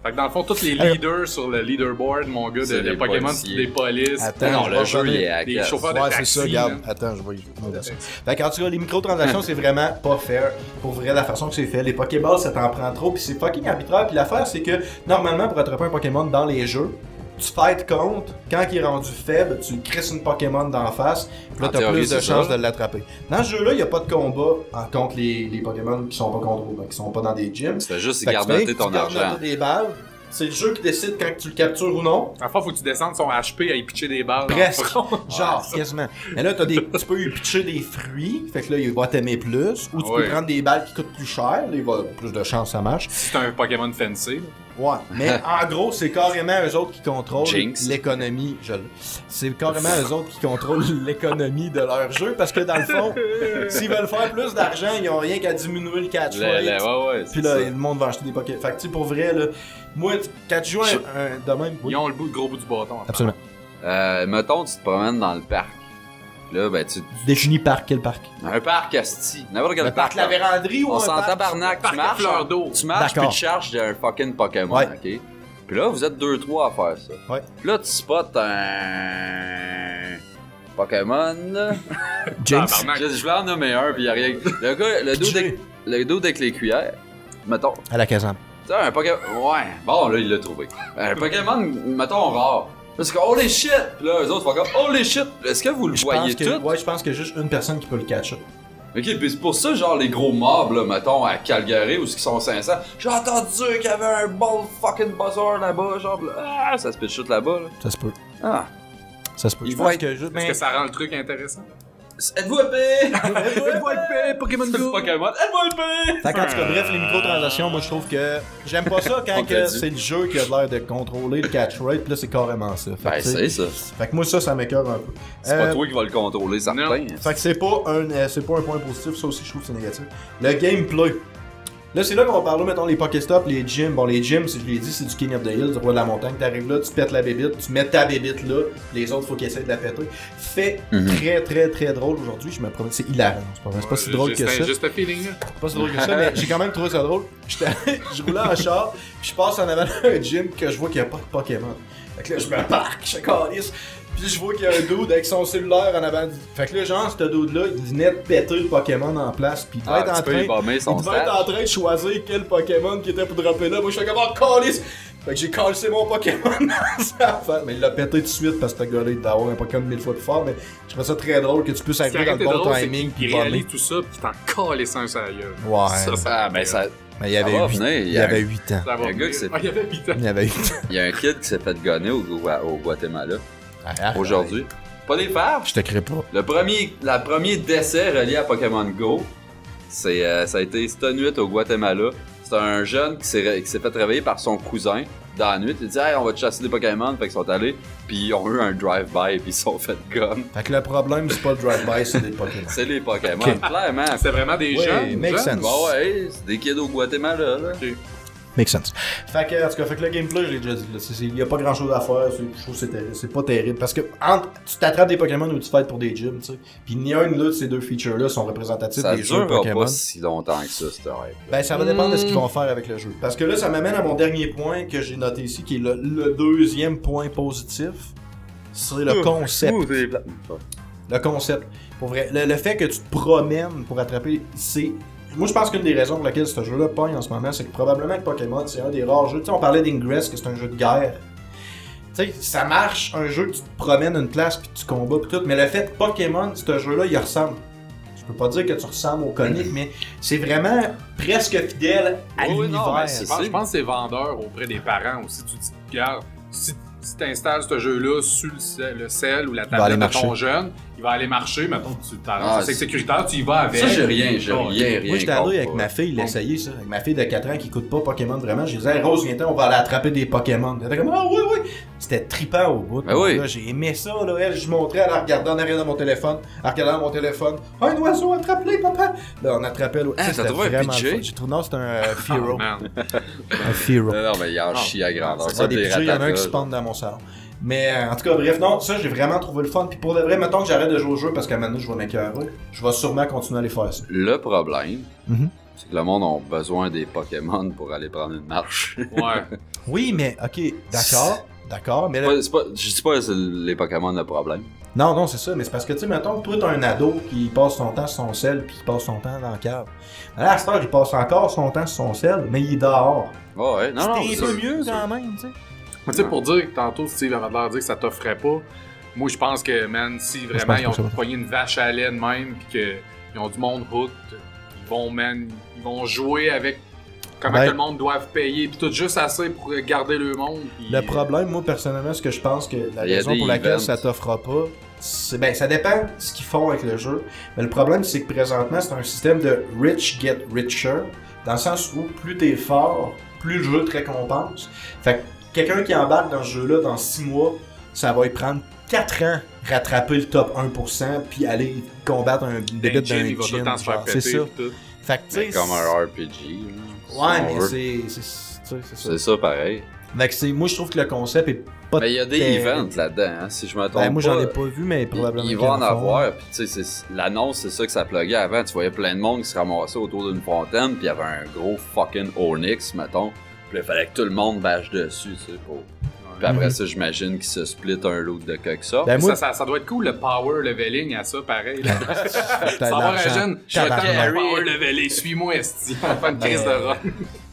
Fait que dans le fond, tous les leaders sur le leaderboard, mon gars, C'est de les Pokémon, policiers. c'est des polices. Attends, Non, je le vais jeu, revenir. il est à Des casse. chauffeurs de Ouais, c'est taxi, ça, regarde. man. Attends, je vais y venir ça. Fait qu'en tout cas, les microtransactions, c'est vraiment pas fair. Pour vrai, la façon que c'est fait. Les Pokéballs, ça t'en prend trop, pis c'est fucking arbitraire. Pis l'affaire, c'est que, normalement, pour attraper un Pokémon dans les jeux, tu fight contre, quand il est rendu faible, tu crisses une Pokémon d'en face, pis là, En t'as théorie, plus de c'est chances ça. de l'attraper. Dans ce jeu-là, y a pas de combat contre les Pokémon qui sont pas contrôlés, qui sont pas dans des gyms. Tu fais juste Fait que tu garnoter fais, ton tu garnotes argent. des balles. C'est le jeu qui décide quand tu le captures ou non. À la fois, faut que tu descendes son HP à y pitcher des balles. dans le Presque. front. Genre, quasiment. Mais là, tu peux lui pitcher des fruits, fait que là, il va t'aimer plus. Ou tu Ouais. peux prendre des balles qui coûtent plus cher, là, il va plus de chance, ça marche. Si c'est un Pokémon fancy. là. Ouais. Mais en gros, c'est carrément eux autres qui contrôlent Jinx. l'économie. C'est carrément eux autres qui contrôlent l'économie de leur jeu parce que dans le fond, s'ils veulent faire plus d'argent, ils ont rien qu'à diminuer le catch rate. Ouais, Puis là, le monde va acheter des Pokémon. Fait que tu sais, pour vrai, là, moi, quand tu joues de même. Oui. Ils ont le gros bout du bâton. Absolument. Mettons, tu te promènes dans le parc. Là, ben, tu. Définis parc, quel parc? Un parc asti. N'importe quel Le parc La là. Vérandrie ou On un s'en parc? tabarnak, Parc tu à marches. fleurs d'eau. Tu marches puis D'accord. tu cherches un fucking Pokémon, Ouais. ok? Puis là, vous êtes 2-3 à faire ça. Ouais. Puis là, tu spots un. Pokémon, là. Jinx. Tabarnak. Je vais en nommer un, puis y'a rien. Le gars, le dos avec les cuillères, mettons. À la Kazam. Tu sais, un Pokémon. Ouais, bon, là, il l'a trouvé. Un Pokémon, mettons, rare. Parce que holy shit! Puis là, eux autres font comme holy shit! Est-ce que vous le Je voyez pense que, tout? ouais, je pense qu'il y a juste une personne qui peut le catcher. Ok, pis c'est pour ça, genre, les gros mobs, là, mettons, à Calgary, où ils sont 500. J'ai entendu qu'il y avait un ball fucking buzzer là-bas, genre, là, ça se pitch tout là-bas, là. Ça se peut. Ah. Ça se peut. Il Je va pense être- que juste. Est-ce que ça rend le truc intéressant? Êtes-vous épais? Êtes-vous épais, Pokémon Go? Pokémon, êtes-vous épais? Fait qu'en tout cas, bref, les microtransactions, moi je trouve que j'aime pas ça quand On t'a que dit. c'est le jeu qui a l'air de contrôler le catch rate, pis là c'est carrément ça. Fait, Ben, que, tu sais, c'est ça. fait que moi ça m'écoeure un peu. C'est pas toi qui vas le contrôler, certain. non. Fait que c'est pas un point positif, ça aussi je trouve que c'est négatif. Le gameplay. Là, c'est là qu'on va parler, mettons, les Pokéstops, les gyms. Bon, les gyms, si je l'ai dit, c'est du King of the Hill, du roi de la montagne. T'arrives là, tu pètes la bébite, tu mets ta bébite là, les autres, faut qu'ils essayent de la péter. Fait très, très, très drôle aujourd'hui. Je me promets, c'est hilarant. C'est pas vrai, c'est pas si drôle que ça. C'est juste un feeling, là. C'est pas si drôle que ça, mais j'ai quand même trouvé ça drôle. Je roulais en char, puis je passe en avant d'un gym que je vois qu'il n'y a pas de Pokémon. Fait que là, je me parque, je calisse. Puis je vois qu'il y a un dude avec son cellulaire en avant. Fait que là, genre, ce dude-là, il venait de péter le Pokémon en place. Puis il devait être en tu peux train. y bomber son Il devait être en train de choisir quel Pokémon qui était pour dropper là. Moi, je fais comme oh, calisse. Fait que j'ai calissé mon Pokémon dans sa face. Mais il l'a pété tout de suite parce que ce gars-là, il devait avoir un Pokémon 1000 fois plus fort. Mais je trouve ça très drôle que tu puisses Ce qui arriver dans aurait le été bon drôle, c'est timing. qu'il Puis réalise bomber. tout ça, pis t'en calisses un sur la gueule. Ouais. Ah, ben ça. Mais il y Ça avait va 8 venir, il il y y a avait un- 8 ans. Ça va Un gars venir. qui s'est- Ah, il y avait 8 ans. Il y avait 8 ans. Il y a un kid qui s'est fait gonner au Guatemala Ah, aujourd'hui. Pas des faves. Je te crée pas. Le premier décès relié à Pokémon Go, ça a été cette nuit au Guatemala. C'est un jeune qui s'est fait réveiller par son cousin dans la nuit. Il dit hey, on va te chasser des Pokémon. Fait qu'ils sont allés, puis ils ont eu un drive-by, puis ils se sont fait gun. Fait que le problème, c'est pas le drive-by, c'est des Pokémon. C'est les Pokémon, Ok. clairement. C'est vraiment des Ouais, jeunes. make jeunes? sense. Bon, ouais, c'est des kids au Guatemala, là. Ok. Make sense. Fait que, en tout cas, fait que le gameplay, je l'ai déjà dit, là, il y a pas grand chose à faire, je trouve que c'est terrible, c'est pas terrible, parce que tu t'attrapes des Pokémon ou tu fights pour des gyms, tu sais, pis ni un ni l'autre de ces deux features-là sont représentatifs Ça des jeux durera Pokémon. pas si longtemps que ça, cette rêve. Ben, ça va dépendre de ce qu'ils vont faire avec le jeu. Parce que là, ça m'amène à mon dernier point que j'ai noté ici, qui est le deuxième point positif, c'est le concept. Le concept. Pour vrai, le fait que tu te promènes pour attraper, c'est... Moi, je pense qu'une des raisons pour lesquelles ce jeu-là pogne en ce moment, c'est que probablement que Pokémon, c'est un des rares jeux. Tu sais, on parlait d'Ingress, que c'est un jeu de guerre. Tu sais, ça marche, un jeu que tu te promènes une place, puis tu combats, puis tout. Mais le fait que Pokémon, ce jeu-là, il ressemble. Je peux pas dire que tu ressembles au comic, mais c'est vraiment presque fidèle à Oui, non, l'univers. mais c'est- Je pense que c'est vendeur auprès des parents aussi. Tu te dis, regarde, si tu installes ce jeu-là sur le sel ou la va aller tablette de ton marcher. jeune, il va aller marcher, mettons, Ah, c'est sécuritaire, tu y vas avec. Ça, j'ai rien Moi, j'étais allé avec contre, ma fille, l'essayer ça. Avec ma fille de 4 ans qui écoute pas Pokémon vraiment. Je disais, hey, Rose, viens-t'en, on va aller attraper des Pokémon. Elle était comme, ah oui, oui. C'était trippant au bout. Ben oui. Là, j'ai aimé ça, là. Elle, je montrais, elle regardait en arrière de mon téléphone. Elle regardait mon téléphone. Ah, un oiseau, attrape-les, papa. Là, on attrapait l'autre. Ah, Tu sais, t'as c'était trouvé un vraiment PJ? le fun. J'ai trouvé, non, c'était un Fearow. Oh, man. Un Fearow. Non, mais il en chie à grandeur. Ça, des PJ, il y en a un qui se pend dans mon salon. Mais en tout cas, bref, non, ça j'ai vraiment trouvé le fun. Puis pour de vrai, mettons que j'arrête de jouer au jeu parce qu'à maintenant je vais m'écœurer, je vais sûrement continuer à aller faire ça. Le problème, Mhm. c'est que le monde a besoin des Pokémon pour aller prendre une marche. Ouais. Oui, mais ok, d'accord, mais là, Je dis pas que c'est les Pokémon le problème. non, c'est ça, mais c'est parce que tu sais, mettons que toi t'as un ado qui passe son temps sur son sel puis qui passe son temps dans la cave. Là, à cette heure, il passe encore son temps sur son sel, mais il est dehors. Oh, ouais, non, non. C'était c'est un peu sûr, mieux c'est sûr. quand même, tu sais. Mais tu sais, pour dire que tantôt, Steve avait l'air de dire que ça t'offrait pas, moi je pense que, man, si vraiment pense ils pas que ça ont va. pogné une vache à lait de même, pis qu'ils ont du monde hooked, ils vont jouer avec comment Ben- que le monde doit payer, pis tout juste assez pour garder le monde. Pis... Le problème, moi personnellement, ce que je pense que la Il y a raison des pour laquelle events. ça t'offrera pas, c'est ben ça dépend de ce qu'ils font avec le jeu. Mais le problème, c'est que présentement, c'est un système de rich get richer, dans le sens où plus t'es fort, plus le jeu te récompense. Fait que quelqu'un qui embarque dans ce jeu-là dans 6 mois, ça va lui prendre 4 ans rattraper le top 1% puis aller combattre un bébé Ben, d'un Jin, il va tout le gym, temps se faire genre, péter. c'est ça. pis tout. Fait que tu sais, Comme un RPG. ouais, là, si on mais veut. c'est ça. C'est ça, pareil. Fait que moi je trouve que le concept est pas Mais il y a des terrible. events là-dedans, hein, si je me trompe Ben, moi j'en ai pas. pas vu, mais probablement Il qu'il y va en a. avoir, puis tu sais, l'annonce, c'est ça que ça pluguait avant. Tu voyais plein de monde qui se ramassait autour d'une fontaine, puis il y avait un gros fucking Onyx, mettons. Puis là, il fallait que tout le monde bâche dessus, tu sais, pour... Puis après ça, j'imagine qu'ils se split un loot de quelque sorte. Ben, moi, Ça doit être cool le power leveling à ça, pareil. Là. t'as Ça va un l'argent. jeune, je vais Tabarnak. te power leveler, suis-moi, esti. On va faire une crise de run.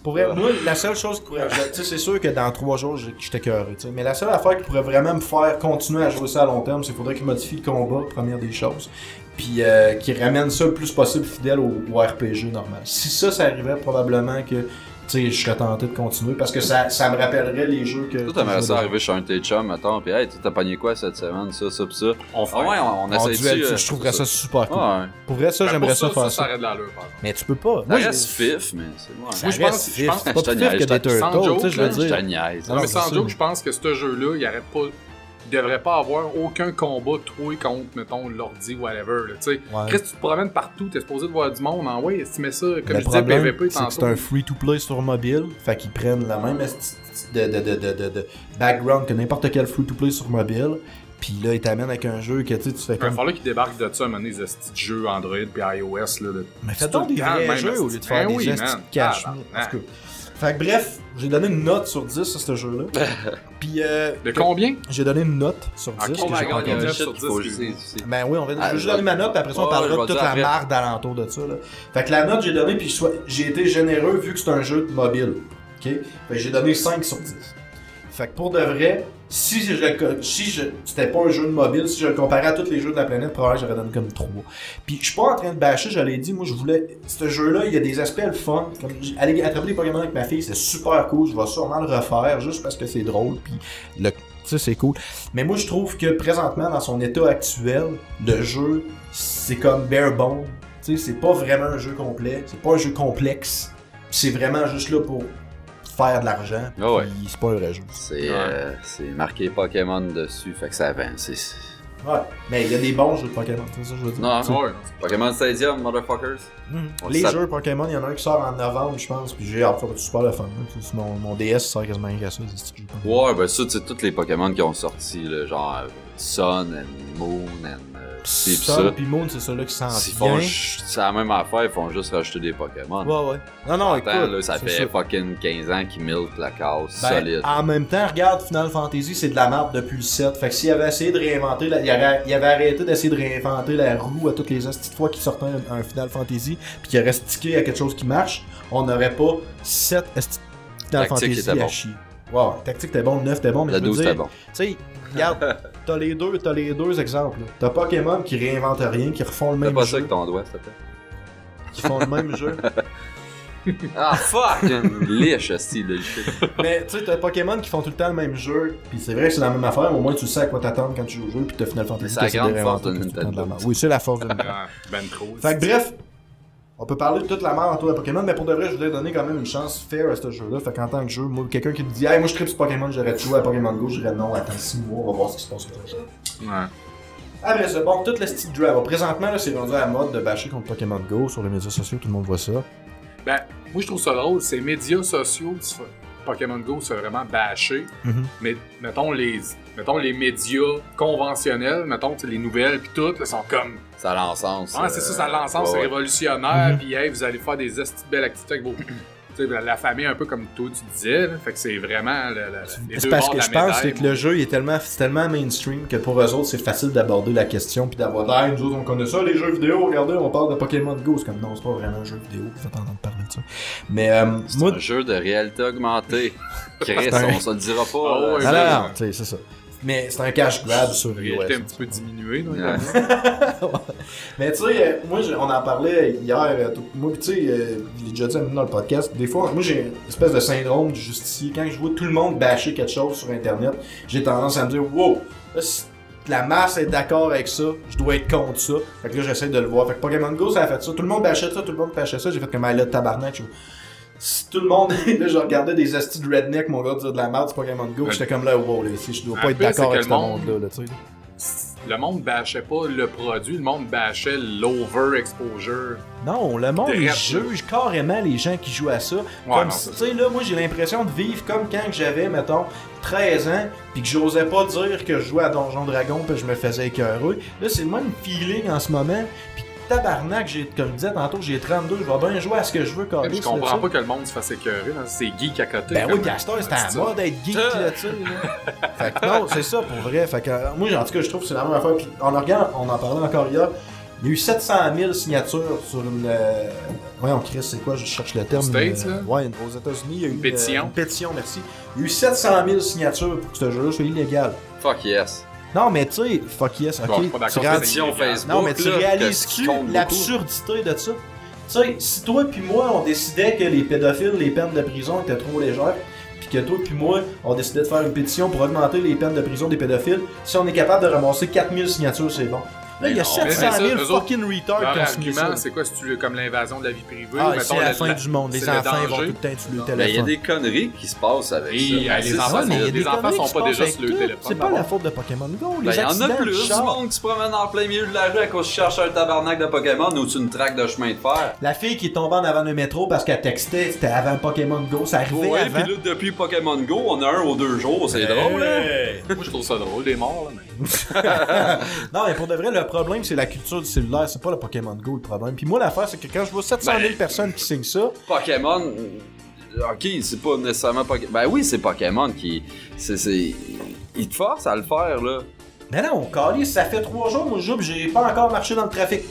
Pour vrai, moi, la seule chose qui pourrait. Tu sais, c'est sûr que dans 3 jours, j'étais cœuré, tu sais. Mais la seule affaire qui pourrait vraiment me faire continuer à jouer ça à long terme, c'est qu'il faudrait qu'il modifie le combat, première des choses. Puis qu'il ramène ça le plus possible fidèle au RPG normal. Si ça arrivait, probablement que. Tu sais, je serais tenté de continuer parce que ça me rappellerait les jeux que. Toi, t'aimerais ça arriver chez un de tes chums, mettons, pis hey, tu t'as pogné quoi cette semaine, ça, pis ça. On fait. Ah ouais, on En essaie duel, dessus. je trouverais ça super cool. Ouais. Pour vrai, ça, j'aimerais ça faire Ça ça. aurait de l'allure, par exemple. Mais tu peux pas. Ça je- reste fif, mais c'est moi. Ça Moi, je reste pense- fif. je pense- C'est pas je te plus fif que niaise, des sans Turtles, joke, tu sais, je veux là, Je te dire. niaise. Non, mais c'est sans ça. joke, je pense que ce jeu-là, il arrête pas. Il devrait pas avoir aucun combat toi contre, mettons, l'ordi, whatever. là, Tu sais, Ouais. Chris, tu te promènes partout, t'es supposé de voir du monde. En ouais, si tu mets ça, comme Le je disais, problème, PVP c'est que tantôt. c'est un free-to-play sur mobile, fait qu'ils prennent la même esti de background que n'importe quel free-to-play sur mobile, puis là, ils t'amènent avec un jeu que tu sais, tu fais Il va comme... falloir qu'ils débarquent de ça, à mener des petits jeux Android puis iOS. Là, Mais c'est faites donc tout des le temps vrais le même jeux au lieu de esti. faire Ben des oui, estis man. de cache. Ah, En tout cas. Fait que bref, j'ai donné une note sur 10 à ce jeu-là. Puis De combien? j'ai donné une note sur 10. Ok, que oh j'ai my pas God, encore il y a dit. neuf shit sur qu'il faut 10, juger aussi. Ben oui, je vais Ah, juste je donner vais- ma note, puis après ça, on Ouais, parlera je de vais toute dire la après. marde alentour de ça. Là. Fait que la note, j'ai donné, puis j'ai été généreux vu que c'est un jeu mobile. Ok? Fait que j'ai donné 5 sur 10. Fait que pour de vrai, si c'était pas un jeu de mobile, si je le comparais à tous les jeux de la planète, probablement j'aurais donné comme 3. Puis je suis pas en train de bâcher, je l'ai dit, moi je voulais. Ce jeu-là, il y a des aspects le fun. Comme aller attraper des Pokémon avec ma fille, c'est super cool. Je vais sûrement le refaire juste parce que c'est drôle. Puis tu sais, c'est cool. Mais moi je trouve que présentement, dans son état actuel, le jeu, c'est comme bare bone. Tu sais, c'est pas vraiment un jeu complet. C'est pas un jeu complexe. C'est vraiment juste là pour faire de l'argent. Ah ouais. Puis c'est pas un vrai jeu. C'est marqué Pokémon dessus, fait que ça vend. Ouais, mais il y a des bons jeux de Pokémon, c'est ça que je veux dire. Non, Tu sais. Ouais. Pokémon Stadium, motherfuckers. On Les le jeux Pokémon, il y en a un qui sort en novembre, je pense, puis j'ai hâte, ça va être super le fun. Hein. C'est mon DS sort quasiment rien qu'à ça, c'est ce que j'ai pas. Ouais, ben ça, tu sais, tous les Pokémon qui ont sorti, là, genre Sun and Moon and ci pis ça. Sun puis Moon, c'est ça là qui s'en S'ils font vient. c'est la même affaire, ils font juste rajouter des Pokémon. Ouais, ouais. Non, écoute, Attends, là, ça c'est fait fucking 15 ans qu'ils milk la case Ben, solide. en même temps, regarde, Final Fantasy, c'est de la merde depuis le 7. Fait que s'il avait essayé de réinventer, il avait arrêté d'essayer de réinventer la roue à toutes les petites fois qu'il sortait un Final Fantasy, puis qu'il aurait stické à quelque chose qui marche, on n'aurait pas 7 Final Tactique Fantasy était à bon. chier. Ouais, tactique t'es bon, le 9 t'es bon, mais Le je veux 12 dire, c'était bon. tu sais, regarde, t'as les deux exemples. Là. T'as Pokémon qui réinvente rien, qui refont le Fais même pas ça jeu, avec ton doigt, s'il te plaît. qui font le même jeu. Ah, fuck! Une liche, style de shit. Mais tu sais, t'as Pokémon qui font tout le temps le même jeu, pis c'est vrai que c'est la même affaire, au moins tu sais à quoi t'attendre quand tu joues au jeu, pis t'as Final Fantasy. C'est la grande considéré force de tout le temps Nintendo. de la merde. Oui, c'est la force de Nintendo. Ah, ben trop. Fait que bref, on peut parler de toute la merde autour de Pokémon, mais pour de vrai, je voulais donner quand même une chance fair à ce jeu-là. Fait qu'en tant que jeu, moi, quelqu'un qui me dit, hey, moi je tripe sur Pokémon, j'aurais joué à Pokémon Go, je dirais non, attends 6 mois, on va voir ce qui se passe sur le jeu. Ouais. Après ça, bon, toute la style drive. Présentement, là, c'est rendu à la mode de bâcher contre Pokémon Go sur les médias sociaux, tout le monde voit ça. Ben, moi, je trouve ça drôle. Ces médias sociaux, Pokémon Go, c'est vraiment bâché. Mais mettons les médias conventionnels, mettons les nouvelles puis tout, là, sont comme. Ça a l'encens. Ah, c'est ça, ça lance, c'est ouais. révolutionnaire. Puis hey, vous allez faire des esti de belles activités avec vos. Tu sais, la famille, un peu comme toi, tu disais. Là, fait que c'est vraiment les C'est deux parce bords que de je la pense médaille, que le jeu il est tellement mainstream que pour eux autres, c'est facile d'aborder la question puis d'avoir hey, nous autres, on connaît ça, les jeux vidéo, regardez, on parle de Pokémon Go. C'est comme non, c'est pas vraiment un jeu vidéo, vous faites entendre parler de ça. Mais C'est moi, un jeu de réalité augmentée. Chris, on se le dira pas. Ah ouais, non, tu sais, c'est ça. Mais c'est un cash grab sur Il iOS. était un petit peu diminué. Donc, Mais tu sais, moi, on en parlait hier. Moi, tu sais, je l'ai déjà dit à nous dans le podcast. Des fois, moi, j'ai une espèce de syndrome du justicier. Quand je vois tout le monde bâcher quelque chose sur Internet, j'ai tendance à me dire, wow, là, si la masse est d'accord avec ça, je dois être contre ça. Fait que là, j'essaie de le voir. Fait que Pokémon Go, ça a fait ça. Tout le monde bâchait ça, tout le monde bâchait ça. J'ai fait comme un là de tabarnak. Si tout le monde, là, je regardais des astis de redneck, mon gars, dire de la merde sur Pokémon Go, j'étais comme là, wow, là, si je dois pas Un être peu, d'accord c'est avec que ce le monde- monde-là, là, tu sais. le monde bâchait pas le produit, le monde bâchait l'overexposure. Non, le monde, il Drette, juge carrément les gens qui jouent à ça. Ouais, Comme non, si, c'est tu sais, là, moi, j'ai l'impression de vivre comme quand j'avais, mettons, 13 ans, pis que j'osais pas dire que je jouais à Donjon Dragon pis je me faisais écœurer. Là, c'est le même feeling en ce moment. Pis tabarnak, comme je disais tantôt, j'ai 32, je vais bien jouer à ce que je veux, Je câlisse, comprends là, pas que le monde se fasse écœurer. Là. C'est geek à côté. Ben oui, comme- Castor, c'était à c'est la ça. mode d'être geek, là, tu sais. là. Fait que non, c'est ça pour vrai. Fait que moi, en tout cas, je trouve que c'est la même affaire. Puis on en parlait encore hier. Il y a eu 700 000 signatures sur une. Ouais, on crie, c'est quoi, je cherche le terme. States, là? Ouais, aux États-Unis, il y a eu Pétition. une pétition, merci. Il y a eu 700 000 signatures pour que ce jeu-là soit illégal. Fuck yes. Non, mais tu sais, fuck yes, Bon, ok. je suis pas d'accord tu que rends- c'est Pétition illégal. Facebook. Non, mais tu là, réalises-tu qui compte beaucoup. l'absurdité de ça? Tu sais, si toi puis moi, on décidait que les pédophiles, les peines de prison étaient trop légères, puis que toi puis moi, on décidait de faire une pétition pour augmenter les peines de prison des pédophiles, si on est capable de ramasser 4000 signatures, c'est bon. Là, il y a non, 700 mais ça, 000 eux fucking retards Leur qui ont signé ça. argument, c'est quoi? C'est comme l'invasion de la vie privée? Ah, mettons, c'est la fin du monde. Les c'est le enfants ils vont danger. tout le temps sur le Non. Mais il y a téléphone. des conneries qui se passent avec Et, ça. les C'est enfants, ça, mais il y a les des enfants conneries sont qui se pas passent déjà avec sur le tout. téléphone, C'est pas d'abord. la faute de Pokémon Go. Ben, Les il y en a accidents de plus du char. monde qui se promène en plein milieu de la rue à cause de chercher un tabarnak de Pokémon ou une traque de chemin de fer. La fille qui est tombée en avant le métro parce qu'elle textait, c'était avant Pokémon Go. Ça arrivait Ouais, avant. pis là, depuis Pokémon Go, on a un ou 2 jours, c'est drôle, hein? Moi, je trouve ça drôle, des morts, là, mais... Non, mais pour de vrai, le problème, c'est la culture du cellulaire. C'est pas le Pokémon Go, le problème. Puis moi, l'affaire, c'est que quand je vois 700 000 personnes qui signent ça, Pokémon, ok, c'est pas nécessairement Pokémon. Ben oui, c'est Pokémon qui. Il te force à le faire, là. mais non, calisse, ça fait 3 jours, moi, je joue, pis j'ai pas encore marché dans le trafic.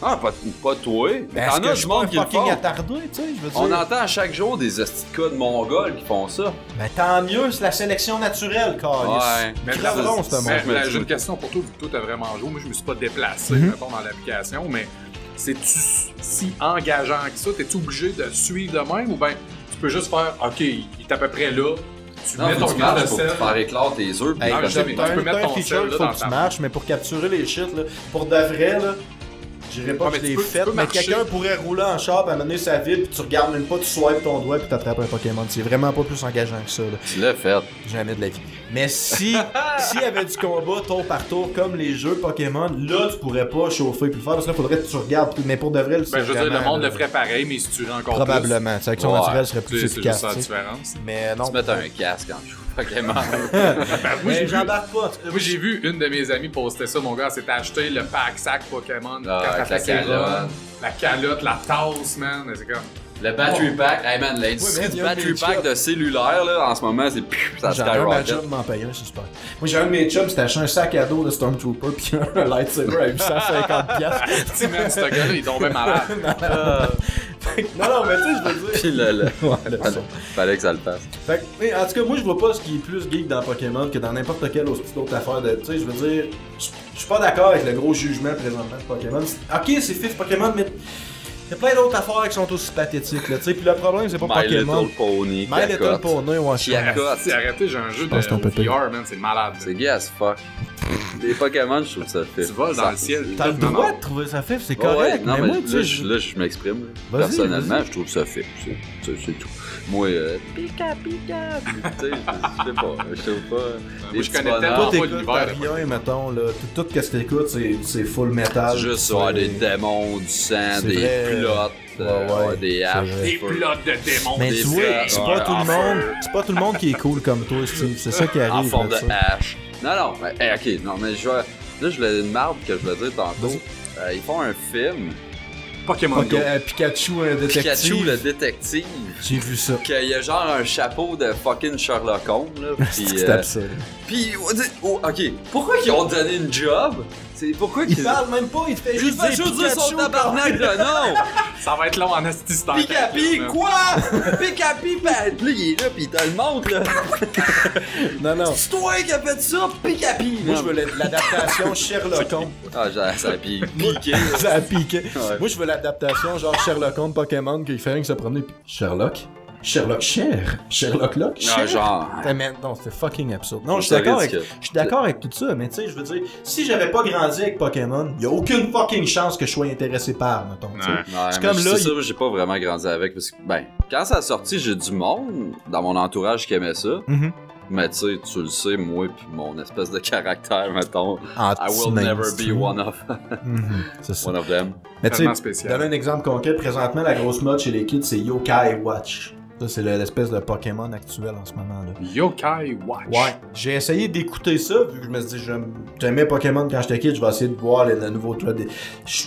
Ah, pas toi. Mais Est-ce t'en que as je du suis pas un monde qui le fucking font. attardé, tu sais, je veux dire. On entend à chaque jour des hosties de cas de mongols qui font ça. Ben tant mieux, c'est la sélection naturelle, calisse. Ouais. Mais Crèveront, c'est- ce monde. Mais, je me dis- j'ai une question pour toi, vu que toi, t'as vraiment joué. Moi, je me suis pas déplacé, Mhm. mettons, dans l'application, mais c'est-tu si engageant que ça? T'es-tu obligé de suivre de même ou ben tu peux juste faire, OK, il est à peu près là, tu Non, mets faut ton que tu garde marches de pour que sel. tu faire éclore tes œufs. Hey, Ah, je sais, mais t'as tu peux un mettre ton feature sel, qu'il là, faut dans que tu ta- marches, mais pour capturer les shit, là, pour de vrai, là, je dirais pas Ouais, que mais je tu l'ai peux- fait, tu peux mais marcher. quelqu'un pourrait rouler en char, puis amener sa ville, puis tu regardes même pas, tu swipes ton doigt, puis t'attrapes un Pokémon. C'est vraiment pas plus engageant que ça, là. Tu l'as fait. Jamais de la vie. Mais si s'il y avait du combat tour par tour comme les jeux Pokémon, là tu pourrais pas chauffer puis le faire parce que là faudrait que tu regardes. Mais pour de vrai, Ben, je veux dire, le vraiment, monde là, le ferait pareil, mais si tu rends encore probablement. Sa action Ouais. naturelle serait plus, plus c'est juste efficace. ça la tu sais. différence. Mais non. Tu mets un casque en joue Pokémon. Ben, moi, Mais j'ai vu, j'embarque pas. moi, j'ai vu une de mes amies poster ça, mon gars, elle s'était acheté le pack-sac Pokémon Ah, quand elle avec fait la ses calotte. runs. La calotte, la tasse, man, c'est comme... Le battery pack, hey man, l'industrie Ouais, mais du il y a un battery des pack chums. de cellulaire, là, en ce moment, c'est ça J'ai un de ma skyrocket. job m'en paye un, c'est super. Moi j'ai un de mes chums, c'était acheté un sac à dos de Stormtrooper puis un lightsaber à 850 piastres. Tu sais, man, ce gars-là, il tombait malade. Non, mais tu sais, je veux dire. Puis le Ouais, fallait que ça le fasse. Fait que, mais en tout cas, moi je vois pas ce qui est plus geek dans Pokémon que dans n'importe quelle autre affaire de. Tu sais, je veux dire, je suis pas d'accord avec le gros jugement présentement de Pokémon. Ok, c'est fif Pokémon, mais Il y a plein d'autres affaires qui sont aussi pathétiques, là, tu sais. Puis le problème, c'est pas My Pokémon. Little Pony, My Little cacotte. Pony, ouais. Qui accote. Si arrêtez, j'ai un jeu pense que c'est un peu de VR, man, c'est malade. C'est gay as fuck. Les Pokémon, je trouve ça fait. Tu voles dans le ciel. T'as le Non, droit non. de trouver ça fait, c'est Ouais, correct. non, mais mais moi, tu sais, là, je m'exprime. Vas-y, Personnellement, vas-y. je trouve ça fait. C'est tout. Moi, pika, pika. Tu sais, je sais pas. Je trouve pas. Moi, je connais toi, tellement pas t'écoutes, l'univers. t'as là. rien, mettons, là. Tout ce que t'écoutes, c'est full metal. C'est juste c'est- ouais, des démons, du sang, C'est des vrai. plots, Ouais, des c'est haches. vrai. Des plots de démons. Mais des tu vois, fleurs, c'est ouais, pas tout le en monde. feu. C'est pas tout le monde qui est cool comme toi, Steve. C'est ça qui En arrive. forme de là, ça. hache. Non, mais, ok, non, mais je vais. Là, je voulais une marde que je voulais dire tantôt. Ils font un film, Pokémon Go. Pikachu, un détective. Pikachu le détective, J'ai vu ça. qu'il y a genre un chapeau de fucking Sherlock Holmes, là. C'est Pis, que c'est absurde. Puis, ok, pourquoi qu'ils ont donné une job? C'est pourquoi Il qu'ils. parle même pas, il te fait Il juste fait dire juste dire son Pikachu, tabarnak de non! Ça va être long en assistant. Picapi, quoi? Picapi, ben, là, il est là, pis il te le montre, là. Non, non. C'est toi qui as fait ça, Picapi! Moi, je veux l'adaptation Sherlock Holmes. Ah, ça a piqué. Ça a piqué. Ouais. Moi, je veux l'adaptation genre Sherlock Holmes Pokémon qui fait rien que se promener. Puis Sherlock? Sherlock Cher? Sherlock Lock? Ah, Cher? genre. Mais non, c'est fucking absurde. Non, je suis C'est d'accord avec, ridicule. je suis d'accord avec tout ça, mais tu sais, je veux dire, si j'avais pas grandi avec Pokémon, y a aucune fucking chance que je sois intéressé par, mettons, tu sais. Ouais. Ouais, C'est mais comme là, c'est ça, j'ai pas vraiment grandi avec parce que, ben, quand ça a sorti, j'ai du monde dans mon entourage qui aimait ça. Mhm. Mais tu sais, tu le sais, moi pis mon espèce de caractère, mettons, I will Anti-mainstream. never be one of, Mhm, c'est ça. one of them. Mais tu Tellement sais, spécial. donner un exemple concret, présentement, la grosse mode chez les kids, c'est Yokai Watch. Ça, c'est l'espèce de Pokémon actuel en ce moment, là. Yokai Watch. Ouais, j'ai essayé d'écouter ça, vu que je me suis dit, j'aimais Pokémon quand j'étais kid, je vais essayer de voir le nouveau truc.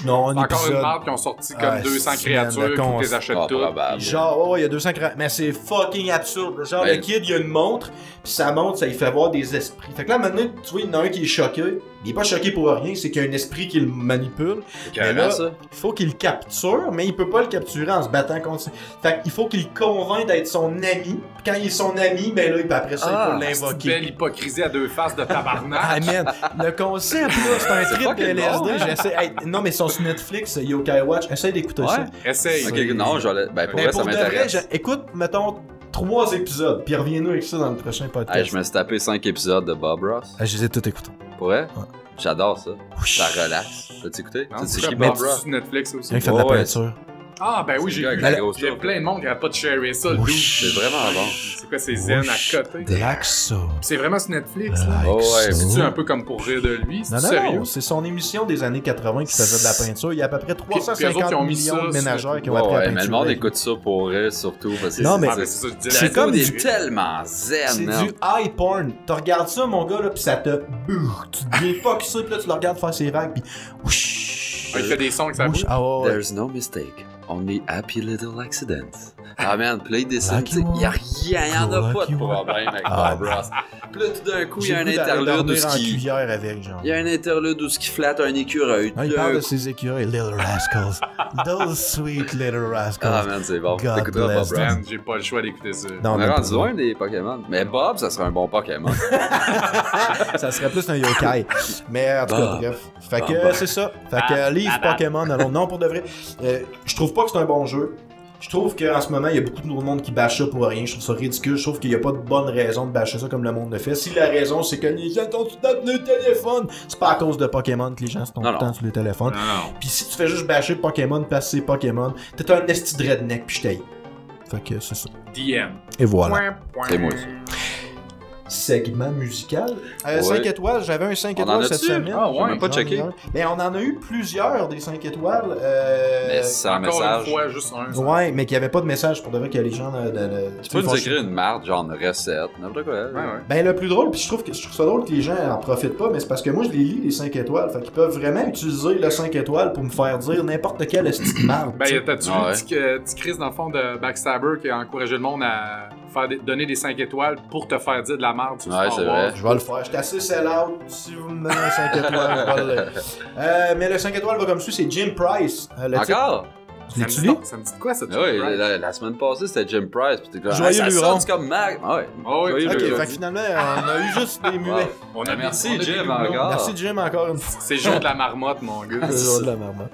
Non, un C'est encore épisode. une marque qui ont sorti comme Ah, 200 c'est man, créatures, le il faut con, que tu les achètes Ah, toutes. probable. puis, Genre, oh, il y a 200 mais c'est fucking absurde. Genre, Ben- le kid, il a une montre, puis sa montre, ça lui fait voir des esprits. Fait que là, maintenant, tu vois, il y en a un qui est choqué. Il est pas choqué pour rien, c'est qu'il y a un esprit qui le manipule. C'est carrément là, ça. Il faut qu'il le capture, mais il peut pas le capturer en se battant contre. Fait qu'il faut qu'il le convainc d'être son ami. Puis quand il est son ami, ben là, il peut après ça, Ah, il peut C'est une l'invoquer. belle hypocrisie à deux faces de Ah, tabarnak. man, le concept, là, c'est un C'est trip de fucking LSD. bon, hein? J'essaie. Hey, non, mais ils sont sur Netflix, Yokai Watch. Essaye d'écouter ça. Ouais. Essaye. Ok, non, je vais. Ben, pour Mais vrai, pour ça de vrai, m'intéresse. écoute, mettons, 3 épisodes, puis reviens-nous avec ça dans le prochain podcast. Hey, je me suis tapé 5 épisodes de Bob Ross. Ah, je les ai tous écoutés. Pour vrai? Ouais. J'adore ça. Ça relaxe. T'as-tu écouté? Non, Tu sais c'est qui pas Bob Ross? sur Netflix aussi. C'est un qui fait de la Ouais. peinture. Ah, ben oui, j'ai C'est le vu. gars avec la grosse Il y a tour. plein de monde qui n'arrête pas de sharer ça. le dude. C'est vraiment bon. C'est quoi, c'est zen à côté? Black Soul. C'est vraiment sur Netflix, là. Oh, ouais, C'est-tu un peu comme pour rire de lui? Non, C'est non, sérieux? non, c'est son émission des années 80 qui faisait de la peinture. Il y a à peu près puis eux autres, 350 ils ont mis millions ça de sur- ménagères qui ont Ouais, appris à ouais, peinturer. mais le monde écoute ça pour rire, surtout. Parce que Non, mais Ah, ben, c'est ça, je dis. c'est La comme dude du- est- tellement zen, C'est man. du high porn. Tu regardes ça, mon gars, là, pis ça te... Tu deviens focusé, pis là, tu le regardes faire ses vagues, pis... Whoosh. Il fait des sons avec sa bouche. Ah ouais, ouais. There's no mistake, only happy little accidents. Ah man, play des scènes, Lucky tu sais, y a one. rien, y en a pas Lucky de one. problème avec Ah, Bob Ross. Puis là, tout d'un coup, il y J'ai a un le goût d'aller interlude où dormir en ce qui... cuillère avec, genre. Il y a un interlude où ce qui flatte un écureuil. Non, il Tout parle d'un de coup- ses écureuils, Little Rascals. Those sweet little rascals. Ah man, c'est bon. God T'écouteras bless Bob Ross. Man, j'ai pas le choix d'écouter ça. Non, On est mais rendu pour- loin des Pokémon. Mais Bob, ça serait un bon Pokémon. Ça serait plus un yokai. Mais en tout cas, Bob. bref. Fait que Bob. c'est ça. Fait que livre Pokémon, alors non, pour de vrai. Je trouve pas que c'est un bon jeu. Je trouve qu'en ce moment, il y a beaucoup de monde qui bâche ça pour rien. Je trouve ça ridicule. Je trouve qu'il n'y a pas de bonne raison de bâcher ça comme le monde le fait. Si la raison, c'est que les gens sont tout le temps sur le téléphone, c'est pas à cause de Pokémon que les gens sont tout Non, le temps non. sur le téléphone. Non, non. Puis si tu fais juste bâcher Pokémon parce que c'est Pokémon, t'es un esti de redneck pis je t'aille. Fait que c'est ça. DM. Et voilà. C'est moi, ça. Segment musical. Ouais. 5 étoiles, j'avais un 5 On en étoiles cette a-tu? semaine. Ah ouais, J'en ai même pas checké. un. Mais on en a eu plusieurs des 5 étoiles. Mais sans Encore message. une fois, juste un. ça. Ouais, mais qu'il n'y avait pas de message pour de vrai que les gens. Tu peux nous écrire une marde, genre une recette, n'importe quoi. Ouais, ouais. Ben le plus drôle, puis je trouve ça drôle que les gens en profitent pas, mais c'est parce que moi je les lis les 5 étoiles. Fait qu'ils peuvent vraiment utiliser le 5 étoiles pour me faire dire n'importe quelle esti de marde. Ben, tu sais. t'as-tu Ah ouais. vu petit Chris dans le fond de Backstabber qui a encouragé le monde à donner des 5 étoiles pour te faire dire de la merde sur Ouais, Star c'est Wars? vrai. Je vais le faire. J'étais assez sell-out. Si vous me donnez un 5 étoiles, je vais le... Mais le 5 étoiles va comme suit, c'est Jim Price. Le titre- Encore? L'as-tu lu? Ça me dit de quoi, ça? Ah oui, la semaine passée, c'était Jim Price. Puis t'es comme, Joyeux ça Luron. sonne comme Mac. Ah ouais. Ah oui, Joyeux Ok, Luron. fait que finalement, on a eu juste des muets. On a Merci, on a des Jim, doublons. encore. Merci Jim encore une fois. C'est le jour de la marmotte, mon gars. Le jour de la marmotte.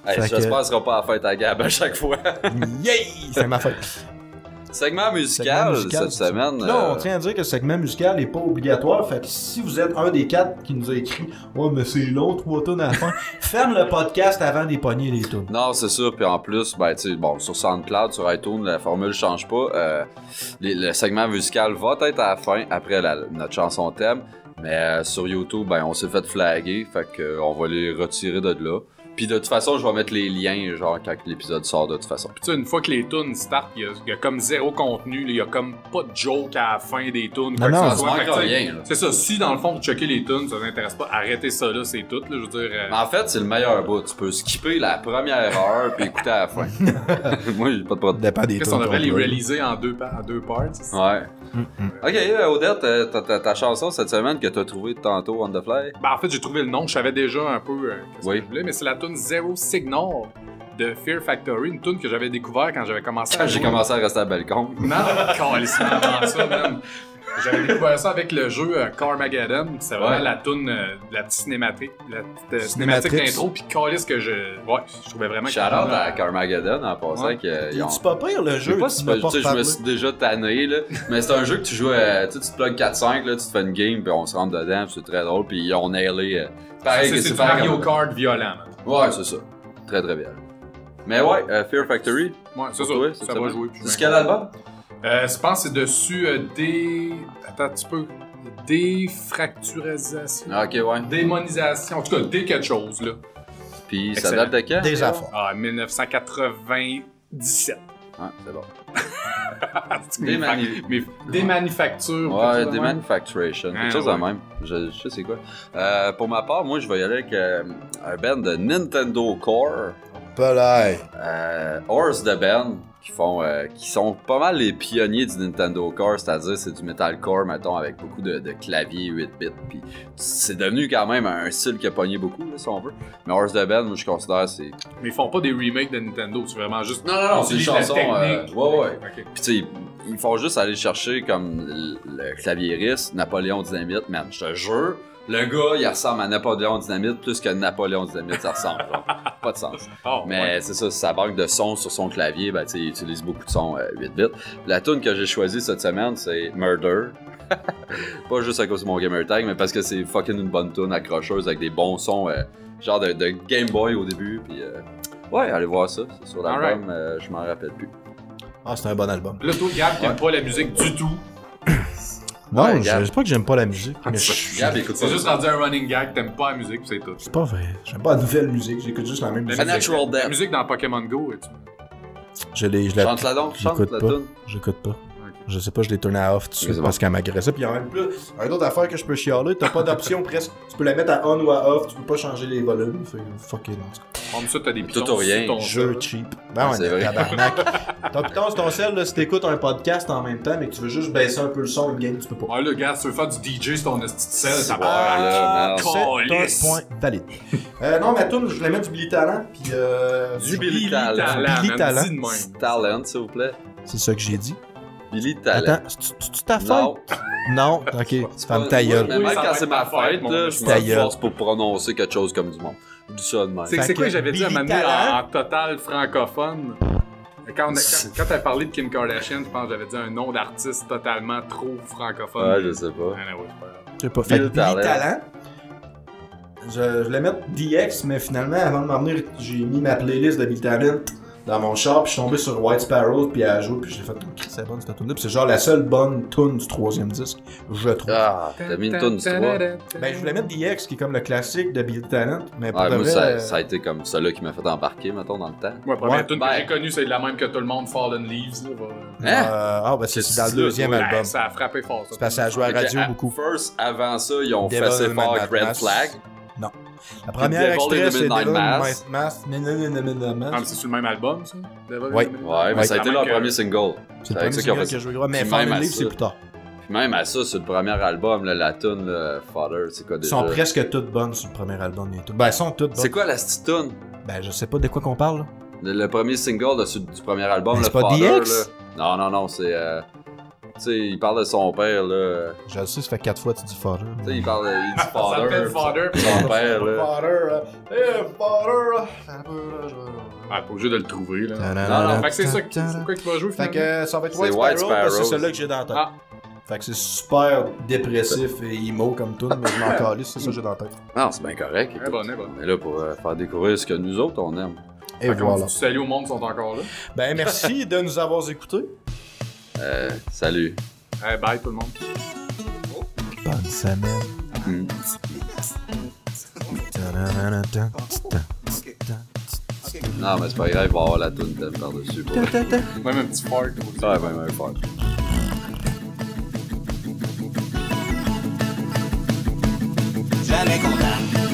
Hey, Fait J'espère que- que ce sera pas à la fête à Gab à chaque fois. Yay! C'est ma fête. Segment musical, cette semaine. Là, on tient à dire que le segment musical n'est pas obligatoire. Fait que si vous êtes un des 4 qui nous a écrit « Ouais, mais c'est long, 3 tonnes à la fin », ferme le podcast avant des pogner les tunes. Non, c'est sûr. Puis en plus, ben, tu sais, bon, sur SoundCloud, sur iTunes, la formule change pas. Le segment musical va être à la fin, après notre chanson thème. Mais sur YouTube, ben, on s'est fait flaguer. Fait que on va les retirer de là. Puis de toute façon, je vais mettre les liens, genre, quand l'épisode sort, de toute façon. Puis tu sais, une fois que les tunes startent, il y a comme zéro contenu, là, il y a comme pas de joke à la fin des tunes. quoi Non, que non, ce soit. ça Fait que, manque tu sais, rien, là. C'est ça, si dans le fond vous checkez les tunes, ça vous intéresse pas, arrêtez ça là, c'est tout, là, je veux dire. En fait, c'est le meilleur bout. Tu peux skipper la première heure puis écouter à la fin. Moi, j'ai pas de problème. Dépend des Qu'est-ce tunes. qu'on devrait les qu'on veut. réaliser en deux parts? C'est ça? Ouais. Ok, Odette, ta chanson cette semaine que t'as trouvée tantôt on the fly. Ben, en fait, j'ai trouvé le nom, je savais déjà un peu qu'est-ce Oui. que je voulais, mais c'est la tune Zero Signal de Fear Factory, une tune que j'avais découvert quand j'avais commencé Quand j'ai jouer. commencé à rester à balcon. Non, calissement avant ça, même. J'avais découvert ça avec le jeu Carmageddon. C'est vraiment Ouais. la toune, la petite cinématique, cinématique Cinématrix. d'intro, puis calisse que je trouvais vraiment. Shout out à Carmageddon en passant Ouais. qu'ils ont... C'est pas pire le Je jeu. sais pas tu si m'as tu sais, je me reparlé. suis déjà tanné, là. Mais c'est un jeu que tu joues, tu te plugs 4-5, là, tu te fais une game, puis on se rentre dedans, puis c'est très drôle, puis on a nailé. Pareil que C'est du pareil Mario comme- Kart violent, man. Ouais, c'est ça. Très très bien. Mais ouais, Fear Factory. Ouais, c'est ça. Pour toi, Ça cette va semaine. jouer. puis C'est je quel album? Je pense que c'est dessus Attends un petit peu. Défracturisation. Ah, ok, ouais. Démonisation. En tout cas, quelque chose, là. Puis ça Excellent. date de quand? Des affaires. Ah, 1997. Ouais, c'est bon. Mes des manufactures. Ouais, tout des ça, manufacturation, Ah, quelque chose de ouais. même. Je sais c'est quoi. Pour ma part, moi, je vais y aller avec un band de Nintendo Core. Pas là. Horse the Band, qui sont pas mal les pionniers du Nintendo Core, c'est-à-dire c'est du metalcore, mettons, avec beaucoup de claviers 8 bits. Puis c'est devenu quand même un style qui a pogné beaucoup, là, si on veut. Mais Horse the Band, moi, je considère c'est... Mais ils font pas des remakes de Nintendo, c'est vraiment juste. Non, c'est une utilise la chanson. technique. Ouais. Ok. Puis tu sais, ils font juste aller chercher comme le claviériste, Napoléon Dynamite, man, je te jure. Le gars, il ressemble à Napoléon Dynamite plus que Napoléon Dynamite, ça ressemble. Genre. Pas de sens. Oh, Mais ouais. c'est ça, sa banque de sons sur son clavier, ben, tu sais, il utilise beaucoup de sons 8 bits. La tune que j'ai choisie cette semaine, c'est Murder. Pas juste à cause de mon gamer tag, mais parce que c'est fucking une bonne tune accrocheuse avec des bons sons, genre de Game Boy au début. Puis, ouais, allez voir ça, c'est sur l'album, je m'en rappelle plus. Ah, c'est un bon album. Là, toi, Gab, qui aime pas la musique du tout. Non, Ouais, je Gab. sais pas que j'aime pas la musique. Mais Gab, écoute C'est ça. juste rendu un running gag, t'aimes pas la musique, pis c'est tout. c'est pas vrai. J'aime pas la nouvelle musique. J'écoute juste la même musique. A Natural La Death. musique dans Pokémon Go, et tu... Je l'ai. Chante-la donc, chante J'écoute la pas. tune. J'écoute pas. Je sais pas, je l'ai tourné à off tout de suite C'est bon. parce qu'elle m'agressait. Puis il y a même plus. Un autre affaire que je peux chialer, t'as pas d'option presque. Tu peux la mettre à on ou à off, tu peux pas changer les volumes. Fait fuck it, en tout cas. Comme ça, t'as des pitons Tout ou rien. sur ton Jeu sol. cheap. Ben ouais, C'est vrai. tabarnak. Ton piton sur ton sel, là, si t'écoutes un podcast en même temps, mais que tu veux juste baisser un peu le son, une game, tu peux pas. Ouais, le gars, tu veux faire du DJ sur ton esti de sel, ça Ouais, va. là, C'est un Calisse. point valide. Non, ma tune, je voulais mettre du Billy Talent, puis Du Billy Talent. Billy man, Talent. dis de même. Talent, s'il vous plaît. c'est ça que j'ai dit. Billy Talent. Attends, tu ta fête? Non. Non, ok, femme ta gueule. Mais Oui, même ça quand va c'est être ma ta fête, fête, mon là, petit. je Ta me gueule. force pour prononcer quelque chose comme du monde. Je dis ça de même. C'est Fait quoi que que j'avais dit à un Billy moment donné Talent. en total francophone? Quand t'as parlé de Kim Kardashian, je pense que j'avais dit un nom d'artiste totalement trop francophone. Ouais, je sais pas. Ah, ouais, c'est pas grave. Je sais pas. Fait que Billy Billy Talent. Talent. Je voulais mettre DX, mais finalement, avant de m'en venir, j'ai mis ma playlist de Billy Talent dans mon char, puis je suis tombé sur White Sparrow, puis elle joue, puis j'ai fait une crise, c'est bonne cette tune-là, puis c'est genre la seule bonne tune du 3e disque, je trouve. Ah, t'as mis une tonne du 3. Ouais, Ben, je voulais mettre DX, qui est comme le classique de Billy Talent, mais pour moi, de vrai, ça a été comme ça là qui m'a fait embarquer, mettons, dans le temps. Ouais, première Ouais, tune ben- que j'ai connue, c'est la même que tout le monde, Fallen Leaves. Là, Hein? ah, ben, c'est Qu'est-ce dans le que deuxième Ouais, album. ça a frappé fort, ça. C'est parce que ça a joué à la radio Fait que, beaucoup. First, avant ça, ils ont Devil fait assez in fort the avec Red Mass. Flag. Non. La première Devil in extrait, the c'est Midnight Devil in Mass. the Mass. Ah, mais c'est sur le même album, ça? Devil in Ouais. the Midnight? Ouais, mais ça a quand été même leur que- premier single. C'est le avec premier ça qu'ils ont single fait que je jouais. Mais Puis Fallen même à Leaves, ça. c'est plus tard. Puis même à ça, sur le premier album, là, la tune là, Father, c'est quoi Ils déjà? sont presque toutes bonnes sur le premier album. Les tunes. Ben, elles sont toutes bonnes. C'est quoi la petite tune? Ben, je sais pas de quoi qu'on parle, là. Le premier single du premier album, C'est le pas Father, DX? là. Non, c'est... tu sais, il parle de son père, là. Je le sais, ça fait 4 fois que tu dis Father. Tu sais, il dit Ça s'appelle Father. Father. Son père, là. Father. Ah, pas obligé de le trouver, là. Non, Fait que c'est ça qui va jouer, Fait finalement. que ça va être C'est White White Sparrow, parce que c'est Sparrow. celui-là que j'ai dans la tête. Ah. Fait que c'est super dépressif et emo comme tout, mais je m'en calisse, c'est ça que j'ai dans la tête. Non, c'est bien correct. Eh bon, eh bon. Mais là, pour faire découvrir ce que nous autres, on aime. Et Fait qu'on voilà. dit salut au monde qui sont encore là. Ben merci de nous avoir écoutés. Salut. Eh, bye tout le monde. Bonne semaine. Mm. Non, mais c'est pas grave, il va avoir la toune thème par-dessus. Pour... Même un petit fart. Ouais, ben, fort. Jamais content.